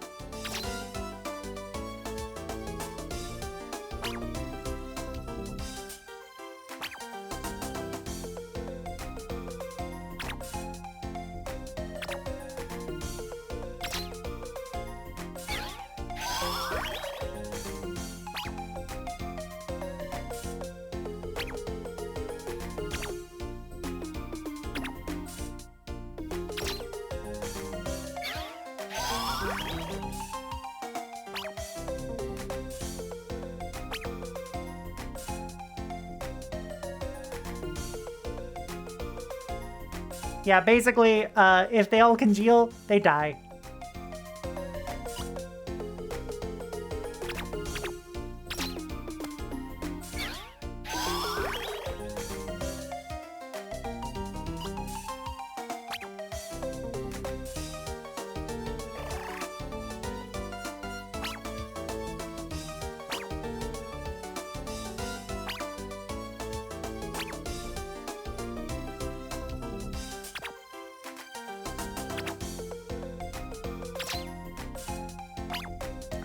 Yeah, basically, if they all congeal, they die.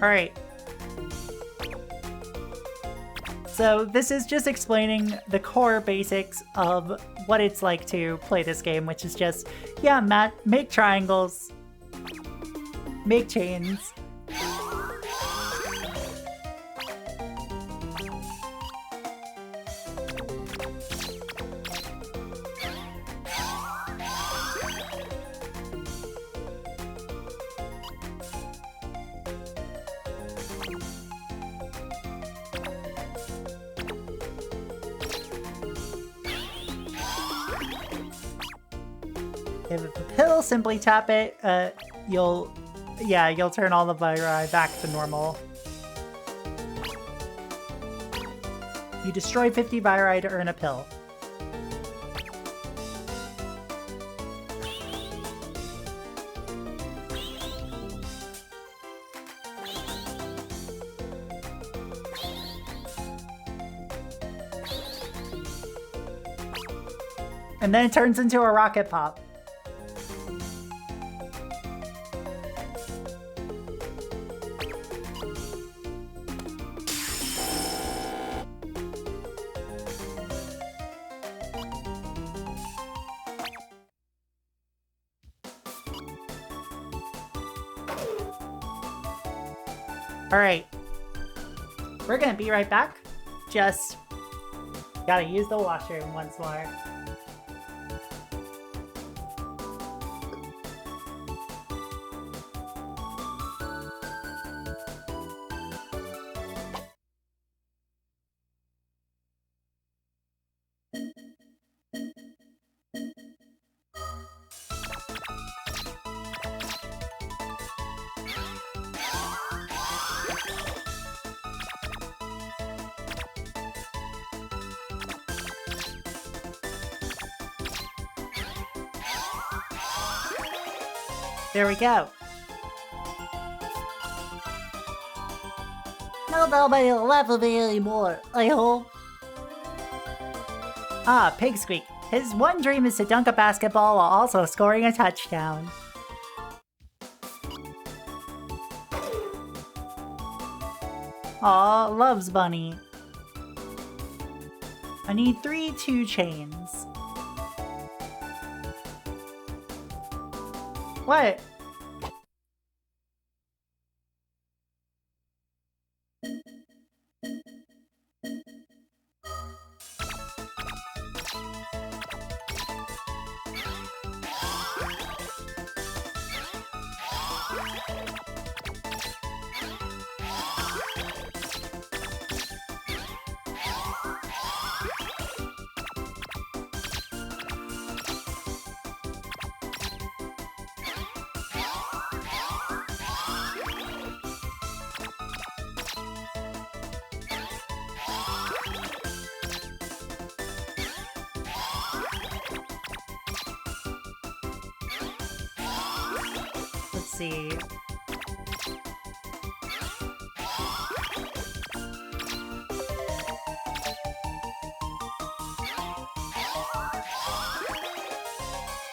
Alright. So this is just explaining the core basics of what it's like to play this game, which is just, yeah, make triangles, make chains. If a pill, simply tap it. You'll turn all the viri back to normal. You destroy 50 viri to earn a pill. And then it turns into a rocket pop. Alright. We're gonna be right back. Just gotta use the washroom once more. There we go. Nobody will laugh at me anymore, I hope. Ah, Pig Squeak. His one dream is to dunk a basketball while also scoring a touchdown. Aw, loves Bunny. I need 3 2 chains. What? Let's see.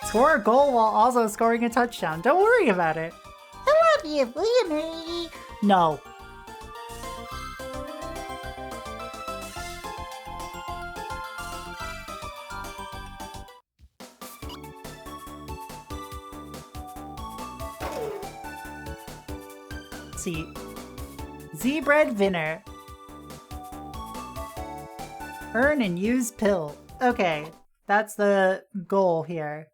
Score a goal while also scoring a touchdown. Don't worry about it. I love you, Leonard. No. Let's see. Z-Bread Vinner. Earn and use pill. Okay, that's the goal here.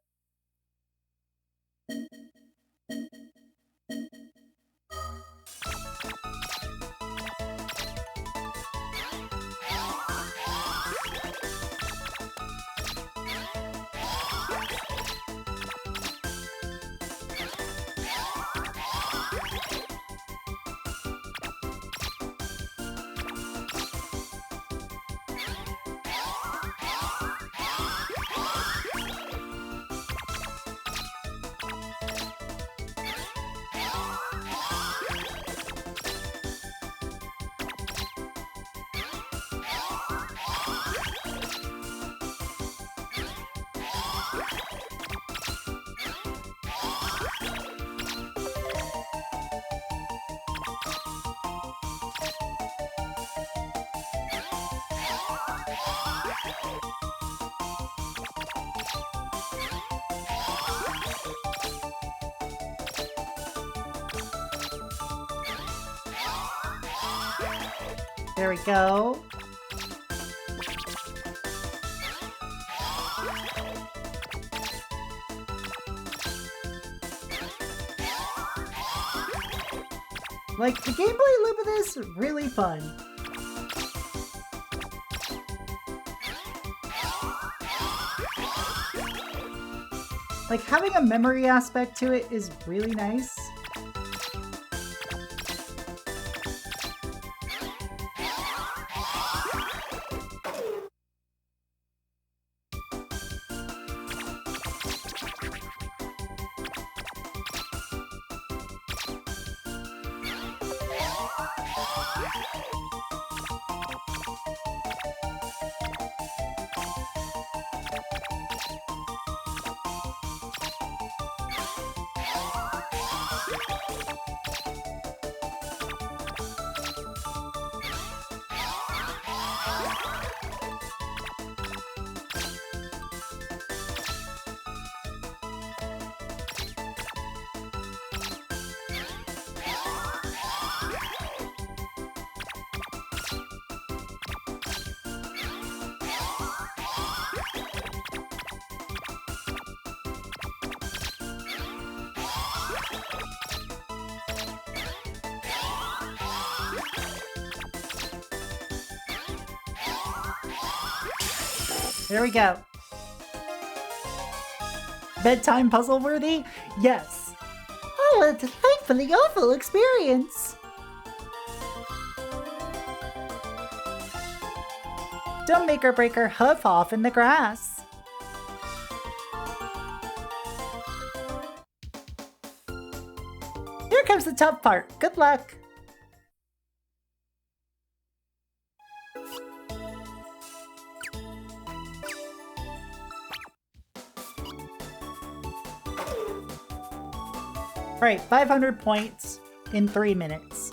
There we go. Like, the gameplay loop of this is really fun. Like, having a memory aspect to it is really nice. There we go. Bedtime puzzle worthy? Yes. Oh, what a delightfully awful experience. Don't make or break her hoof off in the grass. Here comes the tough part. Good luck. Alright, 500 points in 3 minutes.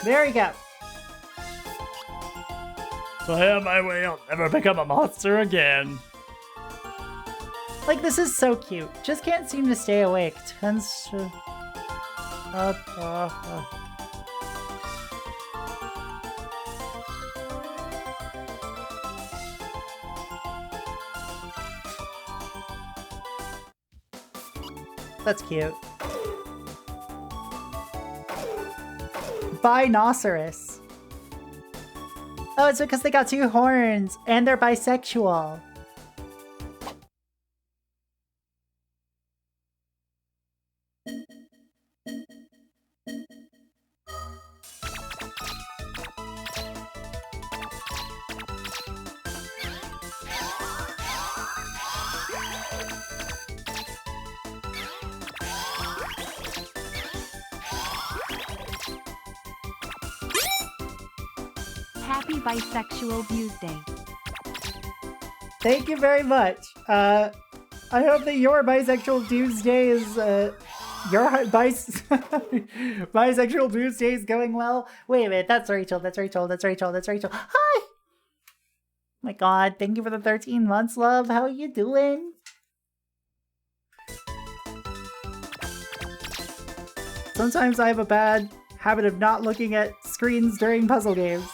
There we go. So I have my way, I'll never become a monster again. Like, this is so cute. Just can't seem to stay awake. Tends to... That's cute. Binoceros. Oh, it's because they got 2 horns and they're bisexual. Happy Bisexual Views Day. Thank you very much. I hope that your bisexual Tuesday is, bisexual Tuesday is going well. Wait a minute, that's Rachel, that's Rachel, that's Rachel, that's Rachel. Hi! My god, thank you for the 13 months, love. How are you doing? Sometimes I have a bad habit of not looking at screens during puzzle games.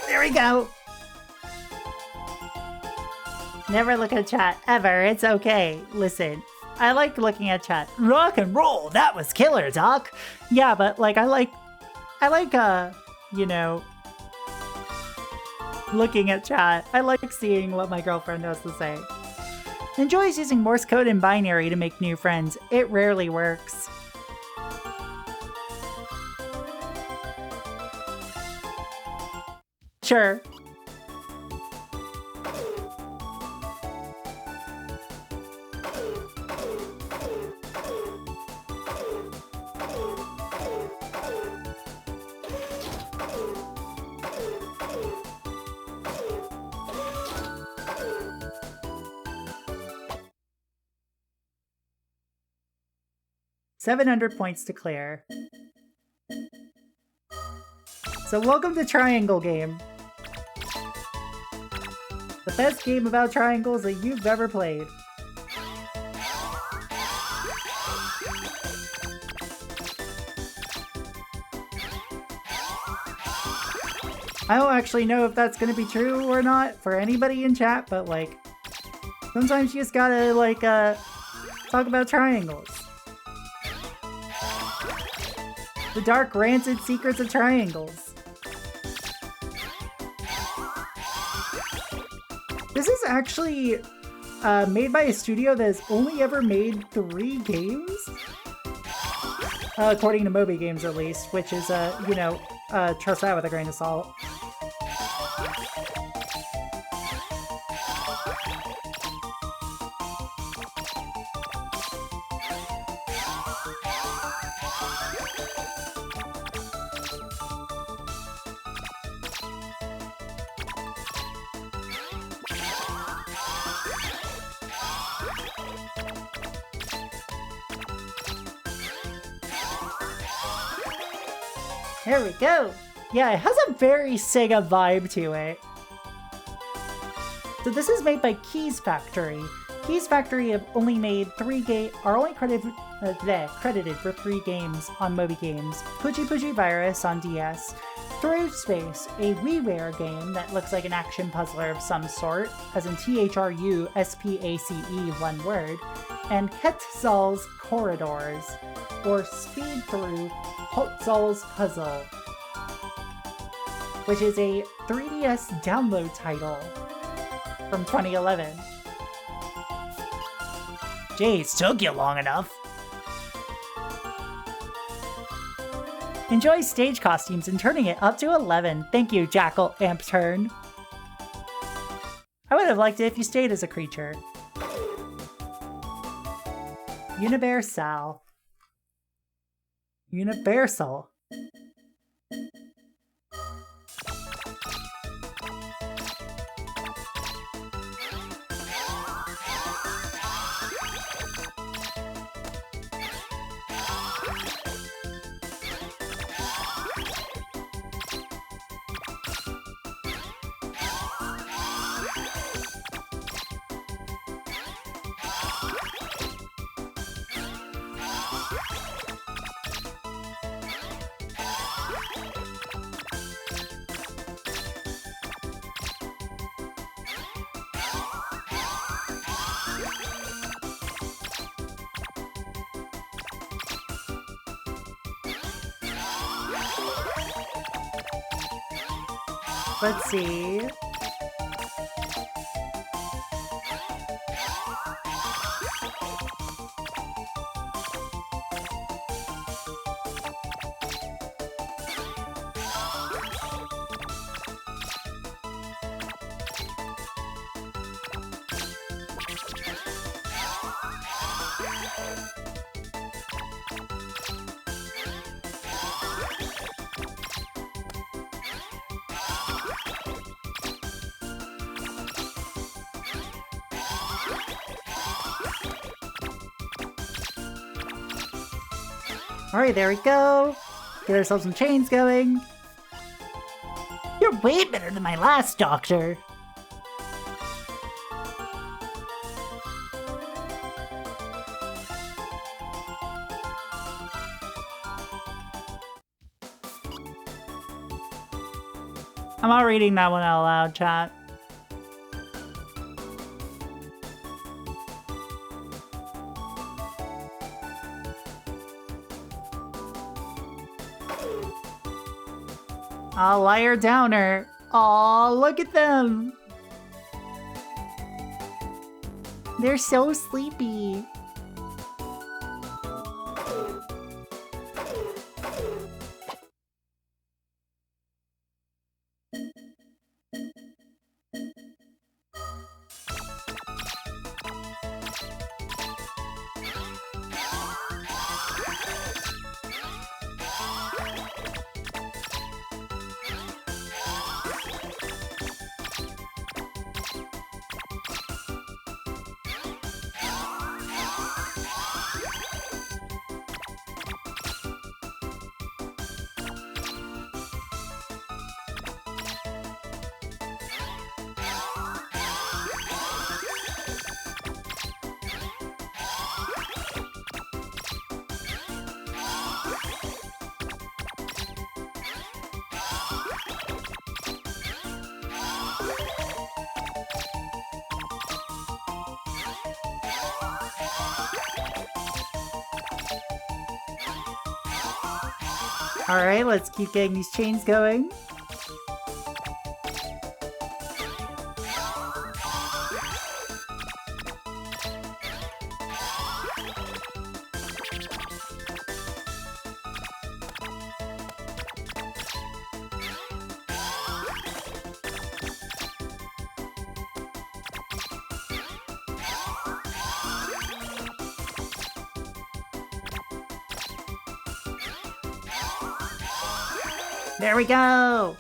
There we go. Never look at chat, ever. It's okay. Listen, I like looking at chat. Rock and roll, that was killer, Doc. Yeah, but like, I like, you know, looking at chat. I like seeing what my girlfriend has to say. Enjoys using Morse code and binary to make new friends. It rarely works. Sure. $700 points to clear. So welcome to Triangle Game. The best game about triangles that you've ever played. I don't actually know if that's gonna be true or not for anybody in chat, but like, sometimes you just gotta like, talk about triangles. The dark, rancid secrets of triangles. This is actually made by a studio that has only ever made 3 games? According to Moby Games, at least, which is, you know, trust that with a grain of salt. There we go! Yeah, it has a very Sega vibe to it. So this is made by Keys Factory. Keys Factory have only made 3 are only credited for 3 games on Moby Games. Poochie Poochie Virus on DS, Through Space, a WiiWare game that looks like an action puzzler of some sort, as in THRUSPACE, one word, and Quetzal's Corridors, or Speed Through Quetzal's Puzzle, which is a 3DS download title from 2011. Jeez, took you long enough. Enjoy stage costumes and turning it up to 11. Thank you, Jackal Ampturn. I would have liked it if you stayed as a creature. Universal. Universal. Let's see. Alright, there we go. Get ourselves some chains going. You're way better than my last doctor. I'm not reading that one out loud, chat. Aw, liar downer. Aw, look at them. They're so sleepy. Alright, let's keep getting these chains going. There we go!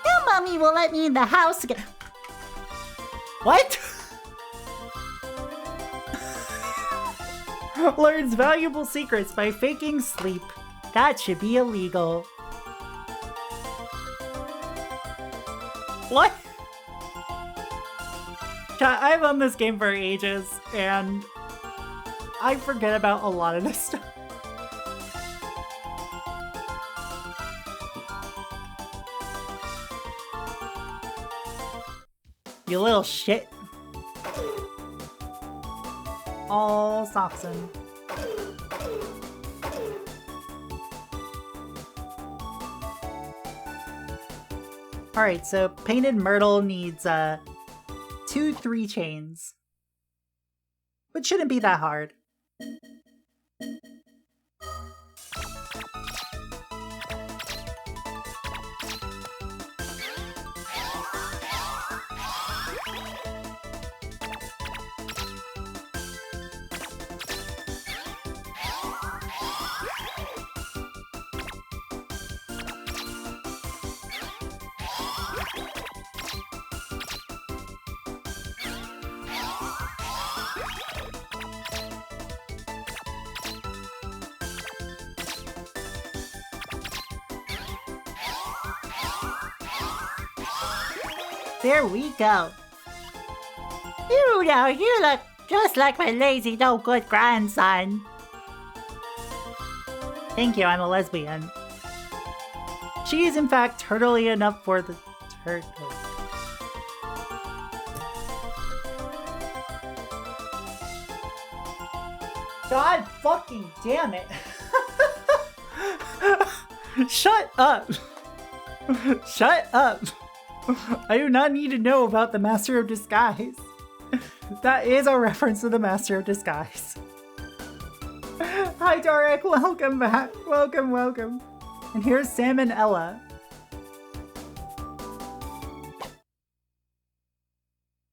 Now Mommy will let me in the house again. What? Learns valuable secrets by faking sleep. That should be illegal. What? I've owned this game for ages, and I forget about a lot of this stuff. You little shit. All Soxen. Alright, so Painted Myrtle needs 2-3 chains. Which shouldn't be that hard. There we go. You know, you look just like my lazy, no-good grandson. Thank you, I'm a lesbian. She is in fact turtly enough for the turtle. God fucking damn it. Shut up. Shut up. I do not need to know about the Master of Disguise. That is a reference to the Master of Disguise. Hi Dorek, welcome back. Welcome, welcome. And here's Sam and Ella.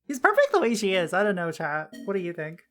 She's perfect the way she is. I don't know, chat. What do you think?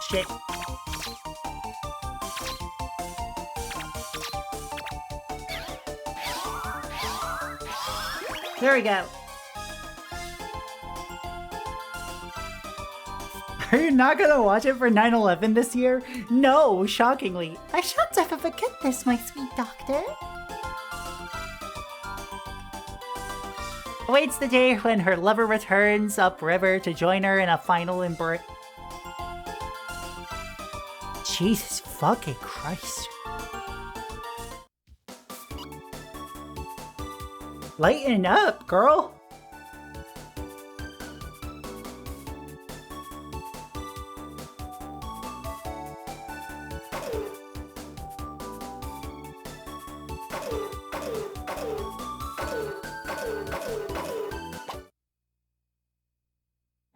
shit. There we go. Are you not gonna watch it for 9/11 this year? No, shockingly. I shan't ever forget this, my sweet doctor. Awaits the day when her lover returns upriver to join her in a final embrace. Jesus fucking Christ. Lighten up, girl.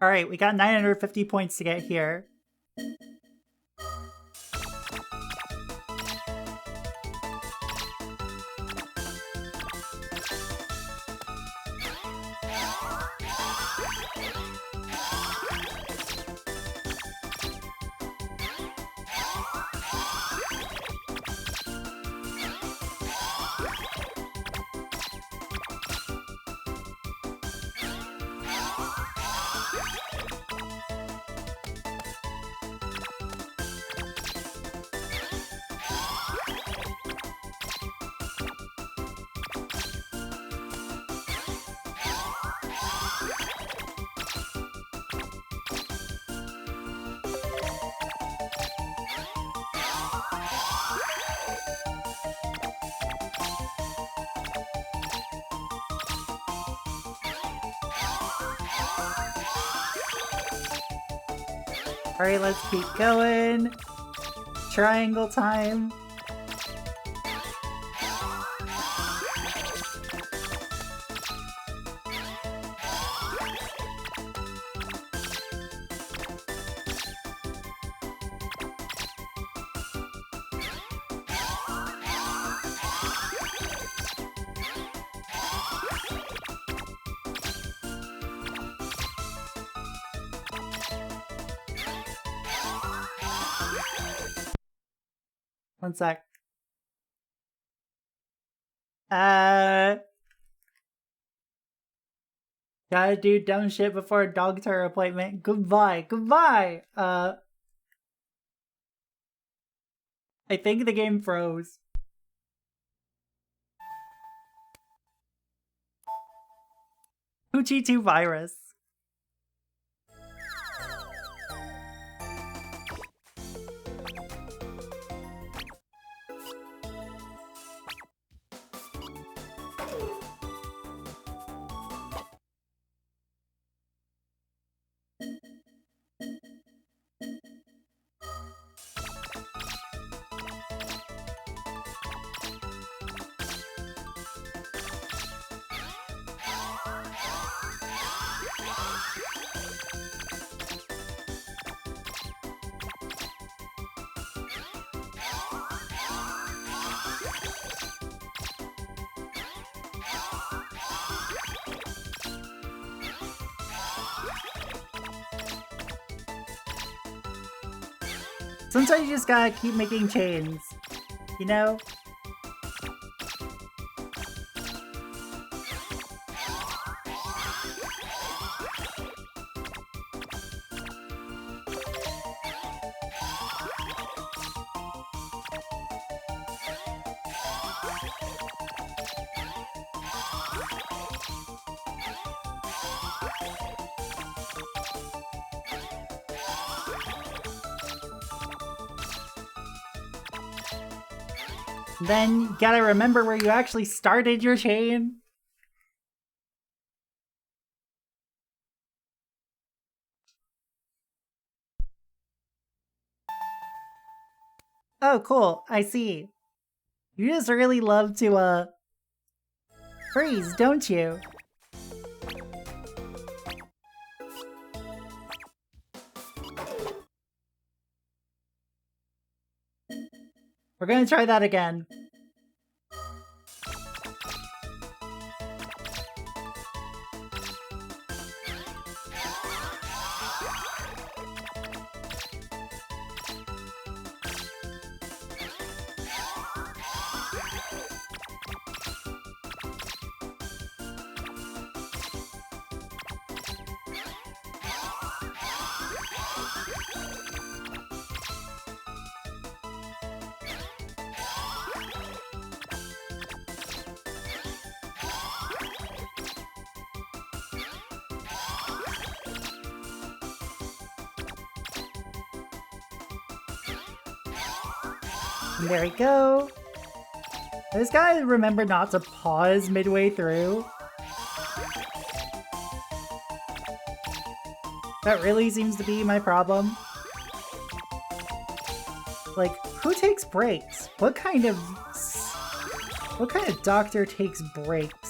Alright, we got 950 points to get here. Alright, let's keep going. Triangle time. One sec. Gotta do dumb shit before a doctor appointment. Goodbye. Goodbye. I think the game froze. Uchi 2 virus. Sometimes you just gotta keep making chains, you know? Then you gotta remember where you actually started your chain. Oh, cool. I see. You just really love to, freeze, don't you? We're gonna try that again. There we go. This guy remember not to pause midway through. That really seems to be my problem. Like, who takes breaks? What kind of doctor takes breaks?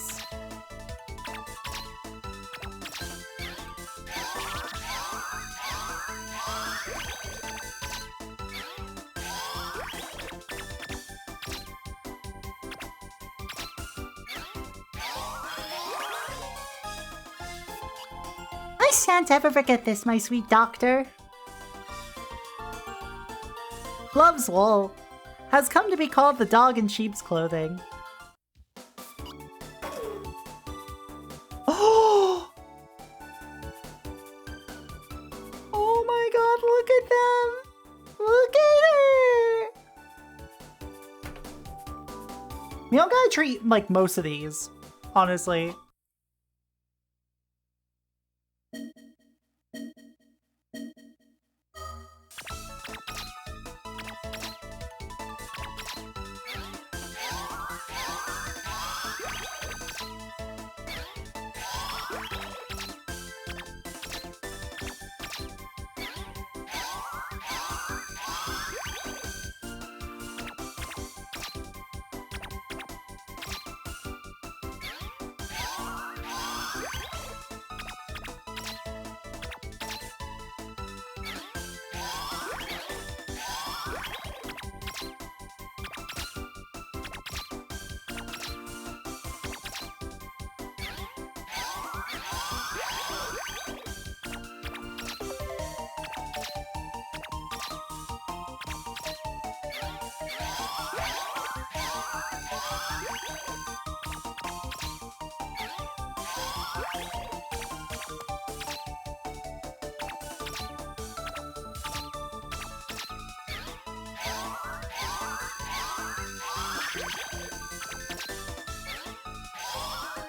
I shan't ever forget this, my sweet doctor. Love's wool has come to be called the dog in sheep's clothing. Oh! Oh my god, look at them! Look at her! We don't gotta treat, like, most of these, honestly.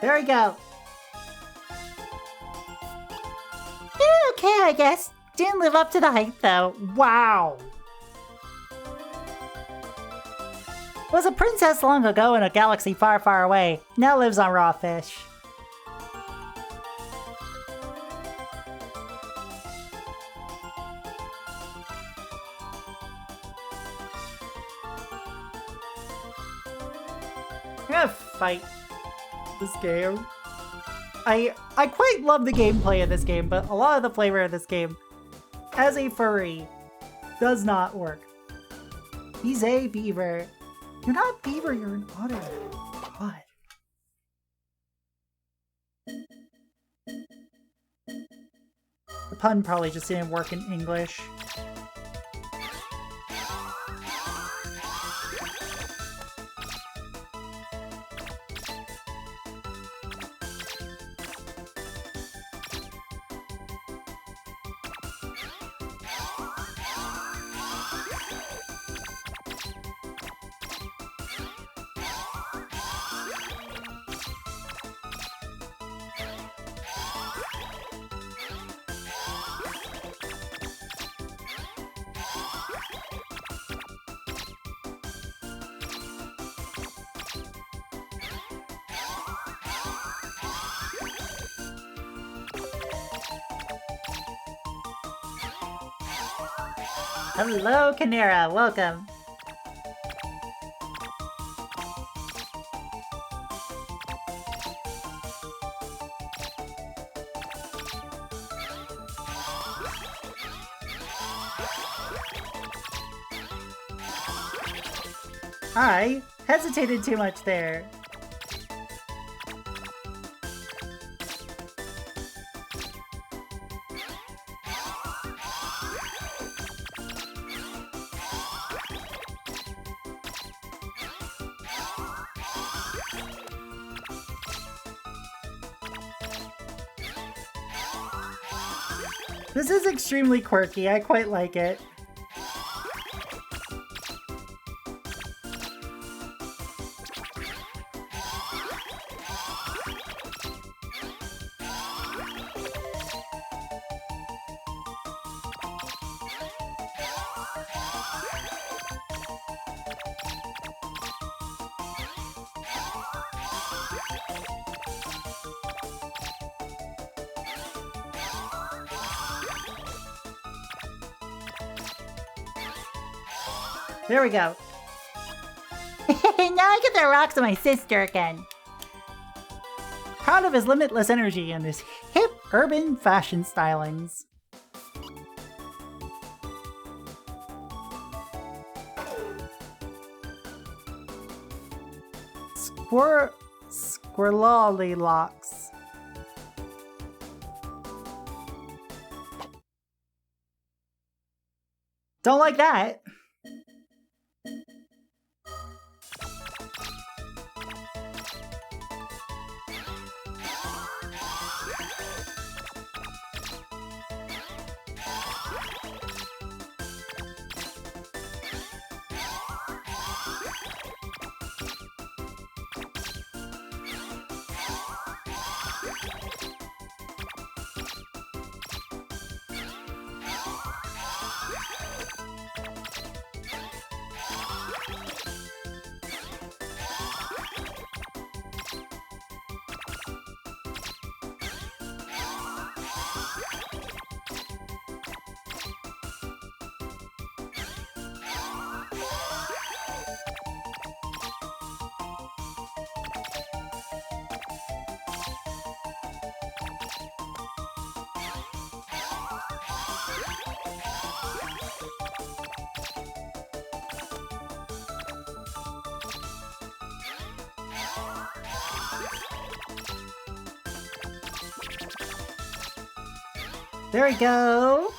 There we go. Yeah, okay, I guess. Didn't live up to the hype, though. Wow. Was a princess long ago in a galaxy far, far away. Now lives on raw fish. I'm gonna fight this game. I quite love the gameplay of this game, but a lot of the flavor of this game, as a furry, does not work. He's a beaver. You're not beaver, you're an otter. God. The pun probably just didn't work in English. Hello, Canera. Welcome. I hesitated too much there. This is extremely quirky. I quite like it. There we go. Now I can throw rocks at my sister again. Proud of his limitless energy and his hip urban fashion stylings. Squirrely locks. Don't like that. There we go.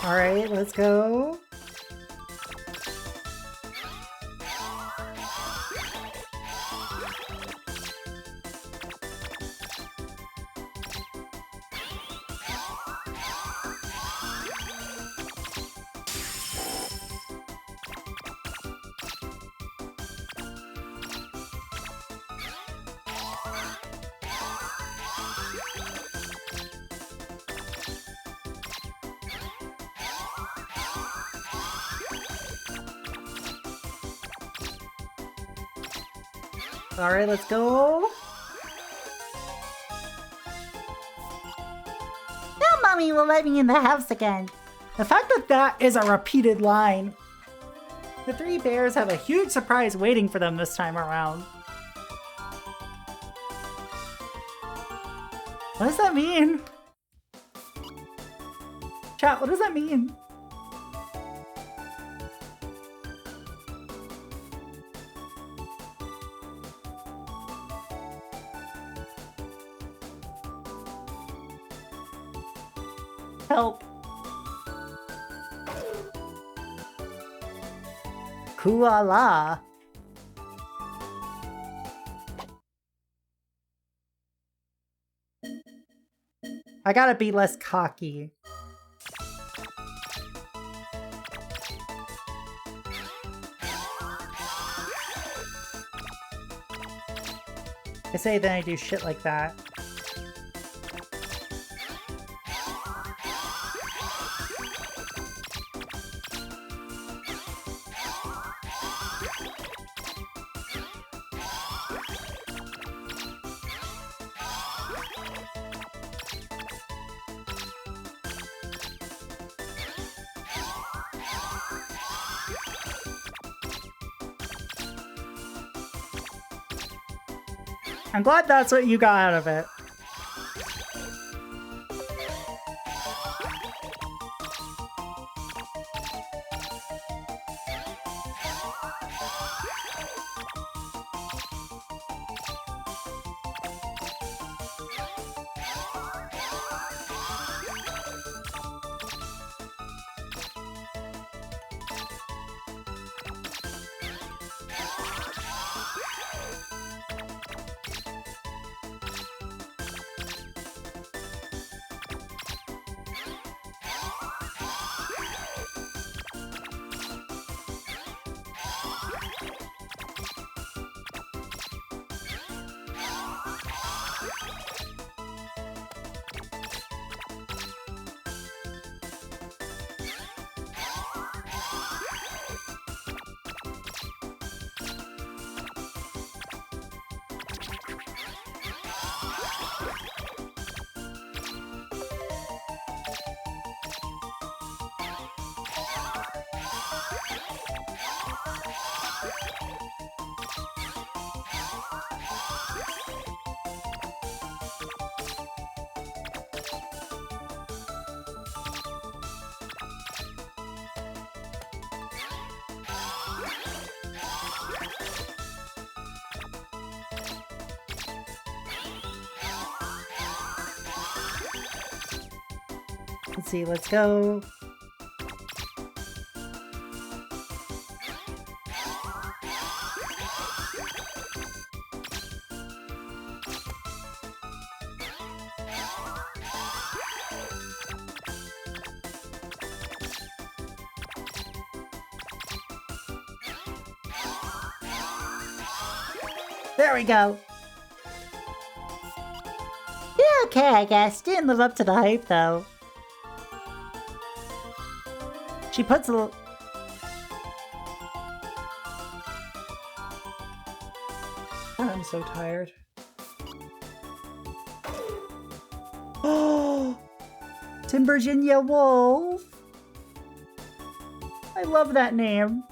All right, let's go. All right, let's go. Now Mommy will let me in the house again. The fact that that is a repeated line. The three bears have a huge surprise waiting for them this time around. What does that mean? Chat, what does that mean? Help. Koala. I gotta be less cocky. I say then I do shit like that. I'm glad that's what you got out of it. Let's see, let's go. There we go. Yeah, okay, I guess. Didn't live up to the hype, though. She puts a little... I'm so tired. Oh! Timberginia Wolf! I love that name.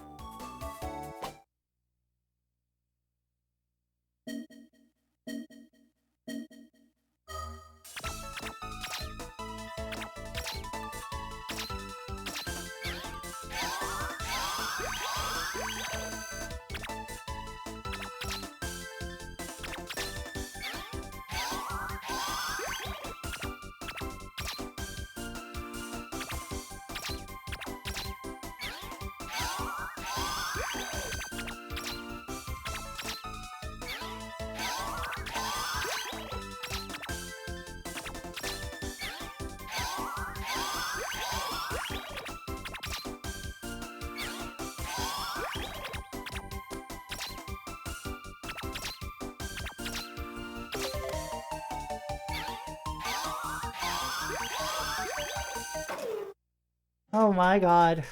Oh my god.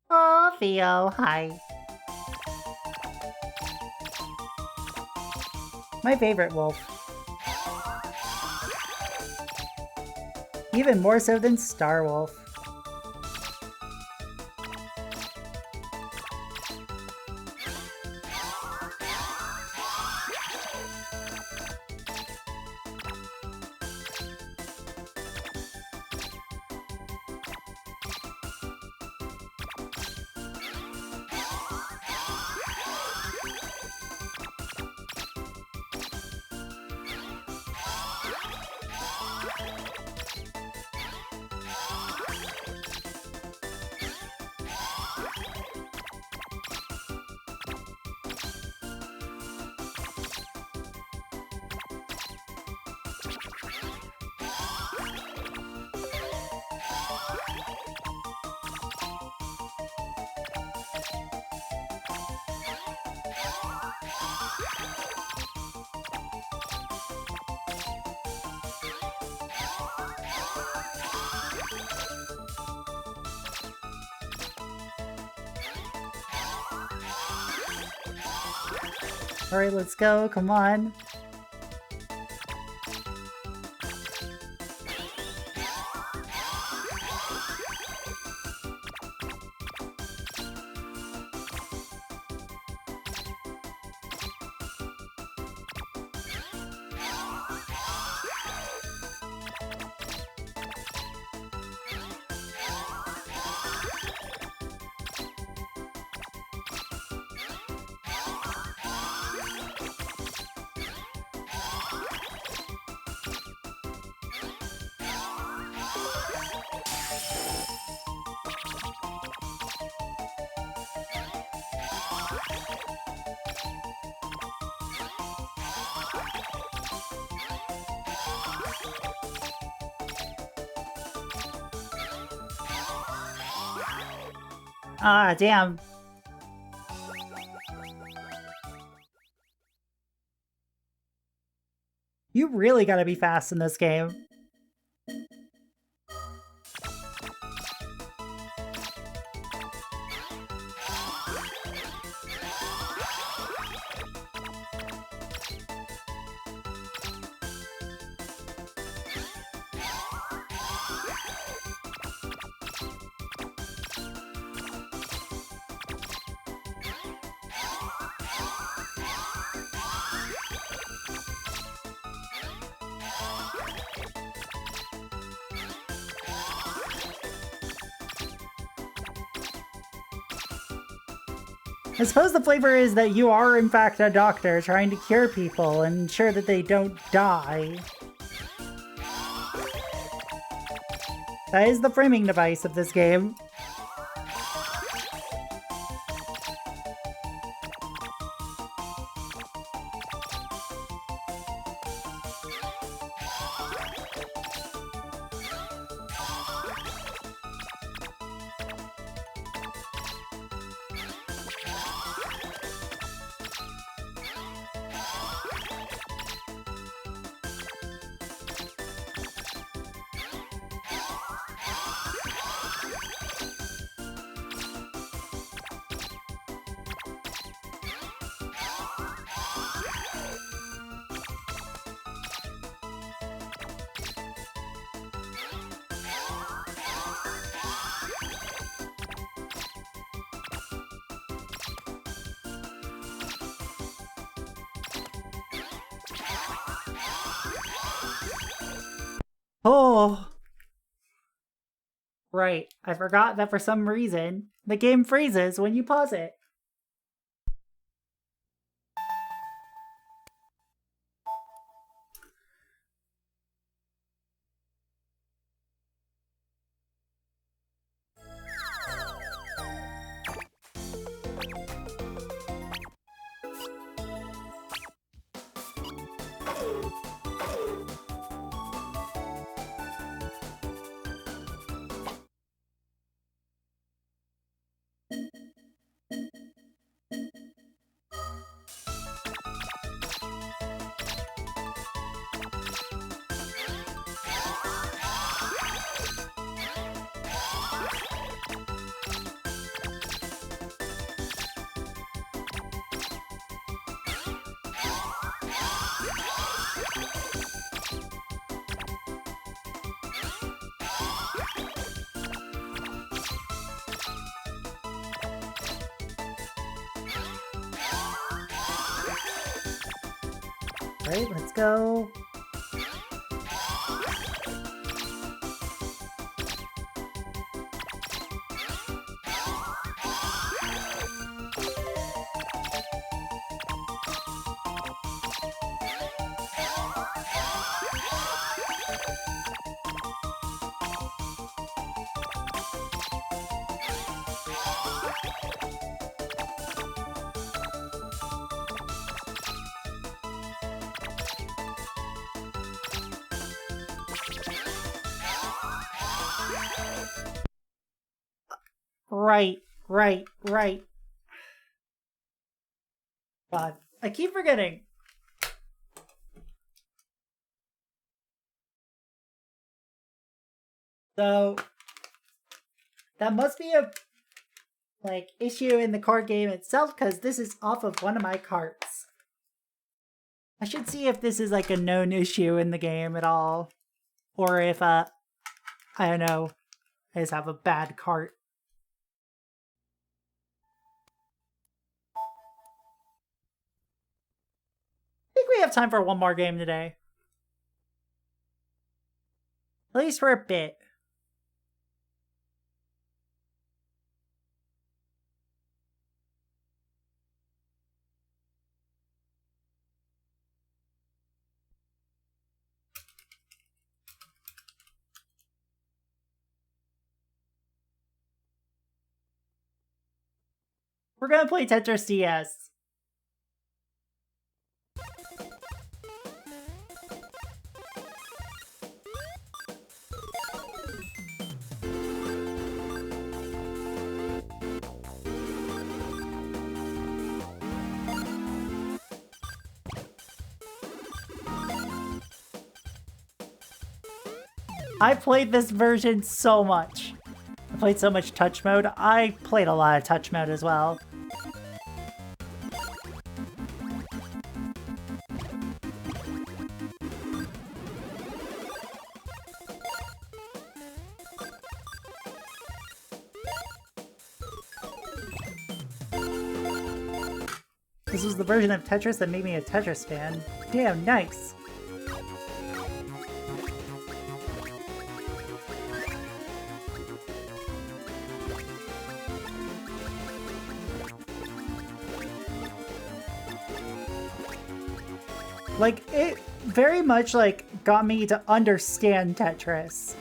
Oh, Theo, hi. My favorite wolf. Even more so than Star Wolf. Alright, let's go, come on. Ah, damn. You really gotta be fast in this game. I suppose the flavor is that you are in fact a doctor trying to cure people and ensure that they don't die. That is the framing device of this game. Oh! Right, I forgot that for some reason, the game freezes when you pause it. Right, let's go. Right. God, I keep forgetting. So, that must be a, issue in the card game itself, because this is off of one of my carts. I should see if this is, a known issue in the game at all. Or if, I don't know, I just have a bad cart. I think we have time for one more game today. At least for a bit. We're gonna play Tetris DS. I played this version so much. I played so much touch mode. I played a lot of touch mode as well. This was the version of Tetris that made me a Tetris fan. Damn, nice. Like, it very much, like, got me to understand Tetris.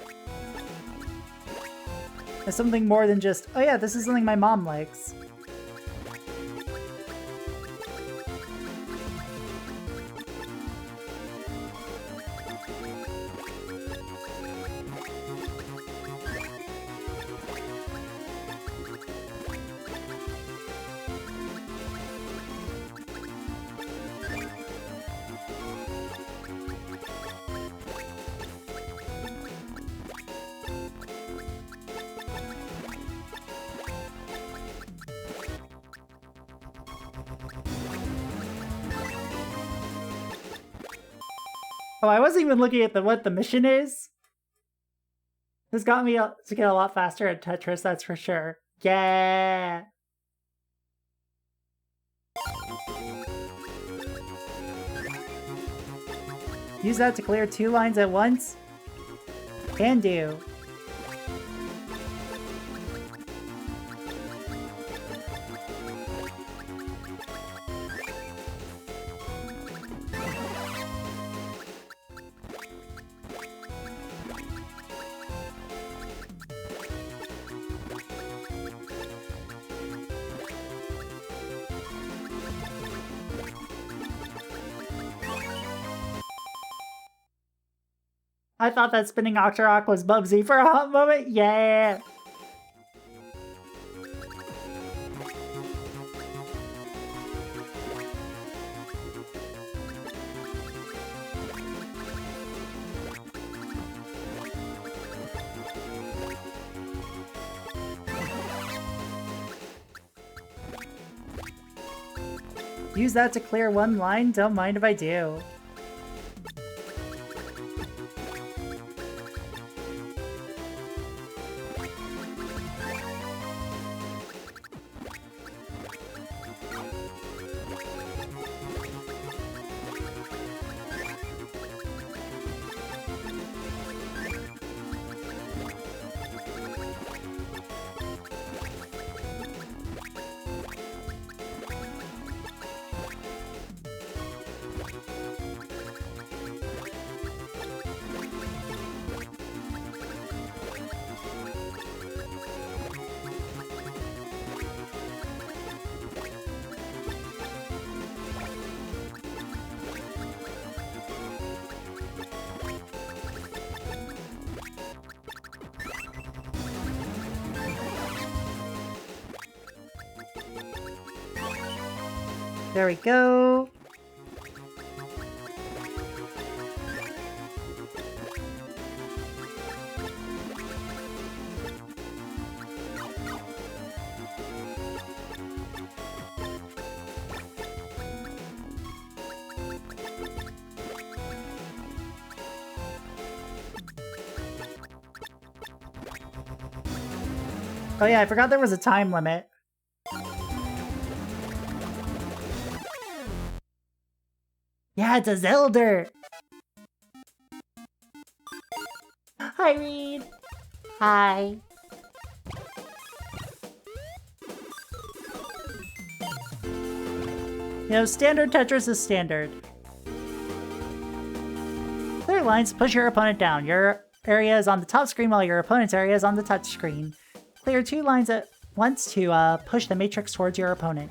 As something more than just, oh yeah, this is something my mom likes. Oh, I wasn't even looking at what the mission is. This got me to get a lot faster at Tetris, that's for sure. Yeah! Use that to clear 2 lines at once? Can do. I thought that spinning Octorok was Bubsy for a hot moment. Yeah! Use that to clear 1 line? Don't mind if I do. There we go. Oh yeah, I forgot there was a time limit. Yeah, it's a Zelda! Hi, Reed! Hi. You know, standard Tetris is standard. Clear lines, push your opponent down. Your area is on the top screen while your opponent's area is on the touch screen. Clear 2 lines at once to push the matrix towards your opponent.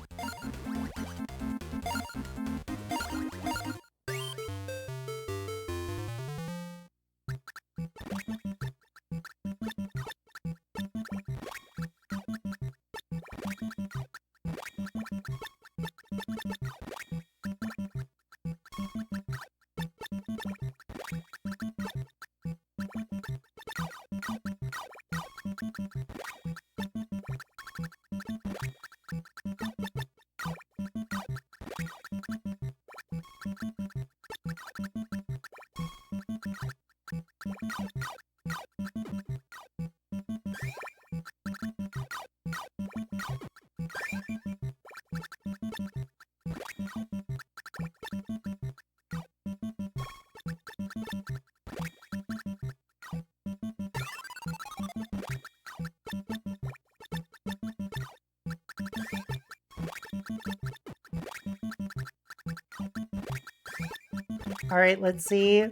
Alright, let's see.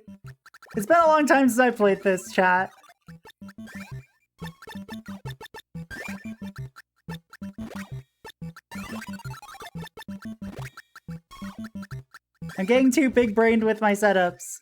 It's been a long time since I played this, chat. I'm getting too big-brained with my setups.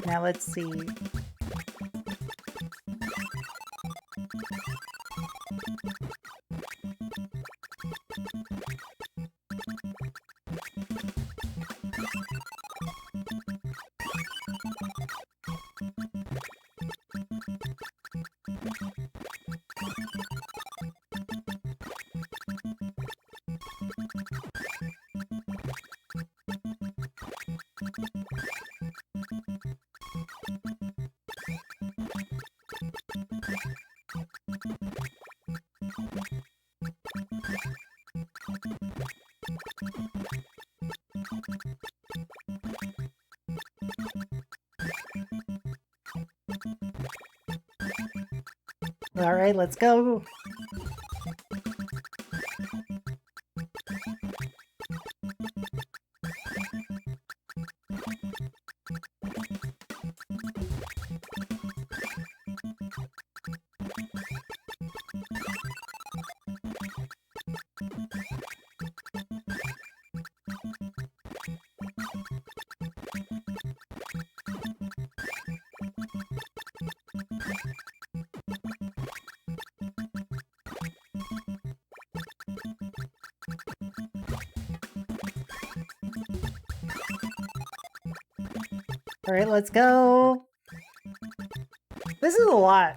Now let's see. Alright, let's go. Alright, let's go. This is a lot.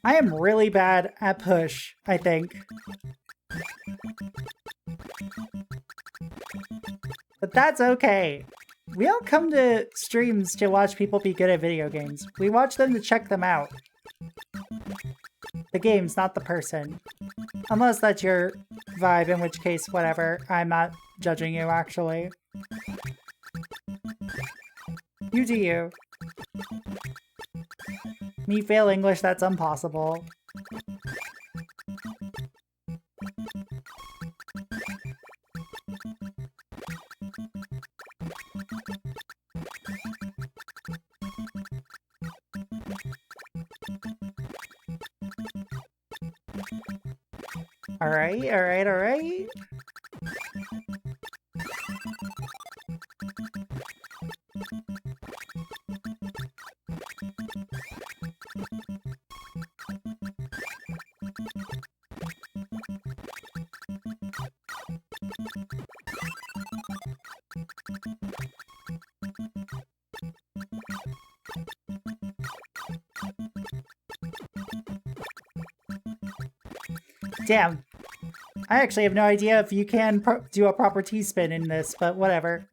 I am really bad at push, I think. But that's okay. We don't come to streams to watch people be good at video games. We watch them to check them out. The games, not the person. Unless that's your vibe, in which case, whatever. I'm not judging you, actually. You do you. Me fail English, that's impossible. Alright, alright, alright. Damn. I actually have no idea if you can do a proper T-spin in this, but whatever.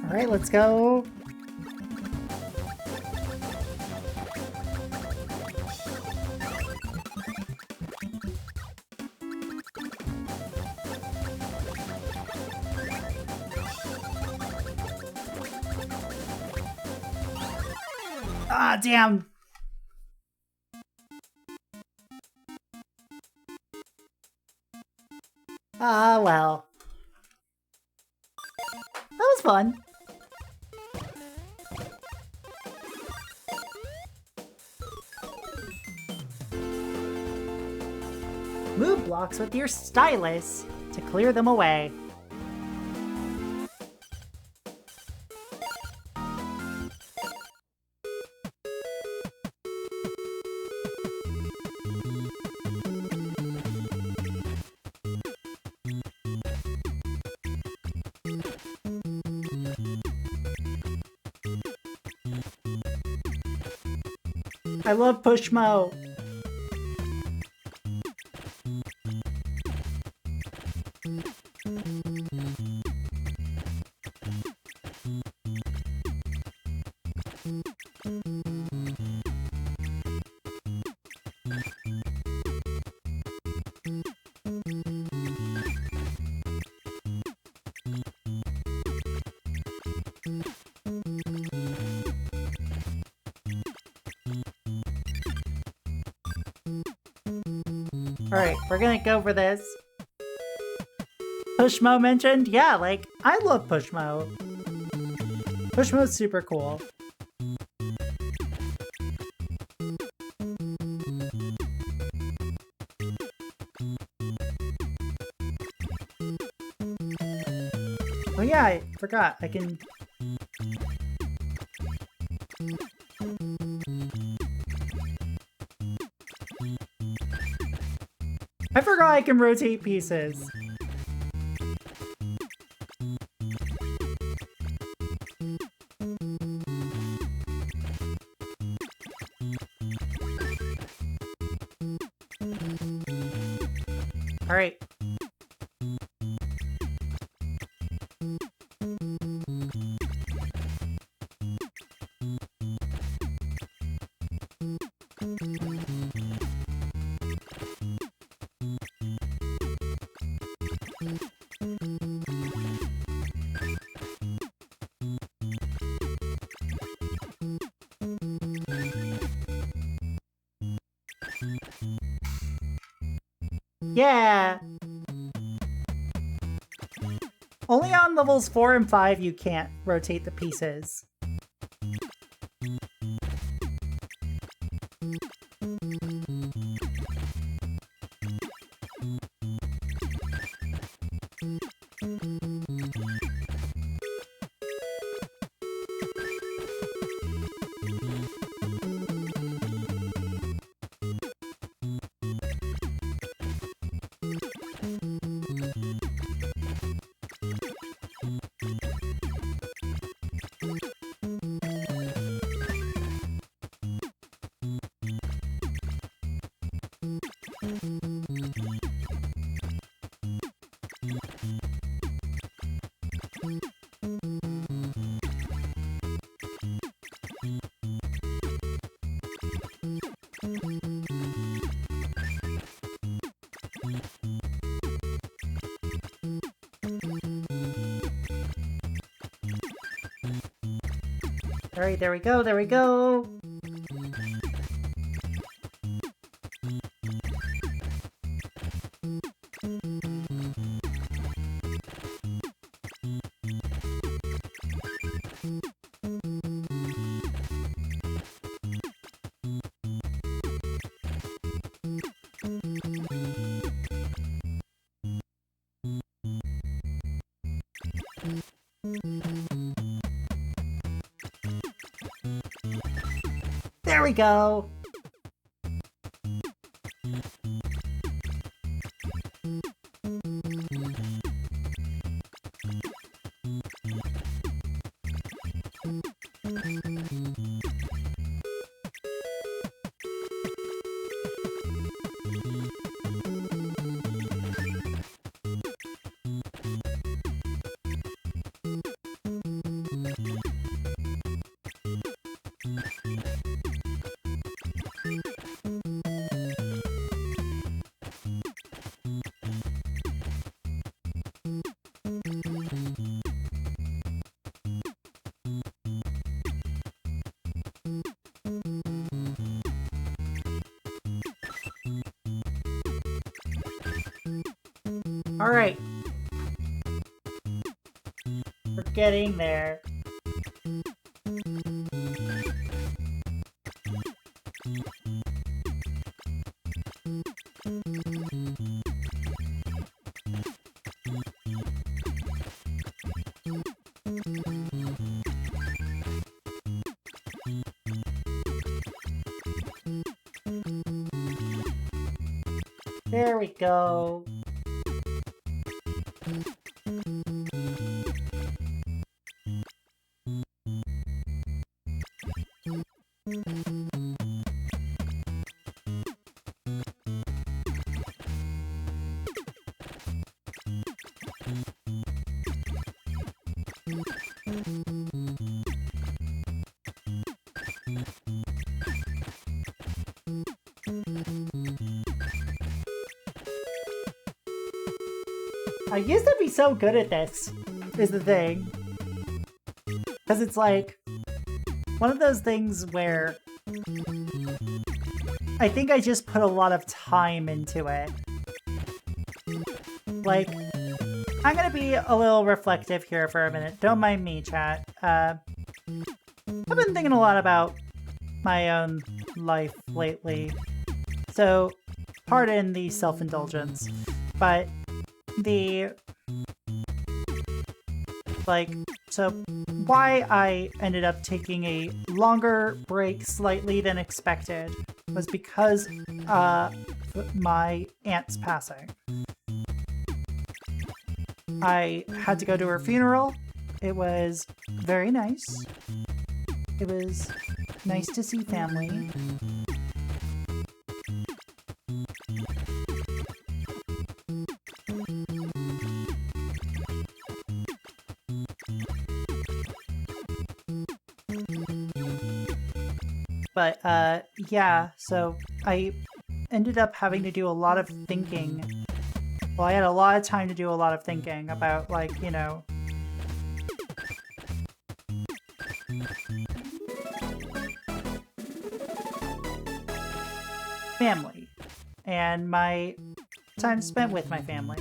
Alright, let's go. Ah, damn. Ah, well. That was fun. Move blocks with your stylus to clear them away. I love Pushmo. Alright, we're gonna go for this. Pushmo mentioned? Yeah, like, I love Pushmo. Pushmo's super cool. Oh yeah, I forgot. I can... I forgot I can rotate pieces. All right. Yeah! Only on levels 4 and 5 you can't rotate the pieces. Alright, there we go, there we go! There we go! Alright. We're getting there. There we go. I used to be so good at this, is the thing. Because it's like, one of those things where I think I just put a lot of time into it. Like, I'm gonna be a little reflective here for a minute. Don't mind me, chat. I've been thinking a lot about my own life lately. So, pardon the self-indulgence, but so why I ended up taking a longer break slightly than expected was because my aunt's passing. I had to go to her funeral. It was very nice. It was nice to see family. But, yeah, so I ended up having to do a lot of thinking. Well, I had a lot of time to do a lot of thinking about, like, you know, family and my time spent with my family.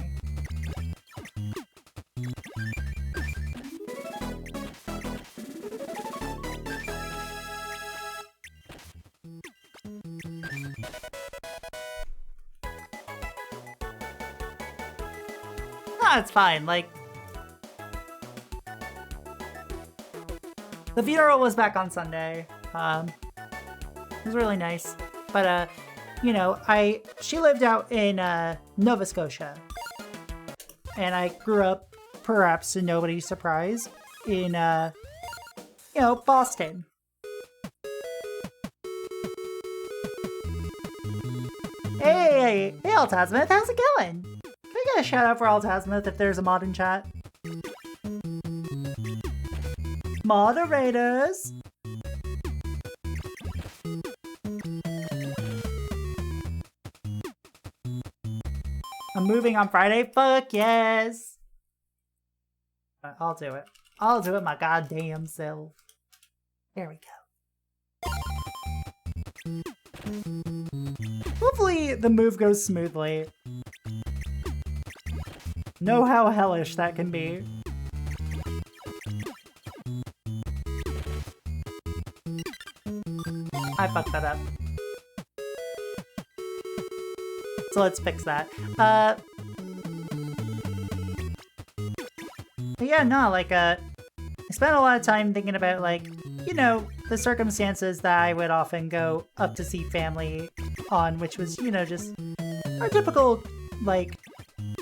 It's fine, like, the funeral was back on Sunday. It was really nice, but you know, she lived out in Nova Scotia, and I grew up, perhaps to nobody's surprise, in you know, Boston. Hey Altasmith, how's it going? Can I get a shout out for Altasmith if there's a mod in chat? Moderators! I'm moving on Friday? Fuck yes! I'll do it. I'll do it my goddamn self. There we go. Hopefully the move goes smoothly. Know how hellish that can be. I fucked that up. So let's fix that. But yeah, no, like, I spent a lot of time thinking about, like, you know, the circumstances that I would often go up to see family on, which was, you know, just our typical, like,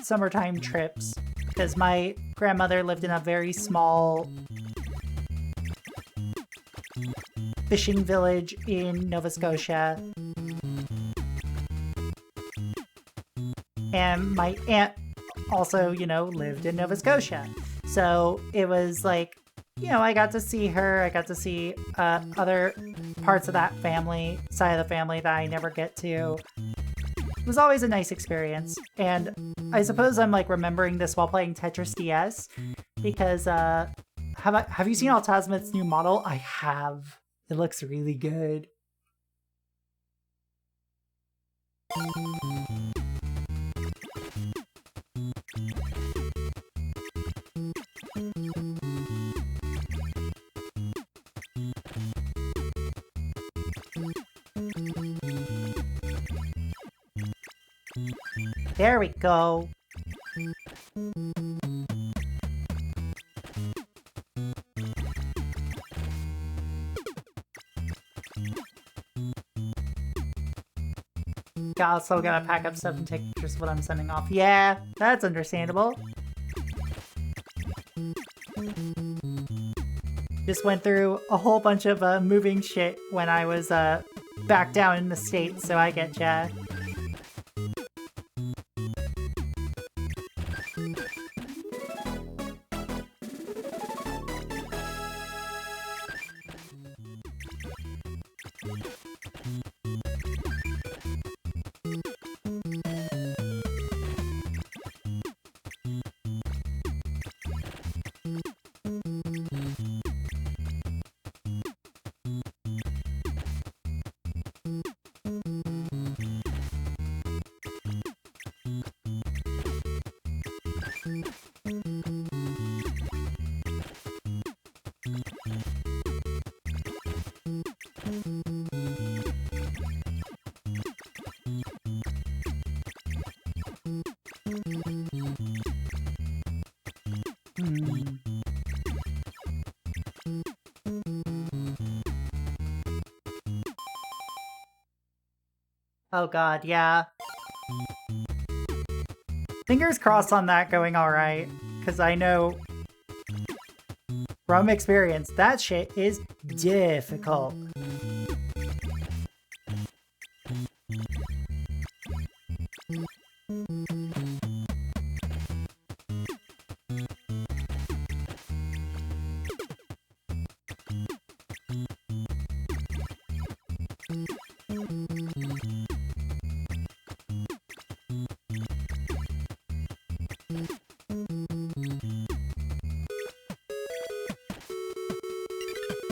summertime trips. Because my grandmother lived in a very small fishing village in Nova Scotia. And my aunt also, you know, lived in Nova Scotia. So it was like, you know, I got to see her, I got to see other parts of that family, side of the family that I never get to. It was always a nice experience. And I suppose I'm like remembering this while playing Tetris DS because have you seen Altasmith's new model? I have. It looks really good. There we go. Also gotta pack up stuff and take pictures of what I'm sending off. Yeah, that's understandable. Just went through a whole bunch of moving shit when I was back down in the States, so I get ya. Oh god, yeah. Fingers crossed on that going alright, because I know from experience, that shit is difficult.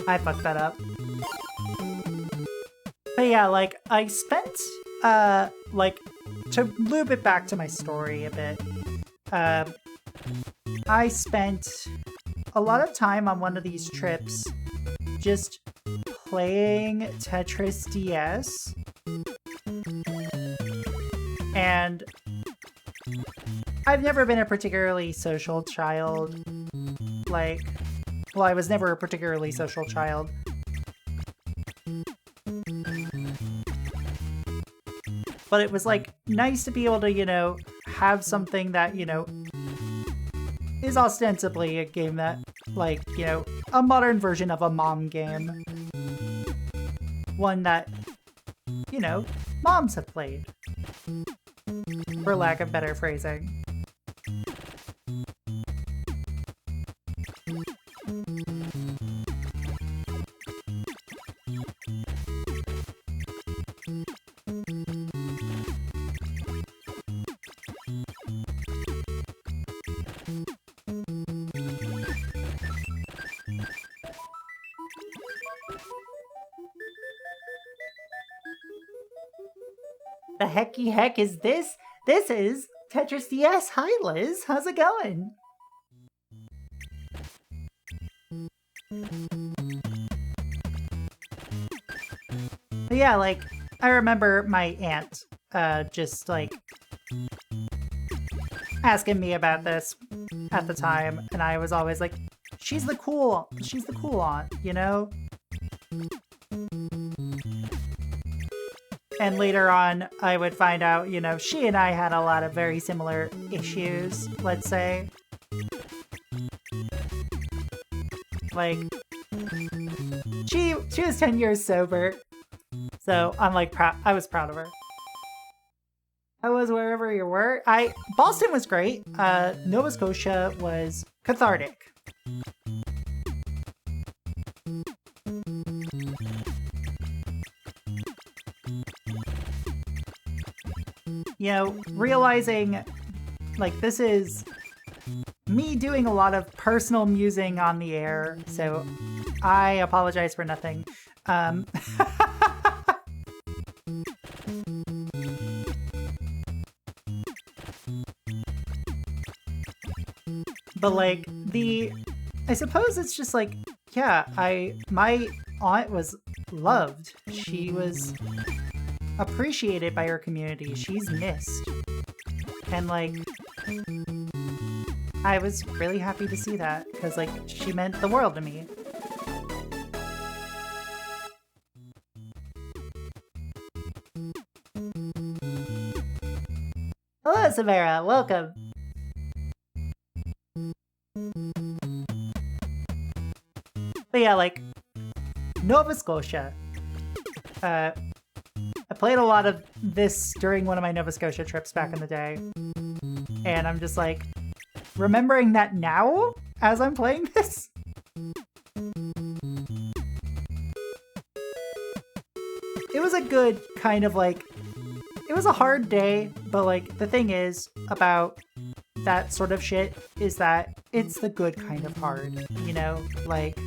I fucked that up. But yeah, like, I spent, like, to loop it back to my story a bit, I spent a lot of time on one of these trips just playing Tetris DS. And I've never been a particularly social child. Like, well, I was never a particularly social child. But it was, like, nice to be able to, you know, have something that, you know, is ostensibly a game that, like, you know, a modern version of a mom game. One that, you know, moms have played. For lack of better phrasing. The hecky heck is this? This is Tetris DS. Hi, Liz. How's it going? But yeah, like, I remember my aunt just, like, asking me about this at the time, and I was always like, she's the cool aunt, you know? And later on, I would find out, you know, she and I had a lot of very similar issues, let's say. Like, she was 10 years sober, so I'm like, I was proud of her. I was wherever you were. Boston was great. Nova Scotia was cathartic. You know, realizing, like, this is me doing a lot of personal musing on the air, so I apologize for nothing. But, like, I suppose it's just, like, yeah, my aunt was loved. She was appreciated by her community. She's missed. And, like, I was really happy to see that, because, like, she meant the world to me. Hello, Samara. Welcome. But yeah, like, Nova Scotia. I played a lot of this during one of my Nova Scotia trips back in the day. And I'm just like, remembering that now as I'm playing this? It was a good kind of like, it was a hard day, but like the thing is about that sort of shit is that it's the good kind of hard, you know? Like,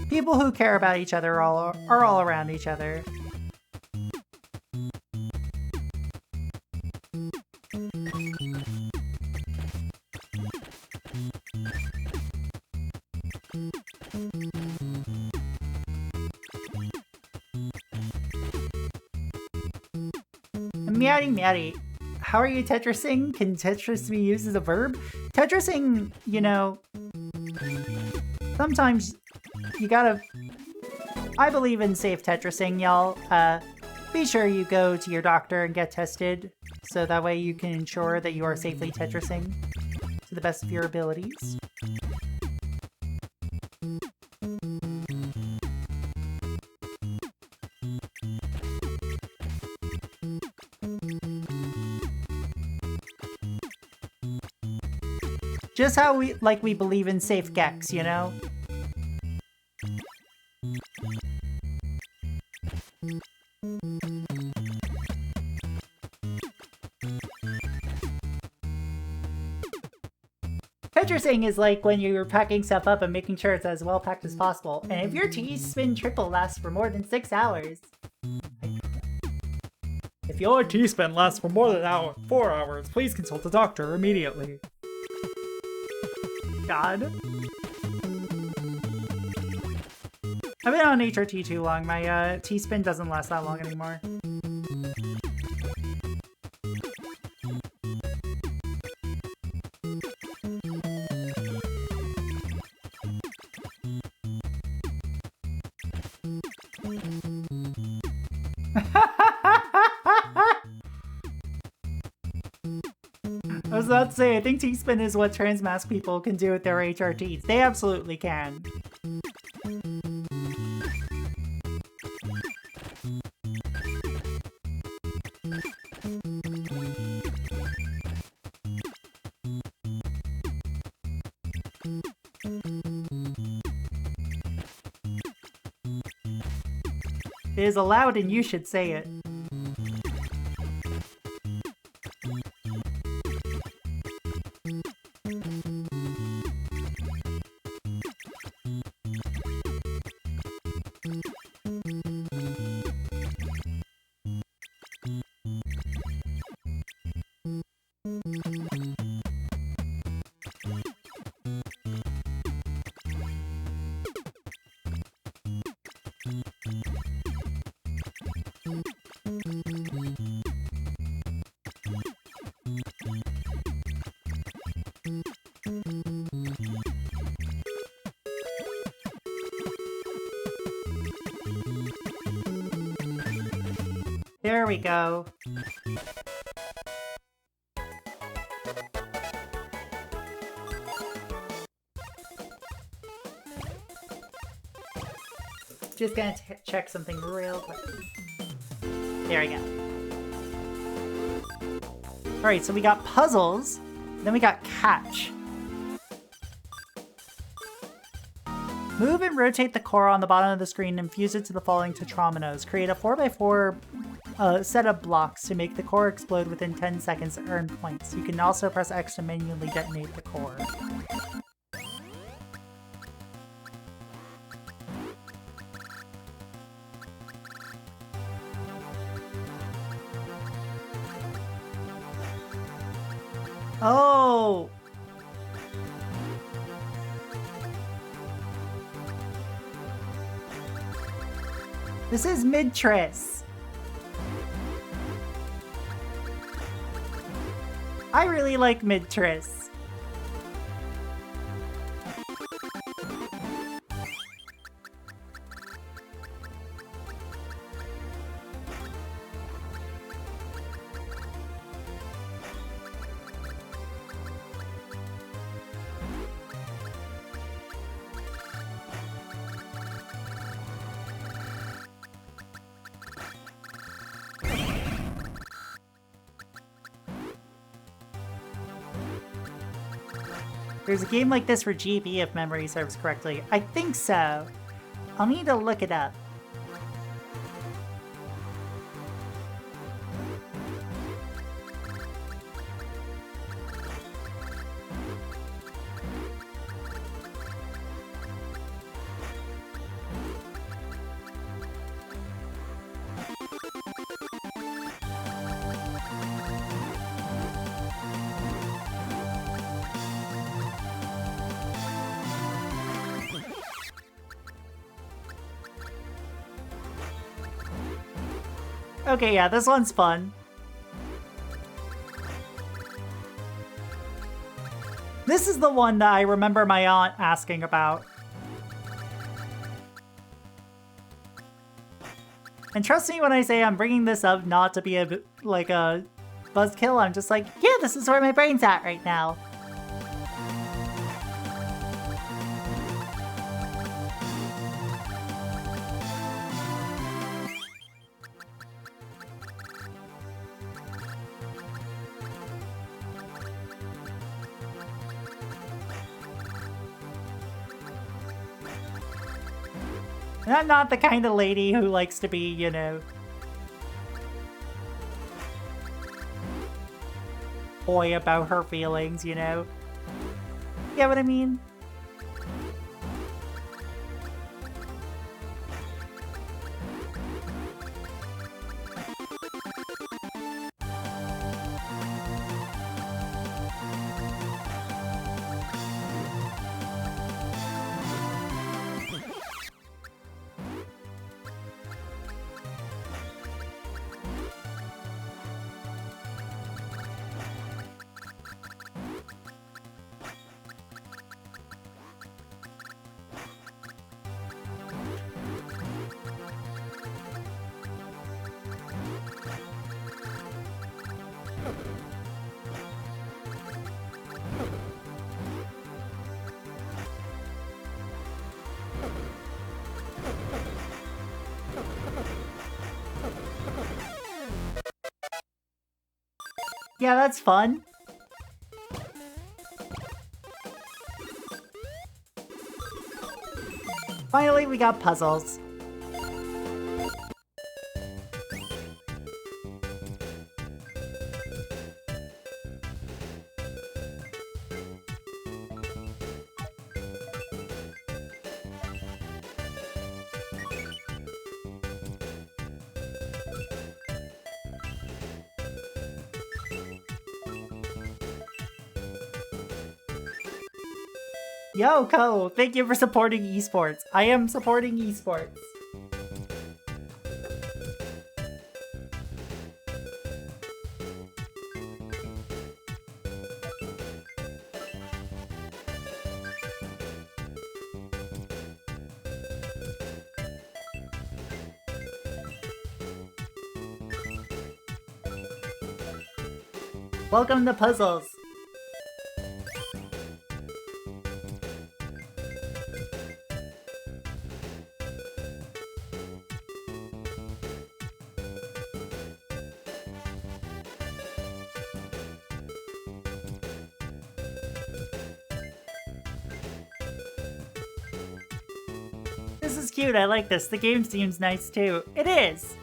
people who care about each other are all around each other. Meowdy meowdy. How are you Tetrising? Can Tetris be used as a verb? Tetrising, you know, sometimes you gotta... I believe in safe Tetrising, y'all. Be sure you go to your doctor and get tested, so that way you can ensure that you are safely Tetrising to the best of your abilities. Just how we believe in safe Gex, you know? Tetrising is like when you're packing stuff up and making sure it's as well packed as possible. And if your T-spin triple lasts for more than 6 hours... If your T-spin lasts for more than 4 hours, please consult a doctor immediately. God. I've been on HRT too long. My T-spin doesn't last that long anymore. I was about to say, I think T-spin is what transmask people can do with their HRTs. They absolutely can. It is allowed and you should say it. There we go. Just gonna check something real quick. There we go. Alright, so we got puzzles, then we got catch. Move and rotate the core on the bottom of the screen and fuse it to the following tetrominoes. Create a 4x4 set of blocks to make the core explode within 10 seconds to earn points. You can also press X to manually detonate the core. Oh! This is Mid-Tris. I really like Mid-Triss. There's a game like this for GB if memory serves correctly. I think so. I'll need to look it up. Okay, yeah, this one's fun. This is the one that I remember my aunt asking about. And trust me when I say I'm bringing this up not to be a buzzkill. I'm just like, yeah, this is where my brain's at right now. And I'm not the kind of lady who likes to be, you know, coy about her feelings, you know? Get what I mean? Yeah, that's fun. Finally, we got puzzles. Yo, Ko, thank you for supporting esports. I am supporting esports. Welcome to Puzzles. This is cute, I like this. The game seems nice too. It is!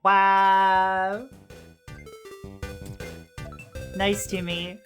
Wow! Nice to me.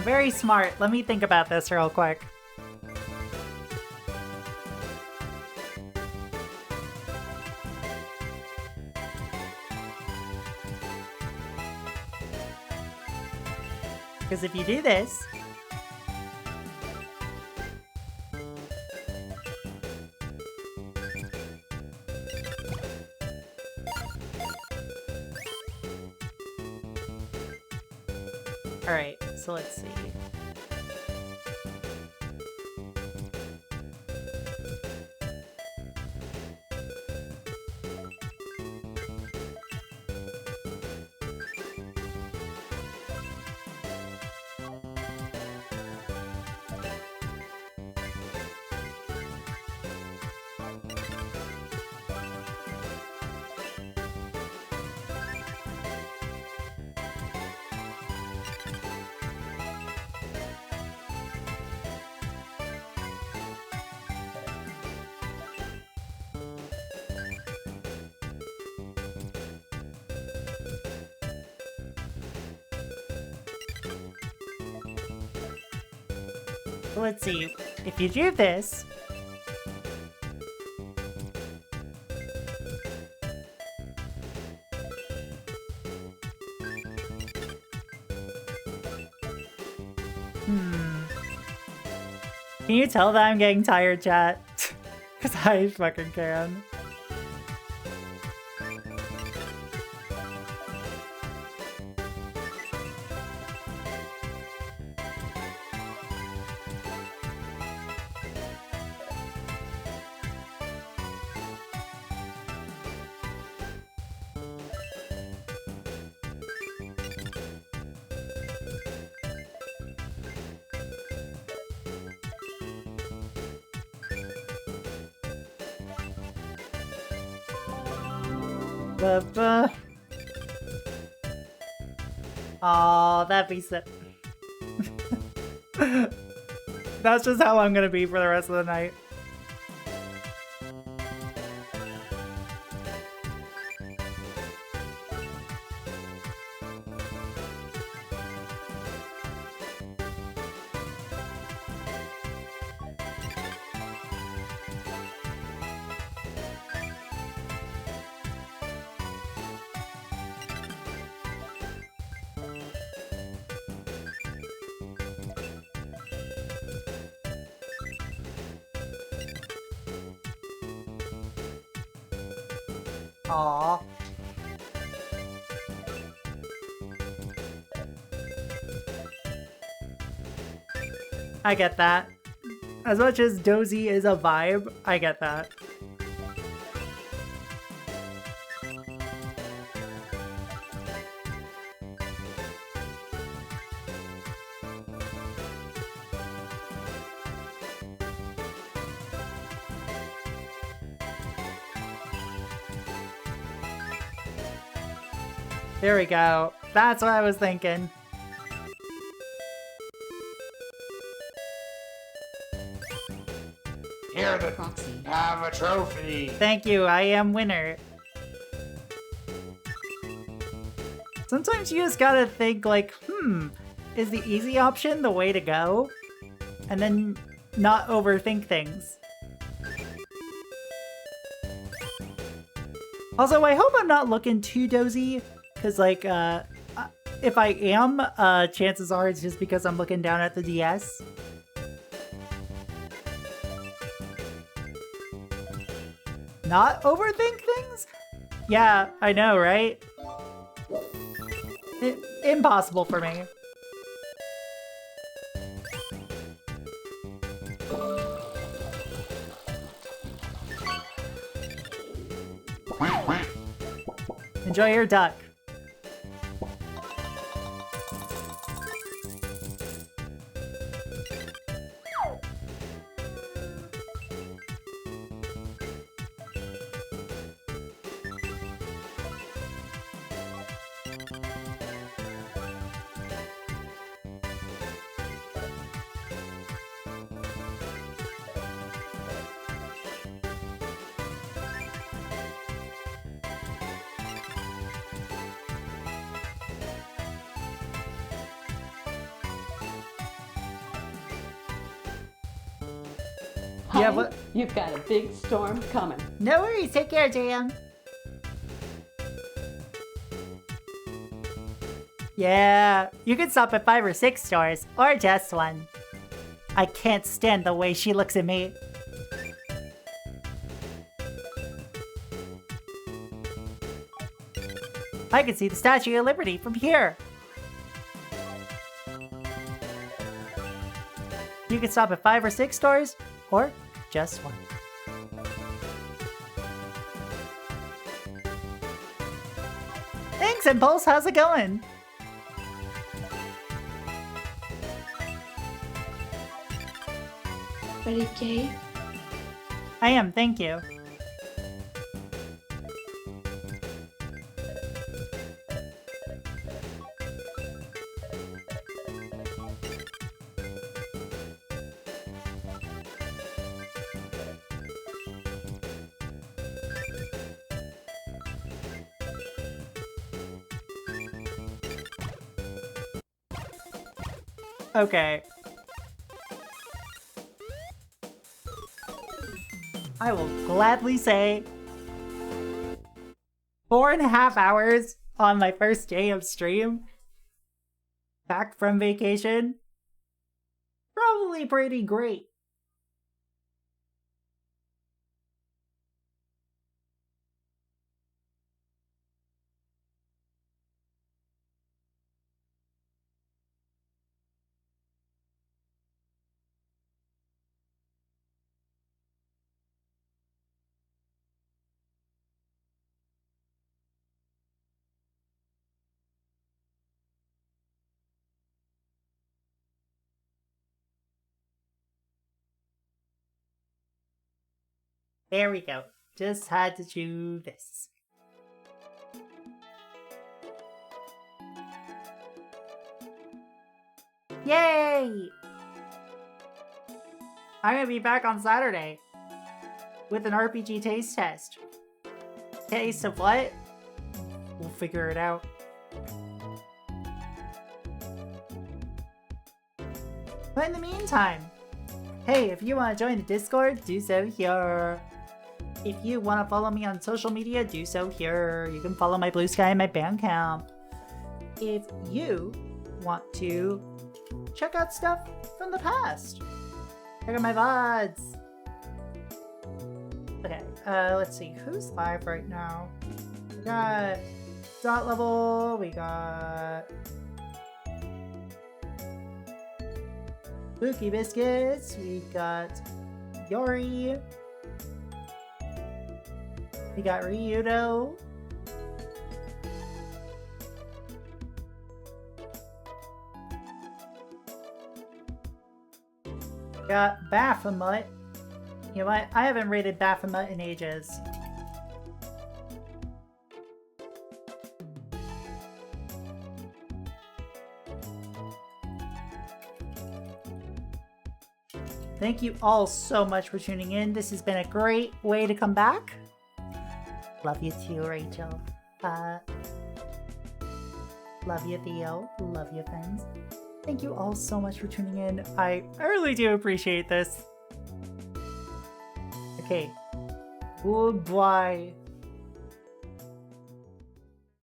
very smart. Let me think about this real quick. Because if you do this... Alright, so let's see. Let's see. If you do this... Can you tell that I'm getting tired, chat? Because I fucking can. Oh, that'd be so... That's just how I'm gonna be for the rest of the night. Aww. I get that. As much as Dozy is a vibe, I get that. There we go. That's what I was thinking. Here the Proxy. have a trophy. Thank you, I am winner. Sometimes you just gotta think like, is the easy option the way to go? And then not overthink things. Also, I hope I'm not looking too dozy, because like, if I am, chances are it's just because I'm looking down at the DS. Not overthink things? Yeah, I know, right? Impossible for me. Enjoy your duck. Yeah, Honey, what? you've got a big storm coming. No worries. Take care, JM. Yeah, you can stop at 5 or 6 stores, or just one. I can't stand the way she looks at me. I can see the Statue of Liberty from here. You can stop at 5 or 6 stores, or just one. Thanks, Impulse. How's it going? Ready, Kay? I am, thank you. Okay. I will gladly say 4.5 hours on my first day of stream. Back from vacation. Probably pretty great. There we go. Just had to do this. Yay! I'm gonna be back on Saturday with an RPG taste test. Taste of what? We'll figure it out. But in the meantime, hey, if you want to join the Discord, do so here. If you want to follow me on social media, do so here. You can follow my Blue Sky and my Bandcamp. If you want to check out stuff from the past, check out my VODs. Okay, let's see. Who's live right now? We got Dot Level, we got Spooky Biscuits, we got Yori, we got Ryudo, we got Baphomet. You know what? I haven't rated Baphomet in ages. Thank you all so much for tuning in. This has been a great way to come back. Love you too, Rachel. Love you, Theo. Love you, friends. Thank you all so much for tuning in. I really do appreciate this. Okay. Goodbye.